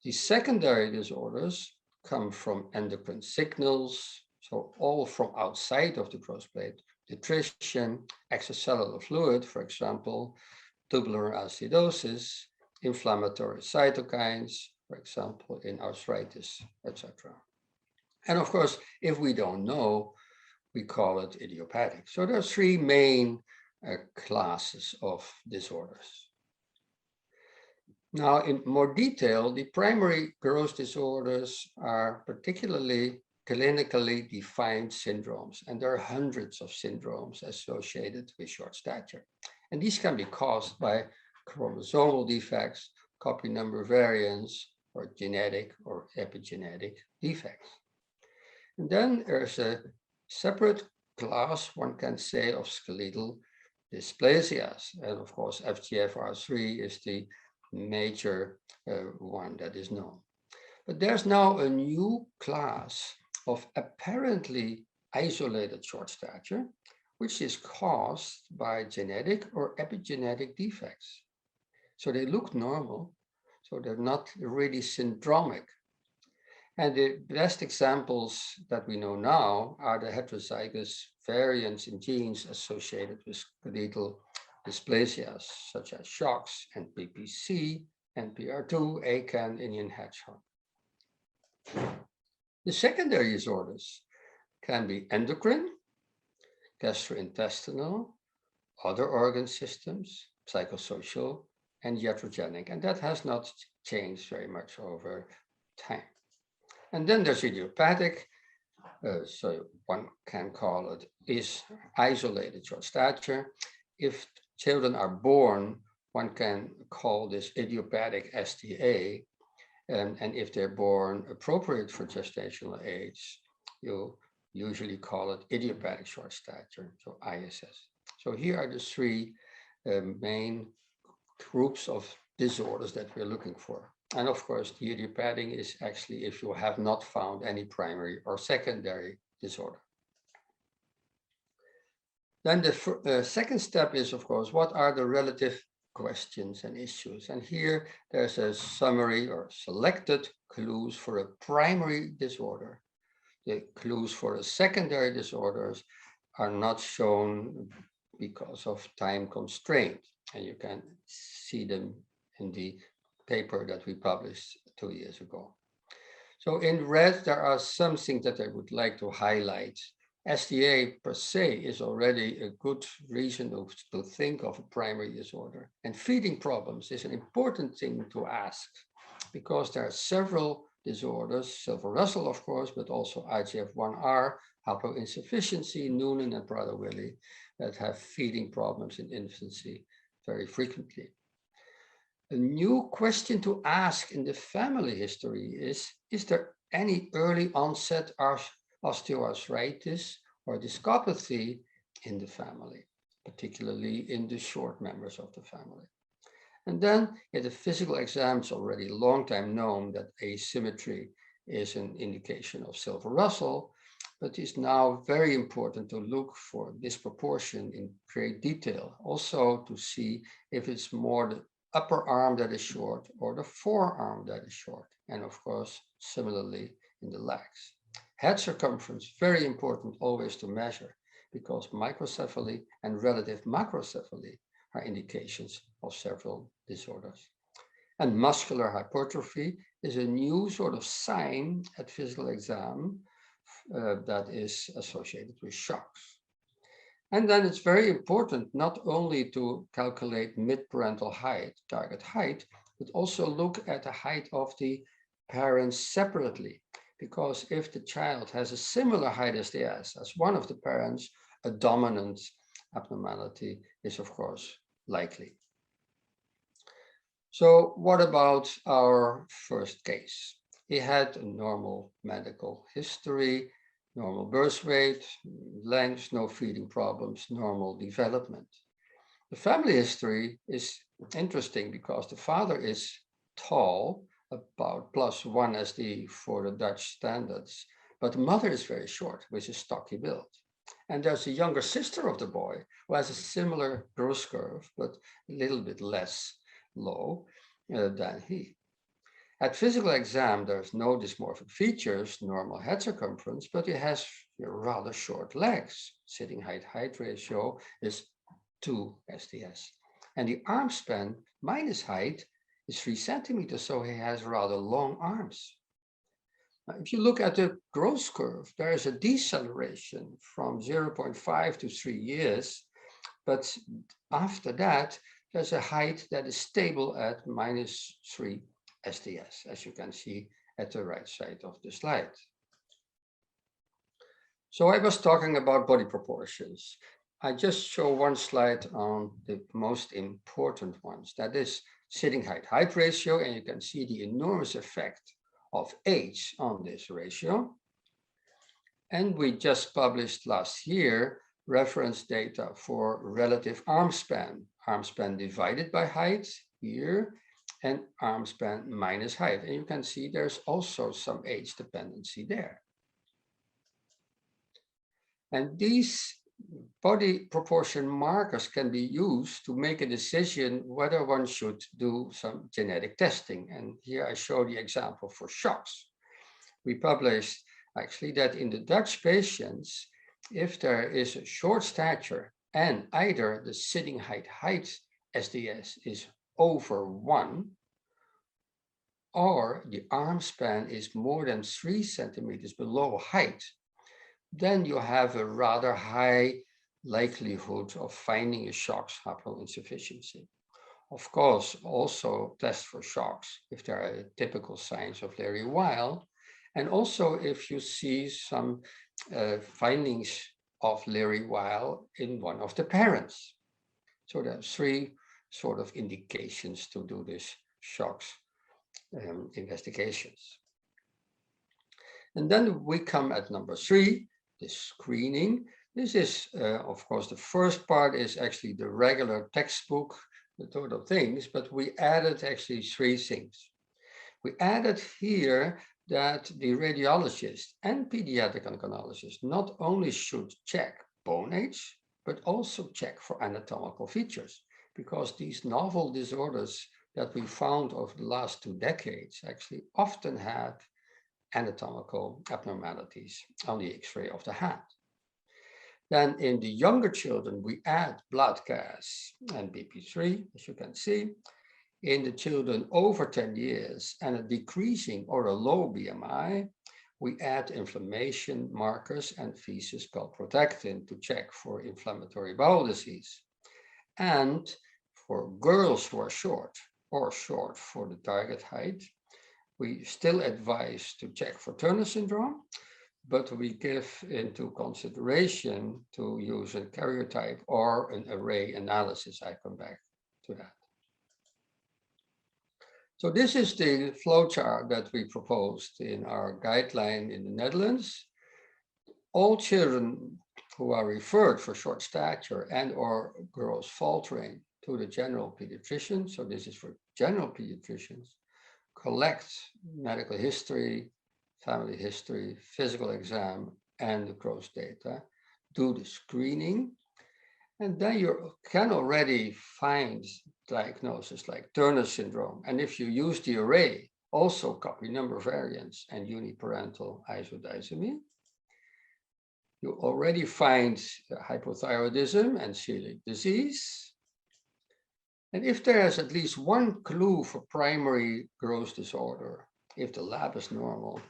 Speaker 7: The secondary disorders come from endocrine signals, so all from outside of the growth plate, nutrition, extracellular fluid, for example, tubular acidosis, inflammatory cytokines, for example, in arthritis, etc. And of course, if we don't know, we call it idiopathic. So there are three main classes of disorders. Now, in more detail, the primary growth disorders are particularly clinically defined syndromes, and there are hundreds of syndromes associated with short stature. And these can be caused by chromosomal defects, copy number variants, or genetic or epigenetic defects. And then there's a separate class, one can say, of skeletal dysplasias. And of course, FGFR3 is the major one that is known. But there's now a new class of apparently isolated short stature, which is caused by genetic or epigenetic defects. So they look normal, so they're not really syndromic. And the best examples that we know now are the heterozygous variants in genes associated with skeletal dysplasias, such as SHOX, NPPC, NPR2, ACAN, Indian hedgehog. The secondary disorders can be endocrine, gastrointestinal, other organ systems, psychosocial, and iatrogenic. And that has not changed very much over time. And then there's idiopathic So one can call it is isolated short stature. If children are born, one can call this idiopathic STA. And if they're born appropriate for gestational age, you usually call it idiopathic short stature, so ISS. So here are the three main groups of disorders that we're looking for. And of course, the idiopathic is actually if you have not found any primary or secondary disorder. Then the second step is, of course, what are the relative questions and issues? And here there's a summary or selected clues for a primary disorder. The clues for the secondary disorders are not shown because of time constraint. And you can see them in the paper that we published 2 years ago. So in red, there are some things that I would like to highlight. STA per se is already a good reason to think of a primary disorder. And feeding problems is an important thing to ask because there are several disorders, Silver-Russell, of course, but also IGF-1R, haploinsufficiency, Noonan and Prader-Willi, that have feeding problems in infancy very frequently. A new question to ask in the family history is there any early onset osteoarthritis or discopathy in the family, particularly in the short members of the family? And then in the physical exam, it's already a long time known that asymmetry is an indication of Silver-Russell, but it's now very important to look for disproportion in great detail, also to see if it's more the upper arm that is short or the forearm that is short. And of course, similarly in the legs. Head circumference, very important always to measure because microcephaly and relative macrocephaly are indications of several disorders. And muscular hypertrophy is a new sort of sign at physical exam that is associated with shocks. And then it's very important not only to calculate mid-parental height, target height, but also look at the height of the parents separately. Because if the child has a similar height STS as one of the parents, a dominant abnormality is of course likely. So what about our first case? He had a normal medical history, normal birth weight, length, no feeding problems, normal development. The family history is interesting because the father is tall, about +1 SD for the Dutch standards, but the mother is very short with a stocky build. And there's a younger sister of the boy who has a similar growth curve, but a little bit less low than he. At physical exam, there's no dysmorphic features, normal head circumference, but he has rather short legs. Sitting height-height ratio is 2 STS. And the arm span minus height is 3 centimeters, so he has rather long arms. Now, if you look at the growth curve, there is a deceleration from 0.5 to 3 years, but after that, there's a height that is stable at -3 STS, as you can see at the right side of the slide. So I was talking about body proportions. I just show one slide on the most important ones. That is sitting height-height ratio, and you can see the enormous effect of age on this ratio. And we just published last year reference data for relative arm span divided by height here, and arm span minus height. And you can see there's also some age dependency there. And these body proportion markers can be used to make a decision whether one should do some genetic testing. And here I show the example for shocks. We published actually that in the Dutch patients, if there is a short stature and either the sitting height SDS is over 1, or the arm span is more than 3 centimeters below height, then you have a rather high likelihood of finding a shocks haploinsufficiency. Of course, also test for shocks if there are typical signs of Léry-Weill, And also if you see some findings of Leary-Weil in one of the parents. So there are 3 sort of indications to do this shocks investigations. And then we come at number 3, the screening. This is, of course, the first part is actually the regular textbook, the total things, but we added actually 3 things. We added here that the radiologist and pediatric endocrinologist not only should check bone age, but also check for anatomical features, because these novel disorders that we found over the last 2 decades actually often have anatomical abnormalities on the X-ray of the hand. Then in the younger children, we add blood gas and BP3, as you can see. In the children over 10 years and a decreasing or a low BMI, we add inflammation markers and feces calprotectin to check for inflammatory bowel disease. And for girls who are short or short for the target height, we still advise to check for Turner syndrome, but we give into consideration to use a karyotype or an array analysis. I come back to that. So this is the flowchart that we proposed in our guideline in the Netherlands. All children who are referred for short stature and or growth faltering to the general pediatrician, so this is for general pediatricians, collect medical history, family history, physical exam, and the growth data, do the screening, and then you can already find diagnosis like Turner syndrome. And if you use the array, also copy number variants and uniparental isodisomy, you already find hypothyroidism and celiac disease. And if there is at least one clue for primary growth disorder, if the lab is normal,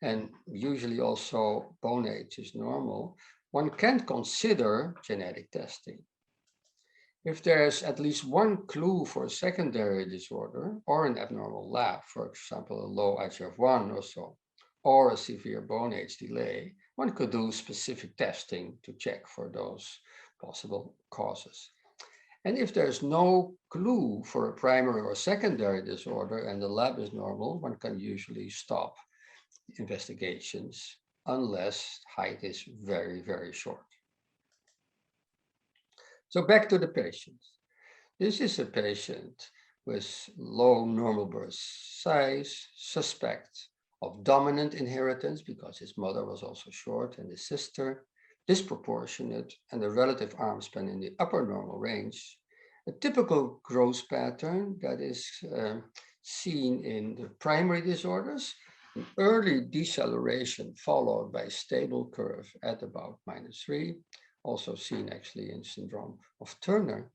Speaker 7: and usually also bone age is normal, one can consider genetic testing. If there's at least one clue for a secondary disorder or an abnormal lab, for example, a low IGF-1 or so, or a severe bone age delay, one could do specific testing to check for those possible causes. And if there's no clue for a primary or secondary disorder and the lab is normal, one can usually stop investigations unless height is very, very short. So back to the patient. This is a patient with low normal birth size, suspect of dominant inheritance because his mother was also short and his sister, disproportionate and a relative arm span in the upper normal range, a typical growth pattern that is seen in the primary disorders, an early deceleration followed by a stable curve at about -3, also seen actually in syndrome of Turner,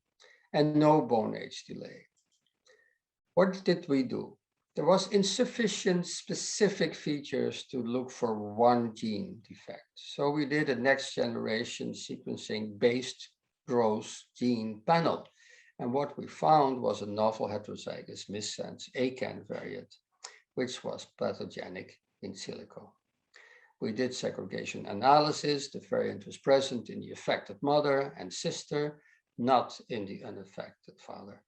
Speaker 7: and no bone age delay. What did we do? There was insufficient specific features to look for one gene defect. So we did a next generation sequencing based growth gene panel. And what we found was a novel heterozygous missense ACAN variant, which was pathogenic in silico. We did segregation analysis. The variant was present in the affected mother and sister, not in the unaffected father.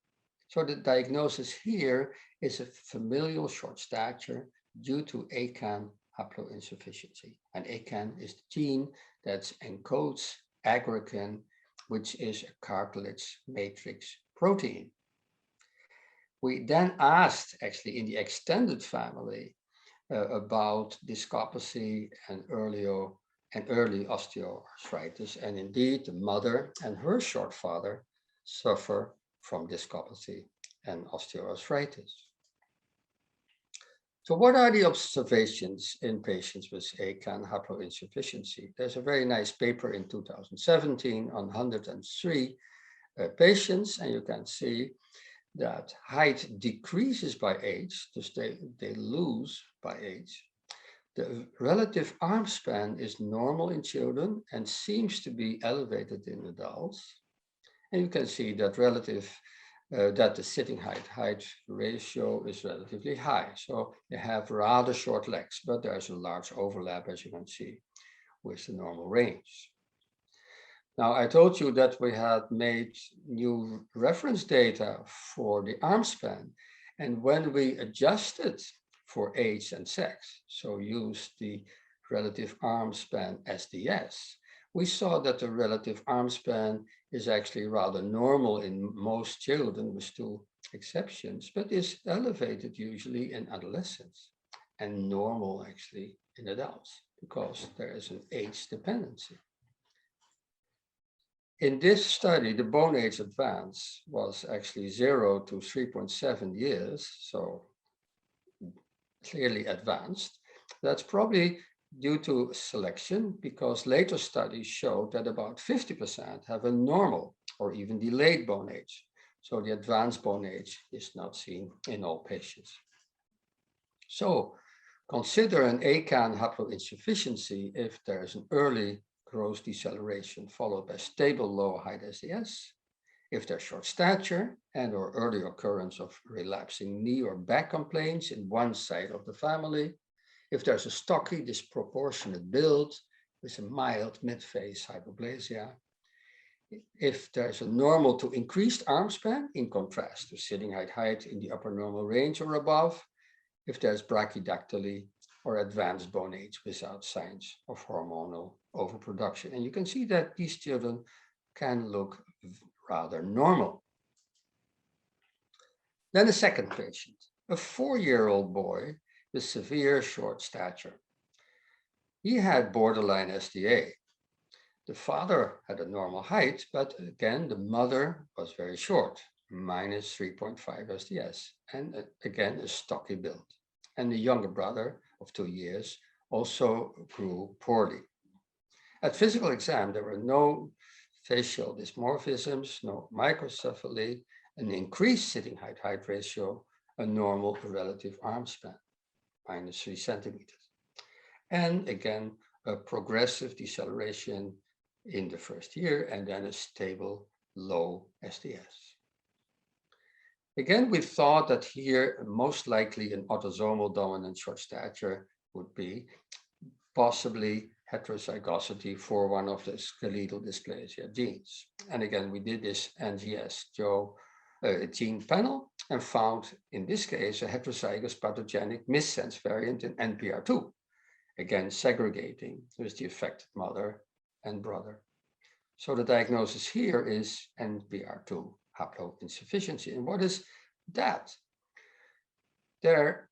Speaker 7: So the diagnosis here is a familial short stature due to ACAN haploinsufficiency. And ACAN is the gene that encodes aggrecan, which is a cartilage matrix protein. We then asked actually in the extended family about discopathy and early osteoarthritis. And indeed, the mother and her short father suffer from discopathy and osteoarthritis. So what are the observations in patients with ACAN haploinsufficiency? There's a very nice paper in 2017 on 103 patients, and you can see that height decreases by age, so they lose by age. The relative arm span is normal in children and seems to be elevated in adults. And you can see that relative that the sitting height ratio is relatively high. So they have rather short legs, but there's a large overlap, as you can see, with the normal range. Now, I told you that we had made new reference data for the arm span. And when we adjusted for age and sex, so used the relative arm span SDS, we saw that the relative arm span is actually rather normal in most children, with 2 exceptions, but is elevated usually in adolescents and normal actually in adults, because there is an age dependency. In this study, the bone age advance was actually 0 to 3.7 years, so clearly advanced. That's probably due to selection, because later studies showed that about 50% have a normal or even delayed bone age. So the advanced bone age is not seen in all patients. So consider an ACAN haploinsufficiency if there is an early gross deceleration followed by stable low height SDS, if there's short stature and or early occurrence of relapsing knee or back complaints in one side of the family, if there's a stocky disproportionate build with a mild mid-phase hypoplasia, if there's a normal to increased arm span in contrast to sitting height in the upper normal range or above, if there's brachydactyly or advanced bone age without signs of hormonal overproduction. And you can see that these children can look rather normal. Then a second patient, a 4-year-old boy with severe short stature. He had borderline SDA. The father had a normal height, but again, the mother was very short, minus 3.5 SDS, and again, a stocky build. And the younger brother of 2 years also grew poorly. At physical exam, there were no facial dysmorphisms, no microcephaly, an increased sitting height ratio, a normal relative arm span, minus 3 centimeters. And again, a progressive deceleration in the first year, and then a stable low SDS. Again, we thought that here most likely an autosomal dominant short stature would be possibly heterozygosity for one of the skeletal dysplasia genes. And again, we did this NGS gene panel and found in this case a heterozygous pathogenic missense variant in NPR2, again segregating with the affected mother and brother. So the diagnosis here is NPR2 haploinsufficiency. And what is that? There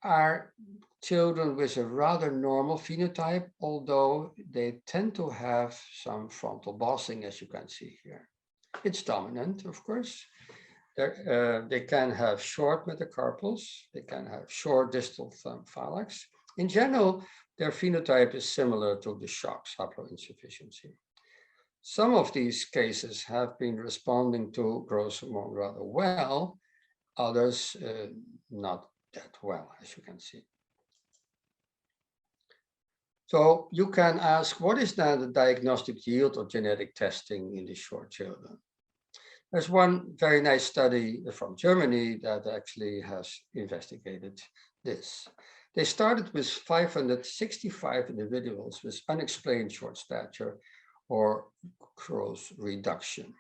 Speaker 7: are children with a rather normal phenotype, although they tend to have some frontal bossing, as you can see here. It's dominant, of course. They can have short metacarpals, they can have short distal thumb phalanx. In general, their phenotype is similar to the SHOX haploinsufficiency. Some of these cases have been responding to growth hormone rather well, others not that well, as you can see. So you can ask, what is then the diagnostic yield of genetic testing in these short children? There's one very nice study from Germany that actually has investigated this. They started with 565 individuals with unexplained short stature or growth reduction.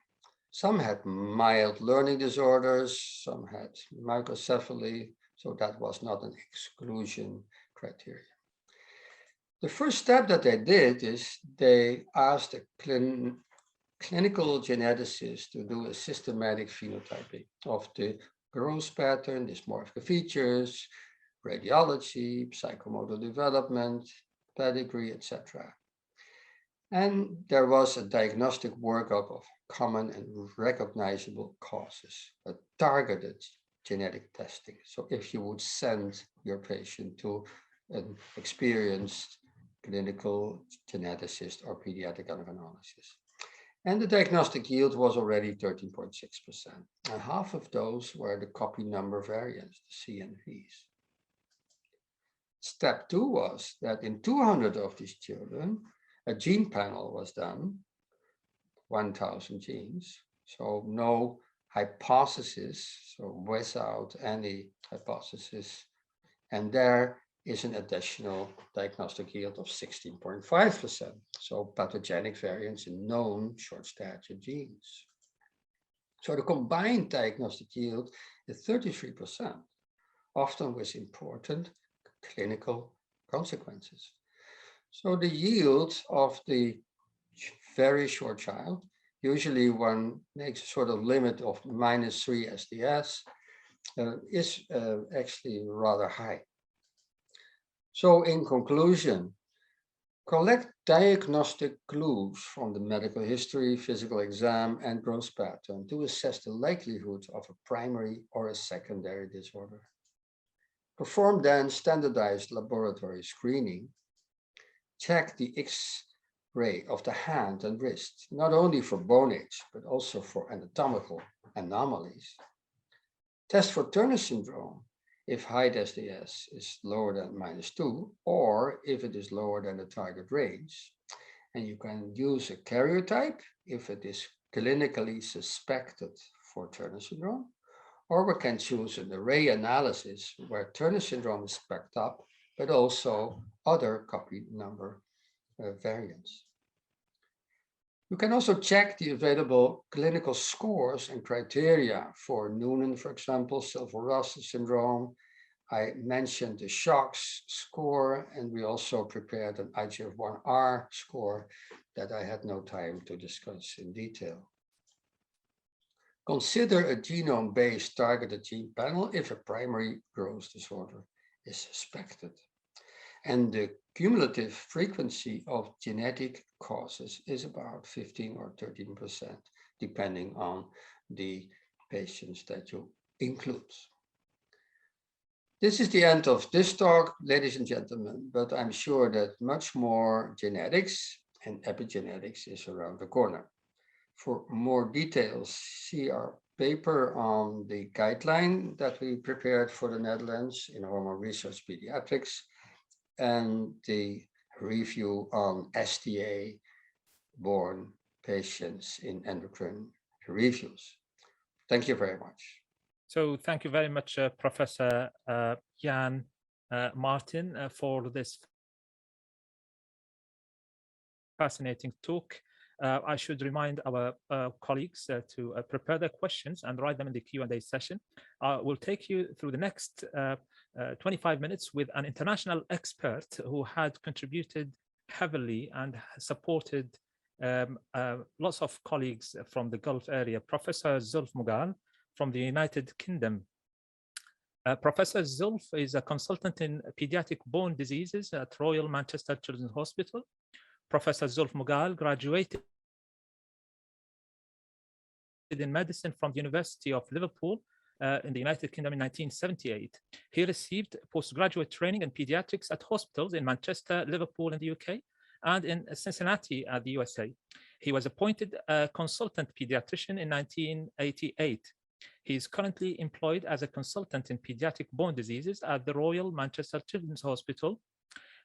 Speaker 7: Some had mild learning disorders, some had microcephaly, so that was not an exclusion criteria. The first step that they did is they asked a clinical geneticist to do a systematic phenotyping of the growth pattern, dysmorphic features, radiology, psychomotor development, pedigree, etc. And there was a diagnostic workup of common and recognizable causes, a targeted genetic testing. So if you would send your patient to an experienced clinical geneticist or pediatric endocrinologist. And the diagnostic yield was already 13.6%. And half of those were the copy number variants, the CNVs. Step 2 was that in 200 of these children, a gene panel was done, 1,000 genes. So no hypothesis, so without any hypothesis. And there is an additional diagnostic yield of 16.5%. So pathogenic variants in known short stature genes. So the combined diagnostic yield is 33%, often with important clinical consequences. So the yield of the very short child, usually one makes a sort of limit of -3 SDS, is actually rather high. So in conclusion, collect diagnostic clues from the medical history, physical exam, and growth pattern to assess the likelihood of a primary or a secondary disorder. Perform then standardized laboratory screening. Check the X-ray of the hand and wrist, not only for bone age, but also for anatomical anomalies. Test for Turner syndrome if height SDS is lower than -2, or if it is lower than the target range. And you can use a karyotype if it is clinically suspected for Turner syndrome, or we can choose an array analysis where Turner syndrome is backed up, but also other copy number variants. You can also check the available clinical scores and criteria for Noonan, for example, Silver-Ross syndrome. I mentioned the SHOX score, and we also prepared an IGF-1R score that I had no time to discuss in detail. Consider a genome-based targeted gene panel if a primary growth disorder is suspected. And the cumulative frequency of genetic causes is about 15 or 13%, depending on the patients that you include. This is the end of this talk, ladies and gentlemen, but I'm sure that much more genetics and epigenetics is around the corner. For more details, see our paper on the guideline that we prepared for the Netherlands in Hormone Research Pediatrics, and the review on STA-born patients in endocrine reviews. Thank you very much.
Speaker 6: So thank you very much, Professor Jan Martin, for this fascinating talk. I should remind our colleagues to prepare their questions and write them in the Q&A session. We'll take you through the next 25 minutes with an international expert who had contributed heavily and supported lots of colleagues from the Gulf area, Professor Zulf Mughal from the United Kingdom. Professor Zulf is a consultant in pediatric bone diseases at Royal Manchester Children's Hospital. Professor Zulf Mughal graduated in medicine from the University of Liverpool in the United Kingdom in 1978. He received postgraduate training in pediatrics at hospitals in Manchester, Liverpool in the UK, and in Cincinnati at the USA. He was appointed a consultant pediatrician in 1988. He is currently employed as a consultant in pediatric bone diseases at the Royal Manchester Children's Hospital.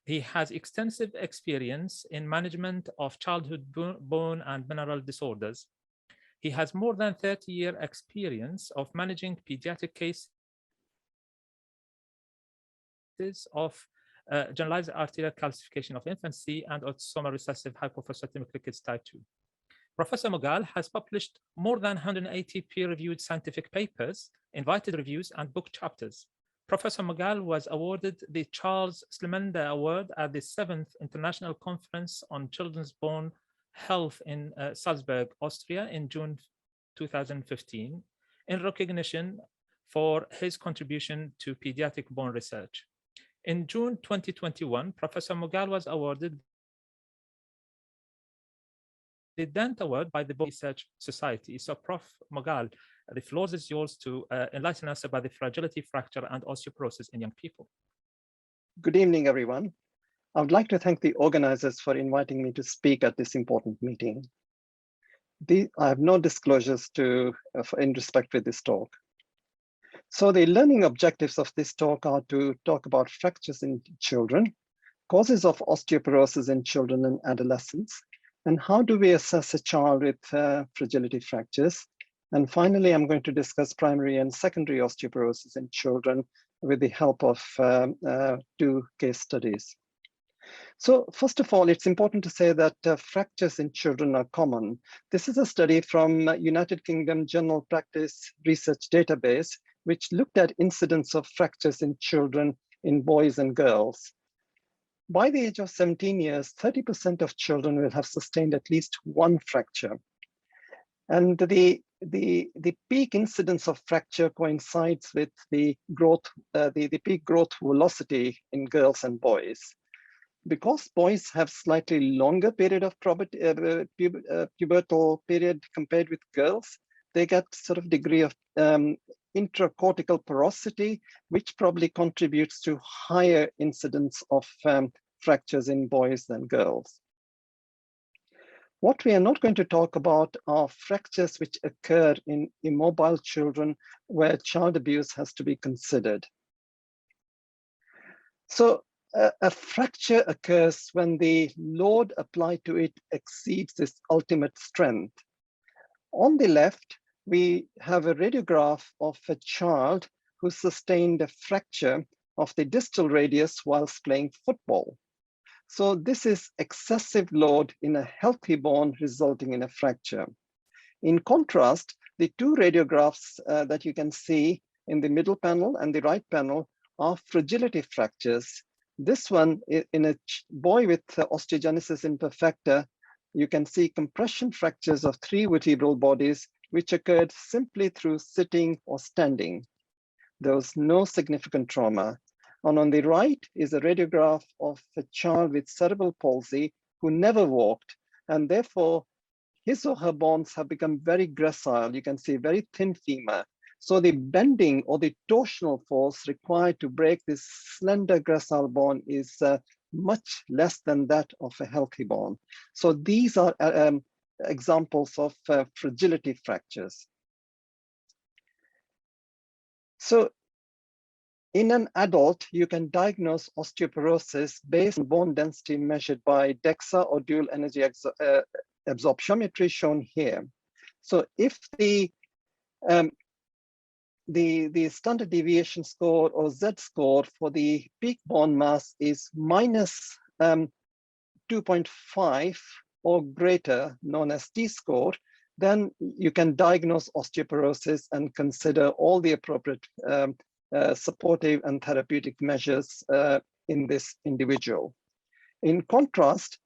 Speaker 6: He has extensive experience in management of childhood bone and mineral disorders. He has more than 30-year experience of managing pediatric cases of generalized arterial calcification of infancy and autosomal recessive hypophosphatemic rickets type 2. Professor Mughal has published more than 180 peer-reviewed scientific papers, invited reviews, and book chapters. Professor Mughal was awarded the Charles Slemender Award at the 7th International Conference on Children's Bone Health in Salzburg, Austria in June 2015, in recognition for his contribution to pediatric bone research. In June 2021, Professor Mughal was awarded the Dent Award by the Bone Research Society. So Prof. Mughal, the floor is yours to enlighten us about the fragility, fracture, and osteoporosis in young people.
Speaker 8: Good evening, everyone. I would like to thank the organizers for inviting me to speak at this important meeting. I have no disclosures in respect with this talk. So the learning objectives of this talk are to talk about fractures in children, causes of osteoporosis in children and adolescents, and how do we assess a child with fragility fractures, And finally, I'm going to discuss primary and secondary osteoporosis in children with the help of 2 case studies. So first of all, it's important to say that fractures in children are common. This is a study from United Kingdom General Practice Research Database, which looked at incidence of fractures in children in boys and girls. By the age of 17 years, 30% of children will have sustained at least 1 fracture. And the peak incidence of fracture coincides with the growth, the peak growth velocity in girls and boys. Because boys have slightly longer period of pubertal period compared with girls, they get sort of degree of intracortical porosity, which probably contributes to higher incidence of fractures in boys than girls. What we are not going to talk about are fractures which occur in immobile children where child abuse has to be considered. So a fracture occurs when the load applied to it exceeds its ultimate strength. On the left, we have a radiograph of a child who sustained a fracture of the distal radius whilst playing football. So this is excessive load in a healthy bone resulting in a fracture. In contrast, the 2 radiographs that you can see in the middle panel and the right panel are fragility fractures. This one, in a boy with osteogenesis imperfecta, you can see compression fractures of 3 vertebral bodies, which occurred simply through sitting or standing. There was no significant trauma. And on the right is a radiograph of a child with cerebral palsy who never walked, and therefore his or her bones have become very gracile. You can see very thin femur. So the bending or the torsional force required to break this slender gracile bone is much less than that of a healthy bone. So these are examples of fragility fractures. So in an adult, you can diagnose osteoporosis based on bone density measured by DEXA or dual energy absorptiometry shown here. So if the standard deviation score or Z score for the peak bone mass is minus 2.5 or greater, known as T score, then you can diagnose osteoporosis and consider all the appropriate supportive and therapeutic measures in this individual. In contrast,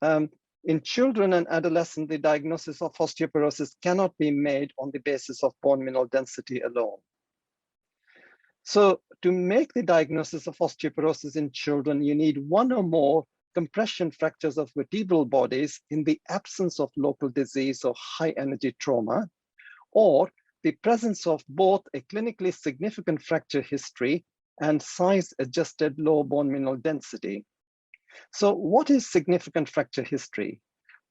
Speaker 8: in children and adolescents, the diagnosis of osteoporosis cannot be made on the basis of bone mineral density alone. So to make the diagnosis of osteoporosis in children, you need 1 or more compression fractures of vertebral bodies in the absence of local disease or high energy trauma, or the presence of both a clinically significant fracture history and size-adjusted low bone mineral density. So what is significant fracture history?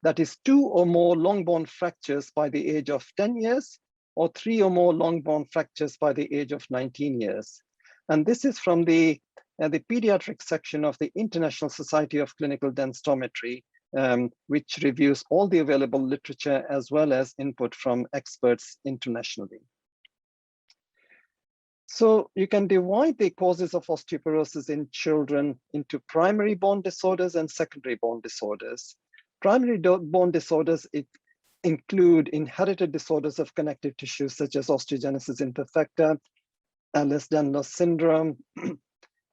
Speaker 8: That is 2 or more long bone fractures by the age of 10 years, or 3 or more long bone fractures by the age of 19 years. And this is from the pediatric section of the International Society of Clinical Densitometry, which reviews all the available literature as well as input from experts internationally. So you can divide the causes of osteoporosis in children into primary bone disorders and secondary bone disorders. Primary bone disorders include inherited disorders of connective tissue such as osteogenesis imperfecta, Ehlers-Danlos syndrome,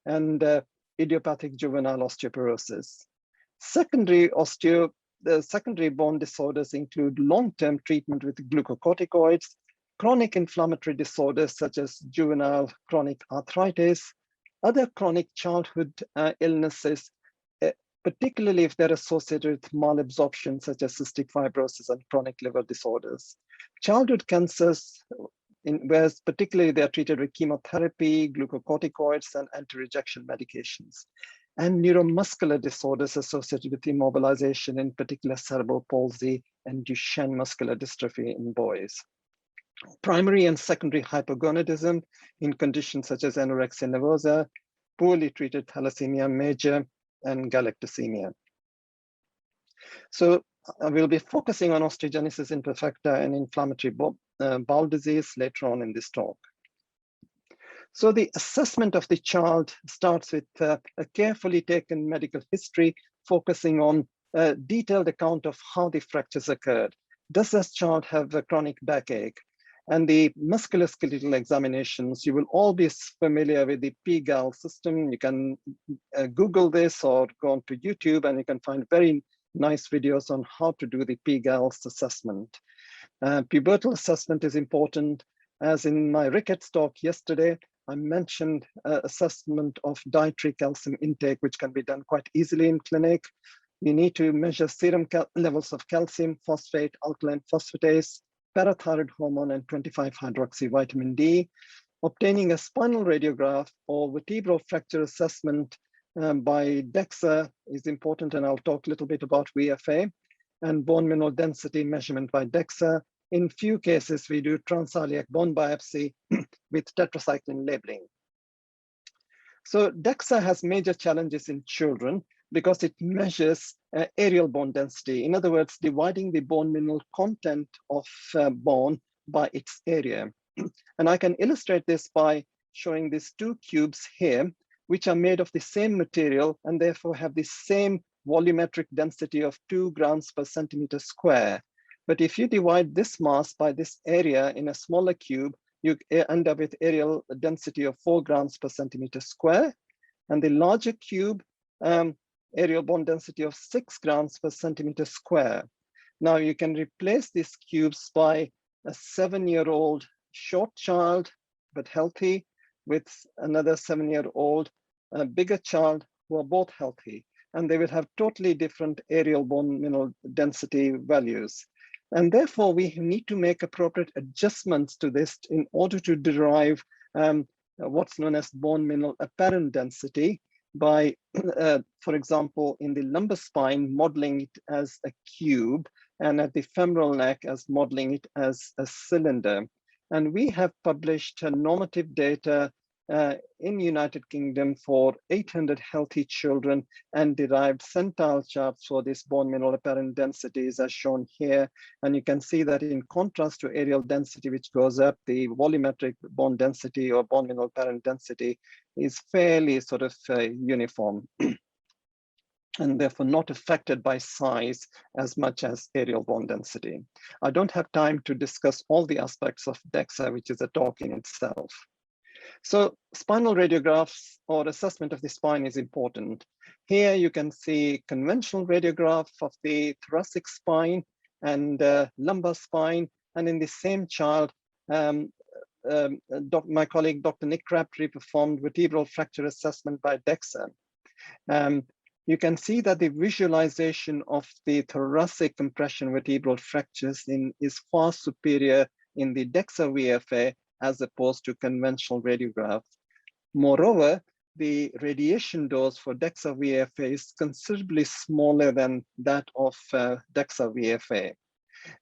Speaker 8: and idiopathic juvenile osteoporosis. Secondary bone disorders include long-term treatment with glucocorticoids, chronic inflammatory disorders such as juvenile chronic arthritis, other chronic childhood illnesses, particularly if they're associated with malabsorption such as cystic fibrosis and chronic liver disorders. Childhood cancers, whereas particularly they are treated with chemotherapy, glucocorticoids, and anti-rejection medications. And neuromuscular disorders associated with immobilization, in particular cerebral palsy and Duchenne muscular dystrophy in boys. Primary and secondary hypogonadism in conditions such as anorexia nervosa, poorly treated thalassemia major, and galactosemia. So I will be focusing on osteogenesis imperfecta and inflammatory bowel disease later on in this talk. So the assessment of the child starts with a carefully taken medical history, focusing on a detailed account of how the fractures occurred. Does this child have a chronic backache? And the musculoskeletal examinations, you will all be familiar with the PGAL system. You can Google this or go onto YouTube and you can find very nice videos on how to do the PGALS assessment. Pubertal assessment is important. As in my rickets talk yesterday, I mentioned assessment of dietary calcium intake, which can be done quite easily in clinic. You need to measure serum levels of calcium, phosphate, alkaline phosphatase, parathyroid hormone, and 25-hydroxyvitamin D. Obtaining a spinal radiograph or vertebral fracture assessment by DEXA is important, and I'll talk a little bit about VFA, and bone mineral density measurement by DEXA. In few cases, we do transiliac bone biopsy with tetracycline labeling. So DEXA has major challenges in children because it measures areal bone density. In other words, dividing the bone mineral content of bone by its area. And I can illustrate this by showing these two cubes here, which are made of the same material and therefore have the same volumetric density of 2 grams per centimeter square. But if you divide this mass by this area in a smaller cube, you end up with areal density of 4 grams per centimeter square. And the larger cube, areal bone density of 6 grams per centimeter square. Now you can replace these cubes by a 7-year-old short child, but healthy, with another 7-year-old bigger child who are both healthy. And they will have totally different areal bone mineral density values. And therefore, we need to make appropriate adjustments to this in order to derive what's known as bone mineral apparent density by, for example, in the lumbar spine, modeling it as a cube, and at the femoral neck as modeling it as a cylinder. And we have published normative data in United Kingdom for 800 healthy children and derived centile charts for this bone mineral apparent densities as shown here. And you can see that in contrast to areal density, which goes up, the volumetric bone density or bone mineral apparent density is fairly sort of uniform and therefore not affected by size as much as areal bone density. I don't have time to discuss all the aspects of DEXA, which is a talk in itself. So spinal radiographs or assessment of the spine is important. Here you can see conventional radiograph of the thoracic spine and lumbar spine. And in the same child, my colleague, Dr. Nick Crabtree, performed vertebral fracture assessment by DEXA. You can see that the visualization of the thoracic compression vertebral fractures is far superior in the DEXA VFA as opposed to conventional radiograph. Moreover, the radiation dose for DEXA VFA is considerably smaller than that of DEXA VFA.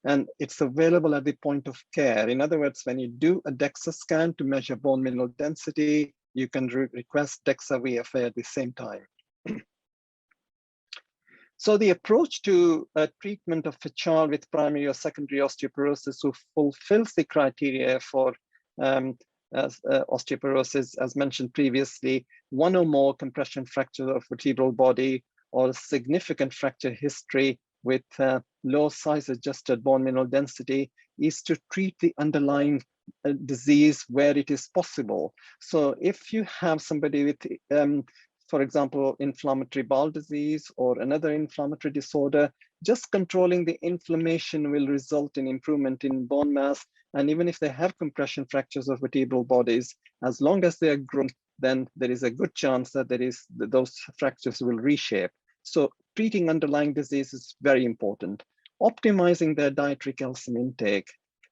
Speaker 8: And it's available at the point of care. In other words, when you do a DEXA scan to measure bone mineral density, you can request DEXA VFA at the same time. So the approach to treatment of a child with primary or secondary osteoporosis who fulfills the criteria for osteoporosis, as mentioned previously, one or more compression fractures of vertebral body or a significant fracture history with low size adjusted bone mineral density, is to treat the underlying disease where it is possible. So if you have somebody with for example, inflammatory bowel disease or another inflammatory disorder, just controlling the inflammation will result in improvement in bone mass. And even if they have compression fractures of vertebral bodies, as long as they are grown, then there is a good chance that those fractures will reshape. So treating underlying disease is very important. Optimizing their dietary calcium intake,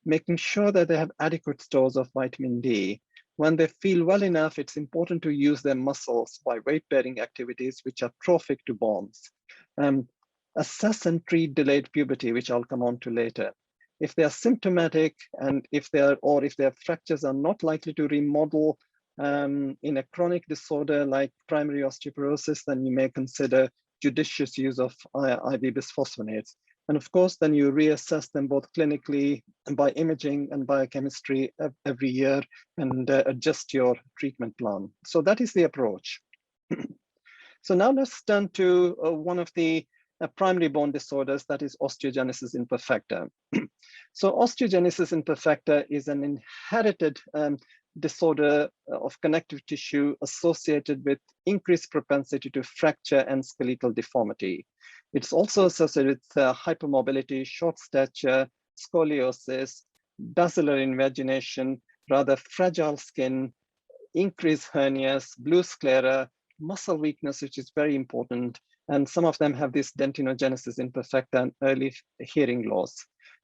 Speaker 8: making sure that they have adequate stores of vitamin D. When they feel well enough, it's important to use their muscles by weight-bearing activities which are trophic to bones. Assess and treat delayed puberty, which I'll come on to later. If they are symptomatic and if their fractures are not likely to remodel in a chronic disorder like primary osteoporosis, then you may consider judicious use of IV bisphosphonates. And of course, then you reassess them both clinically and by imaging and biochemistry every year and adjust your treatment plan. So that is the approach. So now let's turn to one of the primary bone disorders, that is osteogenesis imperfecta. So osteogenesis imperfecta is an inherited disorder of connective tissue associated with increased propensity to fracture and skeletal deformity. It's also associated with hypermobility, short stature, scoliosis, basilar invagination, rather fragile skin, increased hernias, blue sclera, muscle weakness, which is very important. And some of them have this dentinogenesis imperfecta and early hearing loss.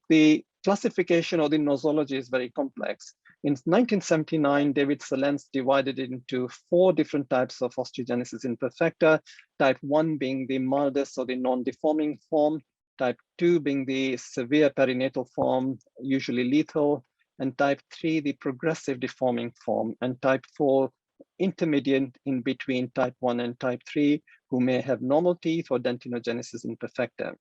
Speaker 8: The classification or the nosology is very complex. In 1979, David Salence divided it into 4 different types of osteogenesis imperfecta, type 1 being the mildest or the non-deforming form, type 2 being the severe perinatal form, usually lethal, and type 3, the progressive deforming form, and type 4, intermediate in between type 1 and type 3, who may have normal teeth or dentinogenesis imperfecta.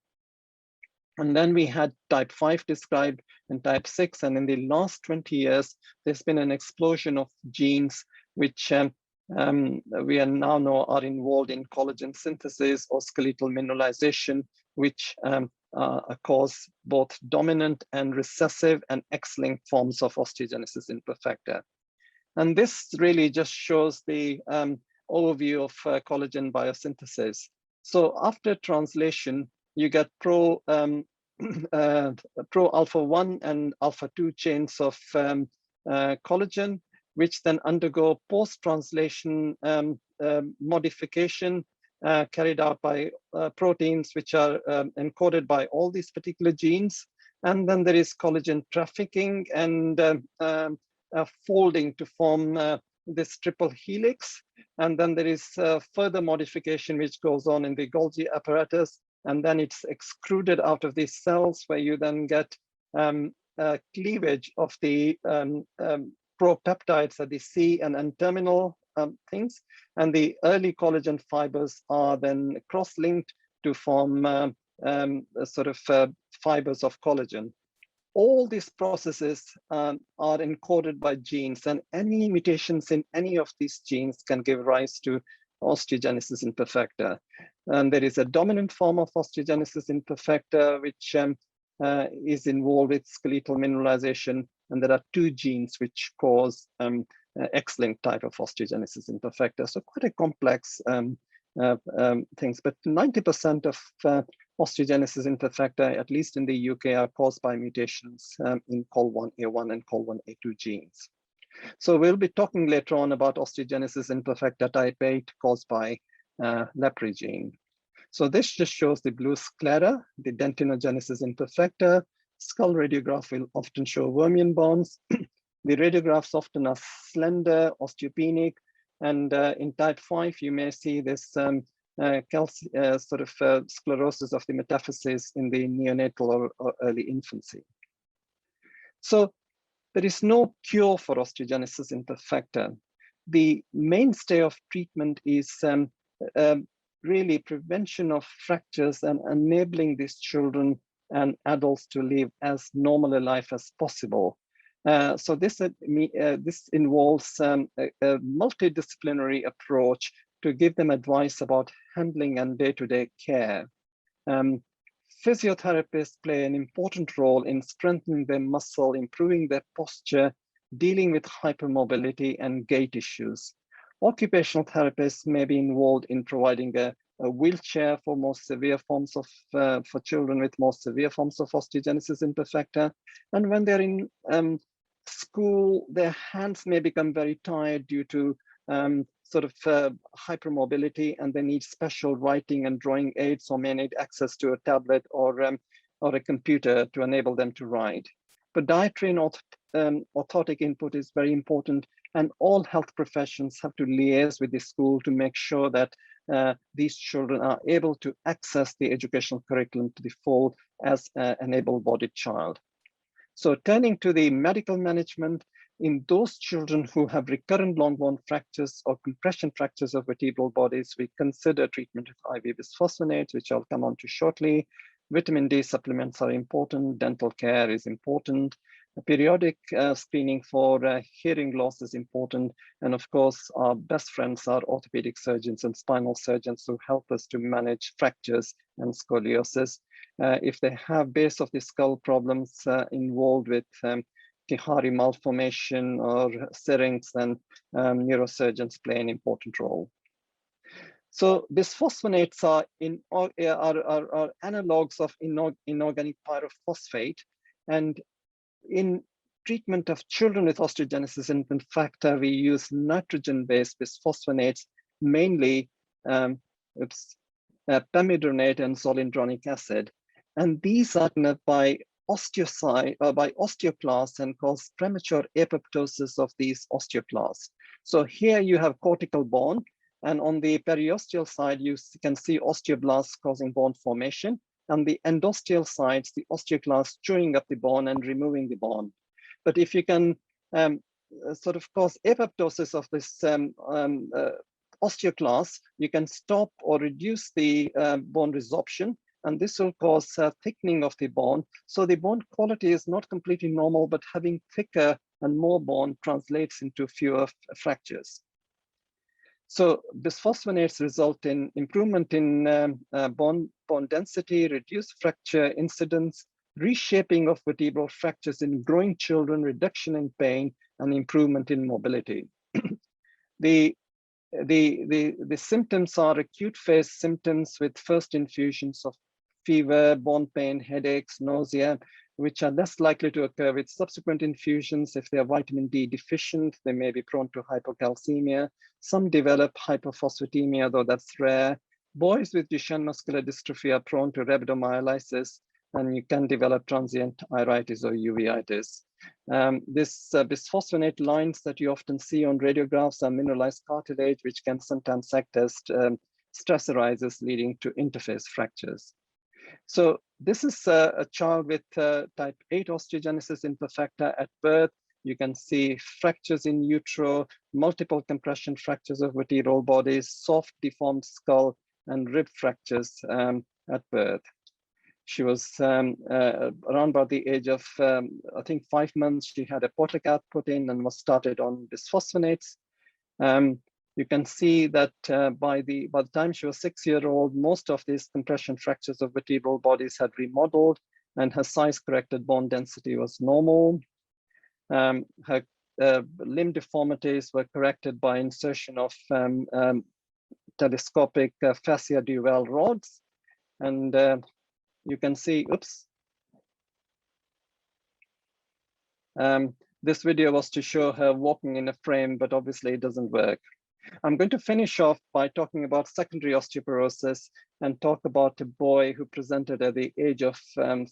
Speaker 8: And then we had type 5 described and type 6. And in the last 20 years, there's been an explosion of genes which we are now know are involved in collagen synthesis or skeletal mineralization, which cause both dominant and recessive and X-linked forms of osteogenesis imperfecta. And this really just shows the overview of collagen biosynthesis. So after translation, you get pro alpha 1 and alpha 2 chains of collagen, which then undergo post-translation modification carried out by proteins which are encoded by all these particular genes. And then there is collagen trafficking and folding to form this triple helix. And then there is further modification which goes on in the Golgi apparatus. And then it's extruded out of these cells where you then get cleavage of the propeptides at the C and N-terminal things. And the early collagen fibers are then cross-linked to form sort of fibers of collagen. All these processes are encoded by genes, and any mutations in any of these genes can give rise to osteogenesis imperfecta. And there is a dominant form of osteogenesis imperfecta, which is involved with skeletal mineralization. And there are 2 genes which cause X-linked type of osteogenesis imperfecta. So quite a complex things, but 90% of osteogenesis imperfecta, at least in the UK, are caused by mutations in COL1A1 and COL1A2 genes. So we'll be talking later on about osteogenesis imperfecta type 8 caused by LEPR gene. So this just shows the blue sclera, the dentinogenesis imperfecta. Skull radiograph will often show Vermian bones. The radiographs often are slender, osteopenic, and in type 5, you may see this sort of sclerosis of the metaphyses in the neonatal or early infancy. So there is no cure for osteogenesis imperfecta. The mainstay of treatment is really prevention of fractures and enabling these children and adults to live as normal a life as possible. So this involves a multidisciplinary approach to give them advice about handling and day-to-day care. Physiotherapists play an important role in strengthening their muscle, improving their posture, dealing with hypermobility and gait issues. Occupational therapists may be involved in providing a wheelchair for more severe forms of, for children with more severe forms of osteogenesis imperfecta. And when they're in school, their hands may become very tired due to sort of hypermobility, and they need special writing and drawing aids, or may need access to a tablet or a computer to enable them to write. But dietary and orthotic input is very important, and all health professions have to liaise with the school to make sure that these children are able to access the educational curriculum to the full as an able-bodied child. So turning to the medical management, in those children who have recurrent long bone fractures or compression fractures of vertebral bodies, we consider treatment with IV bisphosphonates, which I'll come on to shortly. Vitamin D supplements are important. Dental care is important. Periodic screening for hearing loss is important. And of course, our best friends are orthopedic surgeons and spinal surgeons who help us to manage fractures and scoliosis. If they have base of the skull problems involved with Kihari malformation or syrinx, then neurosurgeons play an important role. So bisphosphonates are analogs of inorganic pyrophosphate, and in treatment of children with osteogenesis imperfecta, we use nitrogen-based bisphosphonates, mainly pamidronate and zoledronic acid. And these are by osteocyte or by osteoclasts and cause premature apoptosis of these osteoclasts. So here you have cortical bone, and on the periosteal side, you can see osteoblasts causing bone formation. On the endosteal sides, the osteoclasts chewing up the bone and removing the bone. But if you can sort of cause apoptosis of this osteoclast, you can stop or reduce the bone resorption, and this will cause thickening of the bone. So the bone quality is not completely normal, but having thicker and more bone translates into fewer fractures. So bisphosphonates result in improvement in bone density, reduced fracture incidence, reshaping of vertebral fractures in growing children, reduction in pain, and improvement in mobility. The symptoms are acute phase symptoms with first infusions of fever, bone pain, headaches, nausea, which are less likely to occur with subsequent infusions. If they are vitamin D deficient, they may be prone to hypocalcemia. Some develop hypophosphatemia, though that's rare. Boys with Duchenne muscular dystrophy are prone to rhabdomyolysis, and you can develop transient iritis or uveitis. This bisphosphonate lines that you often see on radiographs are mineralized cartilage, which can sometimes act as stressorises, leading to interface fractures. So this is a child with type 8 osteogenesis imperfecta at birth. You can see fractures in utero, multiple compression fractures of vertebral bodies, soft deformed skull, and rib fractures at birth. She was around about the age of, I think, 5 months. She had a portic put in and was started on bisphosphonates. You can see that by the time she was 6-year-old, most of these compression fractures of vertebral bodies had remodeled, and her size-corrected bone density was normal. Her limb deformities were corrected by insertion of telescopic fascia duvel rods, and you can see, oops. This video was to show her walking in a frame, but obviously it doesn't work. I'm going to finish off by talking about secondary osteoporosis and talk about a boy who presented at the age of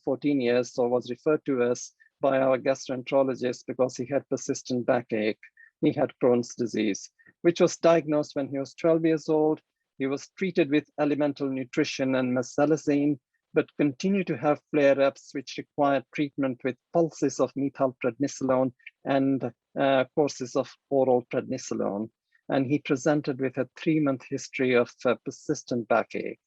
Speaker 8: 14 years, or was referred to us by our gastroenterologist because he had persistent backache. He had Crohn's disease, which was diagnosed when he was 12 years old. He was treated with elemental nutrition and mesalazine, but continued to have flare-ups which required treatment with pulses of methylprednisolone and courses of oral prednisolone. And he presented with a 3-month history of persistent backache.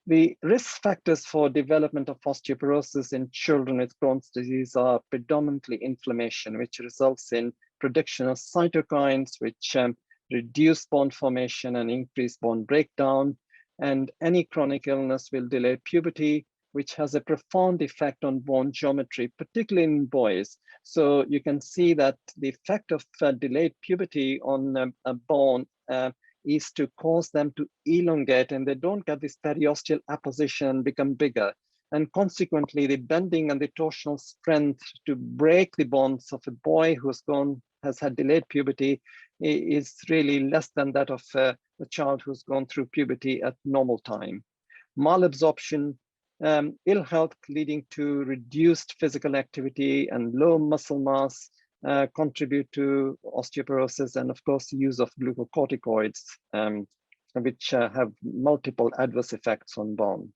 Speaker 8: The risk factors for development of osteoporosis in children with Crohn's disease are predominantly inflammation, which results in production of cytokines, which reduce bone formation and increase bone breakdown. And any chronic illness will delay puberty, which has a profound effect on bone geometry, particularly in boys. So you can see that the effect of delayed puberty on a bone is to cause them to elongate, and they don't get this periosteal apposition and become bigger. And consequently, the bending and the torsional strength to break the bones of a boy has had delayed puberty is really less than that of a child who's gone through puberty at normal time. Malabsorption, ill health leading to reduced physical activity and low muscle mass contribute to osteoporosis, and of course, the use of glucocorticoids, which have multiple adverse effects on bone.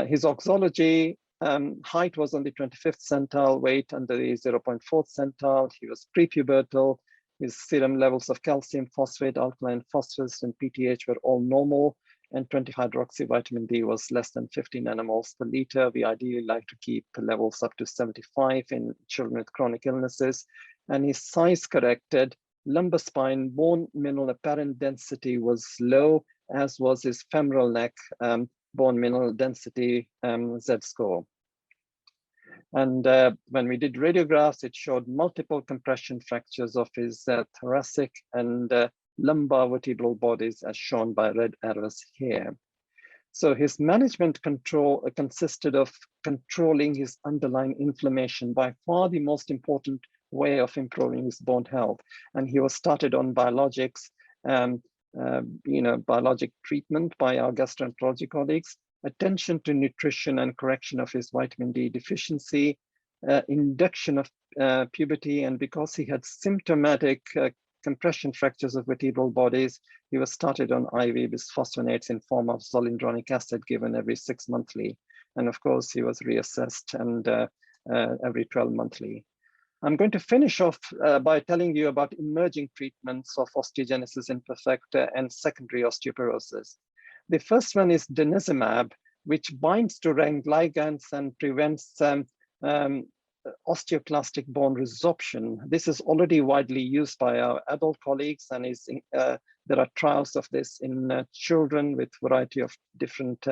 Speaker 8: His oxology, height was on the 25th centile, weight under the 0.4th centile. He was prepubertal. His serum levels of calcium phosphate, alkaline phosphorus, and PTH were all normal. and 20-hydroxyvitamin D was less than 50 nanomoles per liter. We ideally like to keep levels up to 75 in children with chronic illnesses. And his size corrected lumbar spine bone mineral apparent density was low, as was his femoral neck bone mineral density Z-score. And when we did radiographs, it showed multiple compression fractures of his thoracic and lumbar vertebral bodies, as shown by red arrows here. So his management control consisted of controlling his underlying inflammation, by far the most important way of improving his bone health. And he was started on biologics, biologic treatment by our gastroenterology colleagues, attention to nutrition and correction of his vitamin D deficiency, induction of puberty, and because he had symptomatic compression fractures of vertebral bodies, he was started on IV bisphosphonates in form of zoledronic acid given every 6 monthly. And of course, he was reassessed and every 12 monthly. I'm going to finish off by telling you about emerging treatments of osteogenesis imperfecta and secondary osteoporosis. The first one is denosumab, which binds to RANG ligands and prevents osteoclastic bone resorption. This is already widely used by our adult colleagues, and there are trials of this in children with a variety of different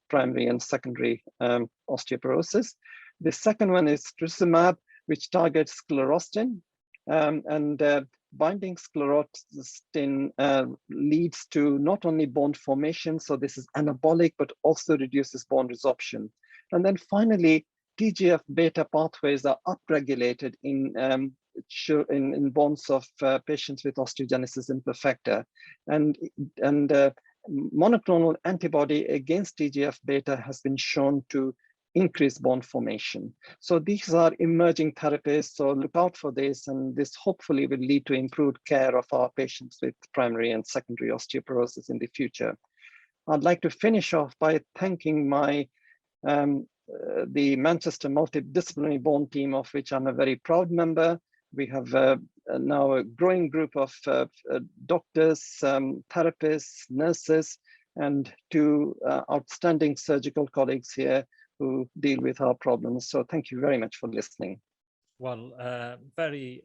Speaker 8: primary and secondary osteoporosis. The second one is trisumab, which targets sclerostin, and binding sclerostin leads to not only bone formation, so this is anabolic, but also reduces bone resorption. And then finally, TGF-beta pathways are upregulated in bones of patients with osteogenesis imperfecta. And monoclonal antibody against TGF-beta has been shown to increase bone formation. So these are emerging therapies, so look out for this, and this hopefully will lead to improved care of our patients with primary and secondary osteoporosis in the future. I'd like to finish off by thanking my the Manchester Multidisciplinary Bone Team, of which I'm a very proud member. We have now a growing group of doctors, therapists, nurses, and 2 outstanding surgical colleagues here who deal with our problems. So thank you very much for listening.
Speaker 6: Well, very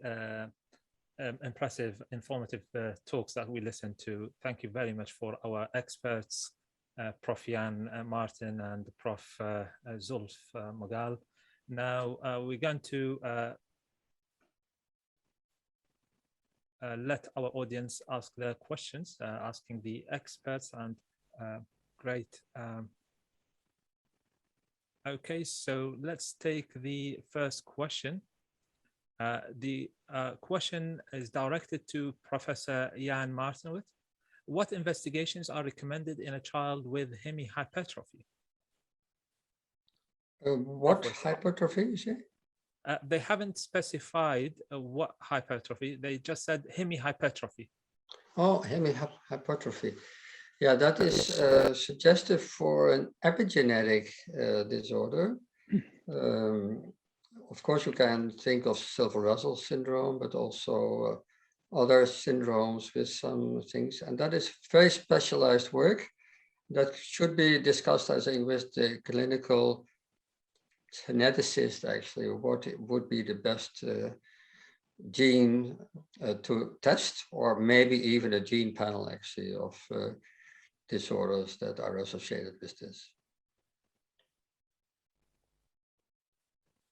Speaker 6: impressive, informative talks that we listened to. Thank you very much for our experts, Prof. Jan Martin and Prof. Zulf Mughal. Now we're going to let our audience ask their questions, asking the experts, and great. Okay, so let's take the first question. The question is directed to Professor Jan Martin. What investigations are recommended in a child with hemihypertrophy?
Speaker 7: What hypertrophy is it?
Speaker 6: They haven't specified what hypertrophy. They just said hemihypertrophy.
Speaker 7: Oh, hemihypertrophy. Yeah, that is suggestive for an epigenetic disorder. Of course, you can think of Silver-Russell syndrome, but also other syndromes with some things. And that is very specialized work that should be discussed, I think, with the clinical geneticist, actually, what would be the best gene to test, or maybe even a gene panel, actually, of disorders that are associated with this.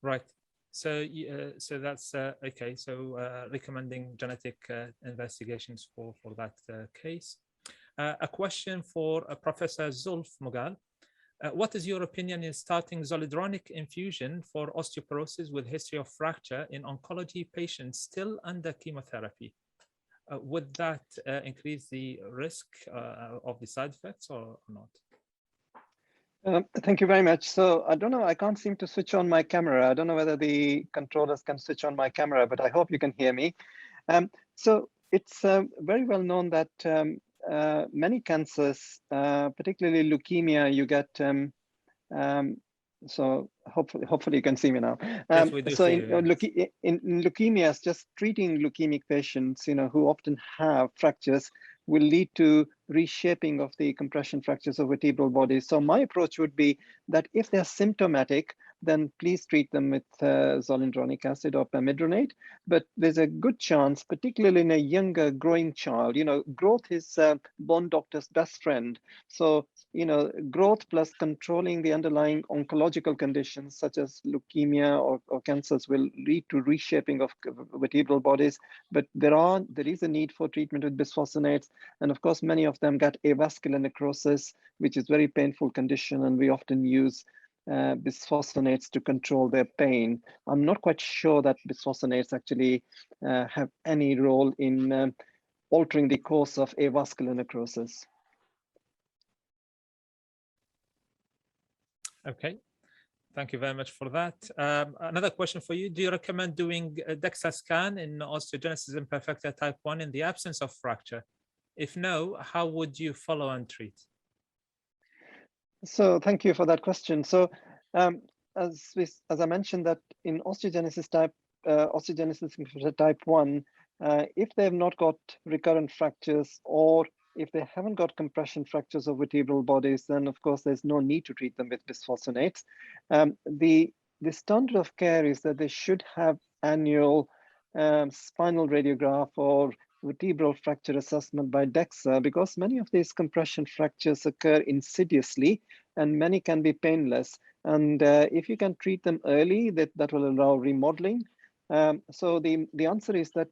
Speaker 6: Right. So, so that's okay. So, recommending genetic investigations for that case. A question for Professor Zulf Mughal. What is your opinion in starting zoledronic infusion for osteoporosis with history of fracture in oncology patients still under chemotherapy? Would that increase the risk of the side effects or not?
Speaker 8: Thank you very much. So I don't know, I can't seem to switch on my camera. I don't know whether the controllers can switch on my camera, but I hope you can hear me. So it's very well known that many cancers, particularly leukemia, you get, so hopefully you can see me now.
Speaker 6: Yes, we do
Speaker 8: so
Speaker 6: see
Speaker 8: in leukemias, just treating leukemic patients, who often have fractures, will lead to reshaping of the compression fractures of vertebral bodies. So my approach would be that if they're symptomatic, then please treat them with zoledronic acid or pamidronate. But there's a good chance, particularly in a younger growing child, growth is bone doctor's best friend. So, growth plus controlling the underlying oncological conditions such as leukemia or cancers will lead to reshaping of vertebral bodies. But there is a need for treatment with bisphosphonates. And of course, many of them get avascular necrosis, which is a very painful condition. And we often use bisphosphonates to control their pain. I'm not quite sure that bisphosphonates actually have any role in altering the course of avascular necrosis.
Speaker 6: Okay, thank you very much for that. Another question for you. Do you recommend doing a DEXA scan in osteogenesis imperfecta type 1 in the absence of fracture? If no, how would you follow and treat?
Speaker 8: So thank you for that question. So as I mentioned, that in osteogenesis type 1, if they have not got recurrent fractures, or if they haven't got compression fractures of vertebral bodies, then of course there's no need to treat them with bisphosphonates. The standard of care is that they should have annual spinal radiograph or vertebral fracture assessment by DEXA, because many of these compression fractures occur insidiously and many can be painless. And if you can treat them early, that will allow remodeling. So the answer is that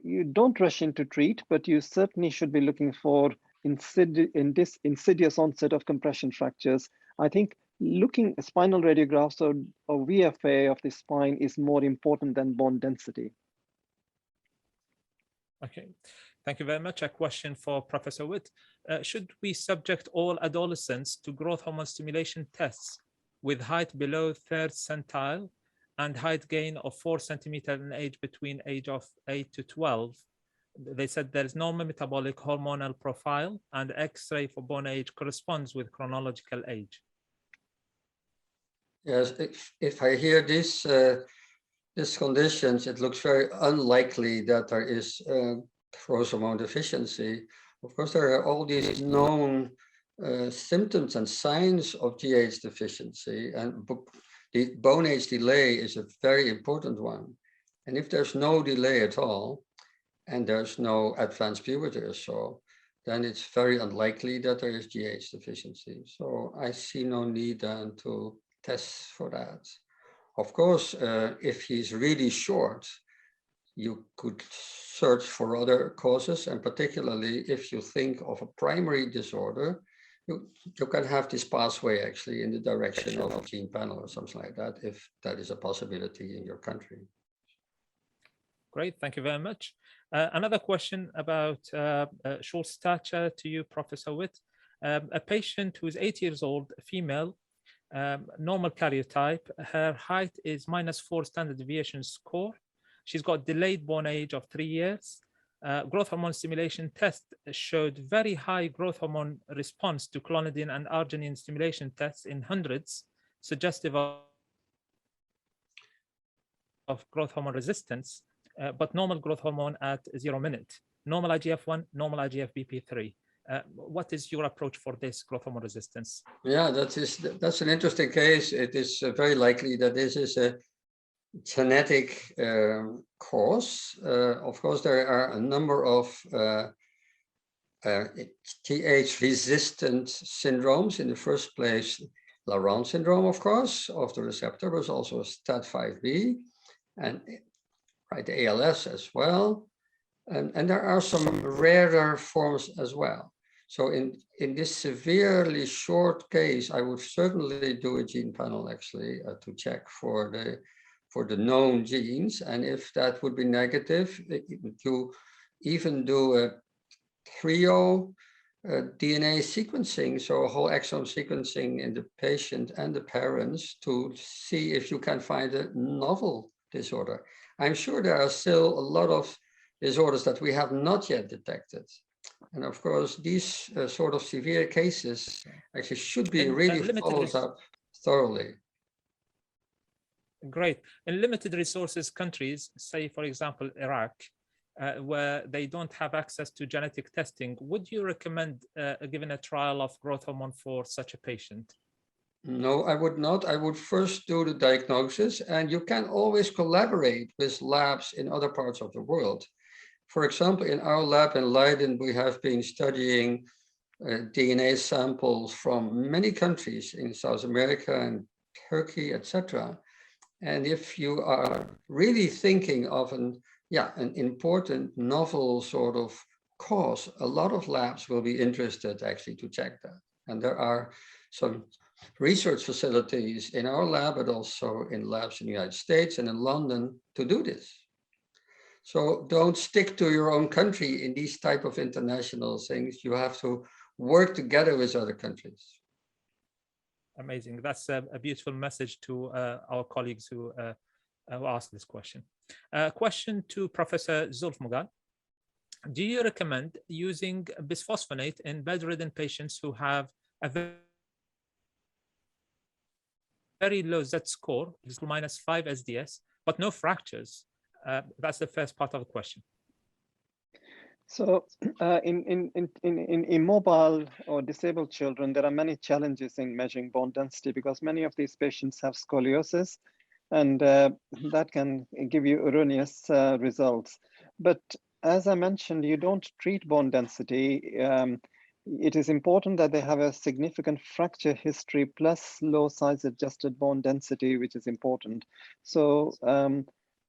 Speaker 8: you don't rush in to treat, but you certainly should be looking for insidious onset of compression fractures. I think looking at spinal radiographs or VFA of the spine is more important than bone density.
Speaker 6: Okay, thank you very much. A question for Professor Witt. Should we subject all adolescents to growth hormone stimulation tests with height below 3rd centile and height gain of 4 centimeters in age between age of 8 to 12? They said there is no metabolic hormonal profile and X-ray for bone age corresponds with chronological age.
Speaker 7: Yes, if I hear these conditions, it looks very unlikely that there is growth hormone deficiency. Of course, there are all these known symptoms and signs of GH deficiency, and the bone age delay is a very important one. And if there's no delay at all, and there's no advanced puberty or so, then it's very unlikely that there is GH deficiency. So I see no need then to test for that. Of course, if he's really short, you could search for other causes, and particularly if you think of a primary disorder, you can have this pathway actually in the direction of a gene panel or something like that, if that is a possibility in your country.
Speaker 6: Great, thank you very much. Another question about short stature to you, Professor Witt. A patient who is 8 years old, female, normal karyotype, her height is -4 standard deviation score. She's got delayed bone age of 3 years. Growth hormone stimulation test showed very high growth hormone response to clonidine and arginine stimulation tests in hundreds, suggestive of growth hormone resistance, but normal growth hormone at 0 minute, normal IGF-1, normal IGF-BP3. What is your approach for this growth hormone resistance?
Speaker 7: Yeah, that's an interesting case. It is very likely that this is a genetic cause. Of course, there are a number of TH-resistant syndromes. In the first place, Loran Syndrome, of course, of the receptor, but also STAT5B, and the ALS as well. And there are some rarer forms as well. So in this severely short case, I would certainly do a gene panel actually to check for the known genes. And if that would be negative, you even do a trio DNA sequencing, so a whole exome sequencing in the patient and the parents to see if you can find a novel disorder. I'm sure there are still a lot of disorders that we have not yet detected. And of course, these sort of severe cases actually should be really followed up thoroughly.
Speaker 6: Great. In limited resources countries, say, for example, Iraq, where they don't have access to genetic testing, would you recommend giving a trial of growth hormone for such a patient?
Speaker 7: No, I would not. I would first do the diagnosis, and you can always collaborate with labs in other parts of the world. For example, in our lab in Leiden, we have been studying DNA samples from many countries in South America and Turkey, etc. And if you are really thinking of an important novel sort of cause, a lot of labs will be interested actually to check that. And there are some research facilities in our lab, but also in labs in the United States and in London to do this. So don't stick to your own country in these type of international things. You have to work together with other countries.
Speaker 6: Amazing. That's a beautiful message to our colleagues who asked this question. Question to Professor Zulf Mughal. Do you recommend using bisphosphonate in bedridden patients who have a very low Z score, -5 SDS, but no fractures? That's the first part of the question.
Speaker 8: So in immobile or disabled children, there are many challenges in measuring bone density because many of these patients have scoliosis, and that can give you erroneous results. But as I mentioned, you don't treat bone density. It is important that they have a significant fracture history plus low size adjusted bone density, which is important. So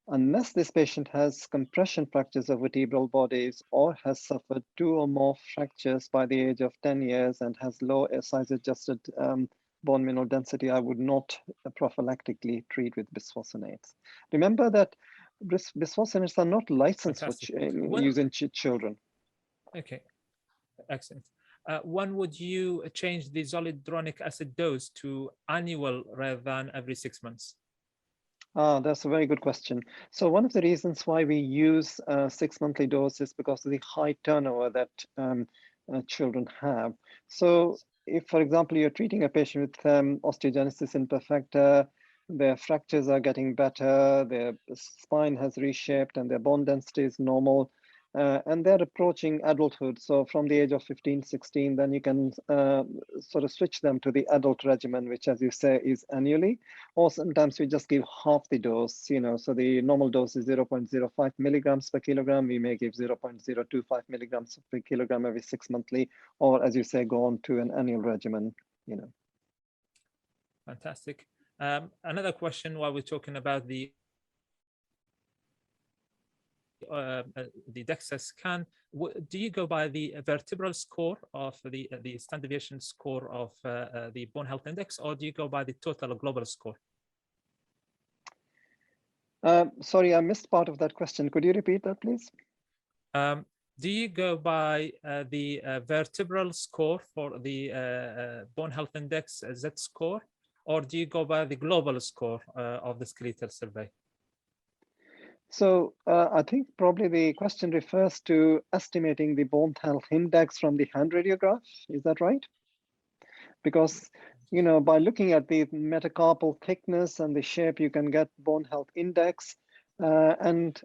Speaker 8: unless this patient has compression fractures of vertebral bodies or has suffered 2 or more fractures by the age of 10 years and has low size adjusted bone mineral density, I would not prophylactically treat with bisphosphonates. Remember that bisphosphonates are not licensed for use in children.
Speaker 6: Okay, excellent. When would you change the zoledronic acid dose to annual rather than every 6 months?
Speaker 8: That's a very good question. So one of the reasons why we use 6 monthly doses is because of the high turnover that children have. So if, for example, you're treating a patient with osteogenesis imperfecta, their fractures are getting better, their spine has reshaped and their bone density is normal, and they're approaching adulthood. So from the age of 15, 16, then you can sort of switch them to the adult regimen, which, as you say, is annually, or sometimes we just give half the dose, so the normal dose is 0.05 milligrams per kilogram. We may give 0.025 milligrams per kilogram every 6 monthly, or as you say, go on to an annual regimen,
Speaker 6: Fantastic. Another question while we're talking about the DEXA scan, do you go by the vertebral score of the standard deviation score of the bone health index, or do you go by the total global score?
Speaker 8: Sorry, I missed part of that question. Could you repeat that, please?
Speaker 6: Do you go by the vertebral score for the bone health index Z score, or do you go by the global score of the skeletal survey?
Speaker 8: So I think probably the question refers to estimating the bone health index from the hand radiograph. Is that right? Because, by looking at the metacarpal thickness and the shape, you can get bone health index, and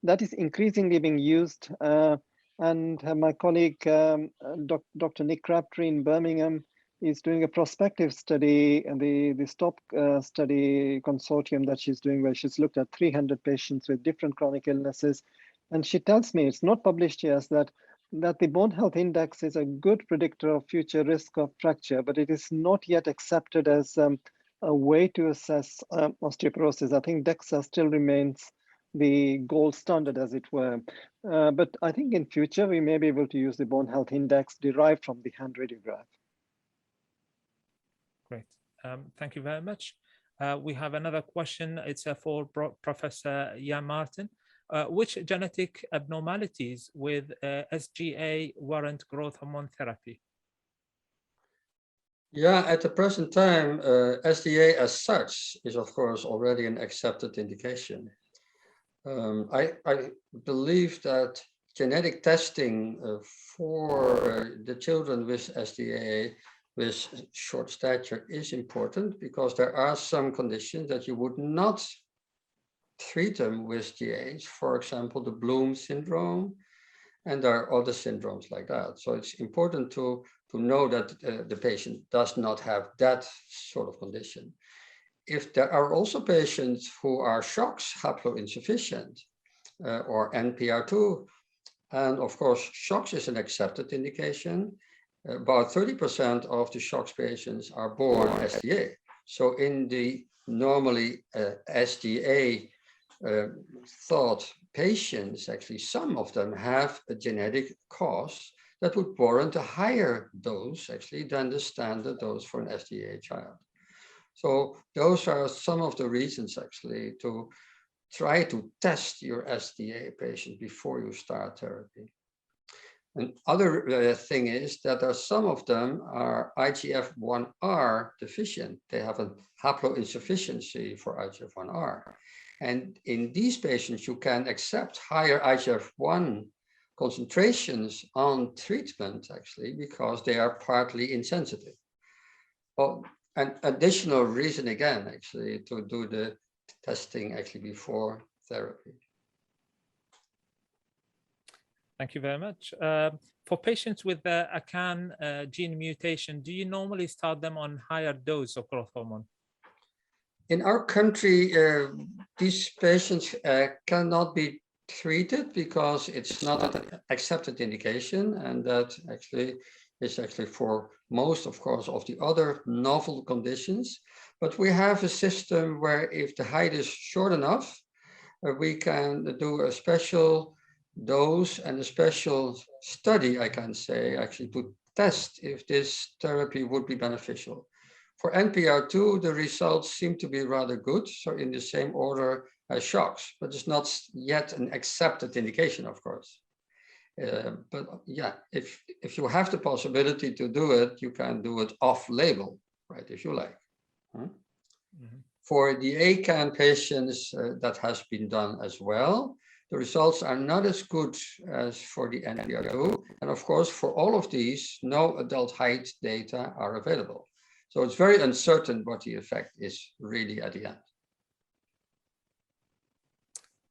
Speaker 8: that is increasingly being used. And my colleague, Dr. Nick Crabtree in Birmingham, is doing a prospective study, and the STOP study consortium that she's doing, where she's looked at 300 patients with different chronic illnesses. And she tells me, it's not published yet, that the bone health index is a good predictor of future risk of fracture, but it is not yet accepted as a way to assess osteoporosis. I think DEXA still remains the gold standard, as it were. But I think in future, we may be able to use the bone health index derived from the hand radiograph.
Speaker 6: Great. Thank you very much. We have another question. It's for Professor Jan Martin. Which genetic abnormalities with SGA warrant growth hormone therapy?
Speaker 7: Yeah, at the present time, SGA as such is, of course, already an accepted indication. I believe that genetic testing for the children with SGA with short stature is important, because there are some conditions that you would not treat them with GAs, for example, the Bloom syndrome, and there are other syndromes like that. So it's important to know that the patient does not have that sort of condition. If there are also patients who are SHOX haploinsufficient or NPR2, and of course, SHOX is an accepted indication. About 30% of the SHOX patients are born SDA. So in the normally SDA thought patients, actually, some of them have a genetic cause that would warrant a higher dose, actually, than the standard dose for an SDA child. So those are some of the reasons, actually, to try to test your SDA patient before you start therapy. Another thing is that there are some of them are IGF-1R deficient. They have a haploinsufficiency for IGF-1R. And in these patients, you can accept higher IGF-1 concentrations on treatment, actually, because they are partly insensitive. Well, an additional reason, again, actually, to do the testing actually before therapy.
Speaker 6: Thank you very much. For patients with the ACAN gene mutation, do you normally start them on higher dose of growth hormone?
Speaker 7: In our country, these patients cannot be treated because it's not an accepted indication, and that actually is actually for most, of course, of the other novel conditions. But we have a system where if the height is short enough, we can do a special dose and a special study, I can say, actually to test if this therapy would be beneficial. For NPR2, the results seem to be rather good, so in the same order as SHOX, but it's not yet an accepted indication, of course. But yeah, if you have the possibility to do it, you can do it off-label, right, if you like. Mm-hmm. For the ACAN patients, that has been done as well. The results are not as good as for the NPR2. And of course, for all of these, no adult height data are available. So it's very uncertain what the effect is really at the end.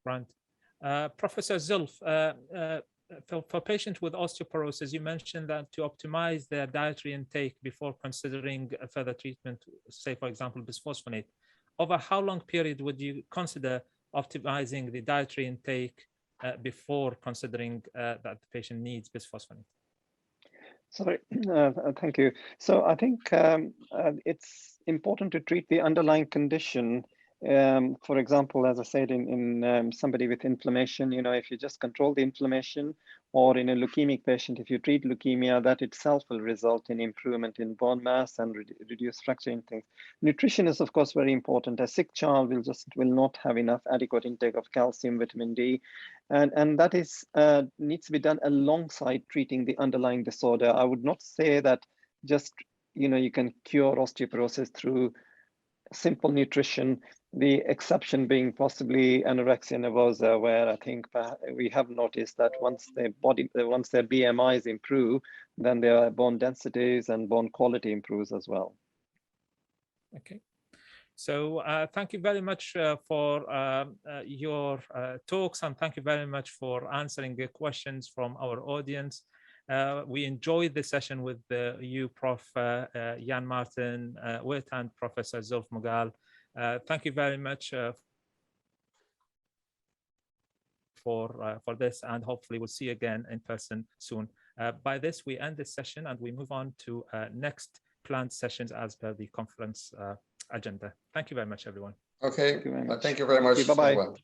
Speaker 6: Right. Professor Zulf, for patients with osteoporosis, you mentioned that to optimize their dietary intake before considering further treatment, say, for example, bisphosphonate, over how long period would you consider optimizing the dietary intake before considering that the patient needs bisphosphonate?
Speaker 8: Sorry, thank you. So I think it's important to treat the underlying condition. For example, as I said, in somebody with inflammation, you know, if you just control the inflammation, or in a leukemic patient, if you treat leukemia, that itself will result in improvement in bone mass and reduce fracture in things. Nutrition is, of course, very important. A sick child will not have enough adequate intake of calcium, vitamin D, and that is needs to be done alongside treating the underlying disorder. I would not say that just, you know, you can cure osteoporosis through simple nutrition. The exception being possibly anorexia nervosa, where I think we have noticed that once their BMIs improve, then their bone densities and bone quality improves as well.
Speaker 6: Okay. So thank you very much for your talks, and thank you very much for answering the questions from our audience. We enjoyed the session with you, Prof. Jan Martin Witt and Professor Zulf Mughal. Thank you very much for this, and hopefully we'll see you again in person soon. By this, we end this session and we move on to next planned sessions as per the conference agenda. Thank you very much, everyone.
Speaker 7: Okay, thank you very much.
Speaker 8: Bye-bye.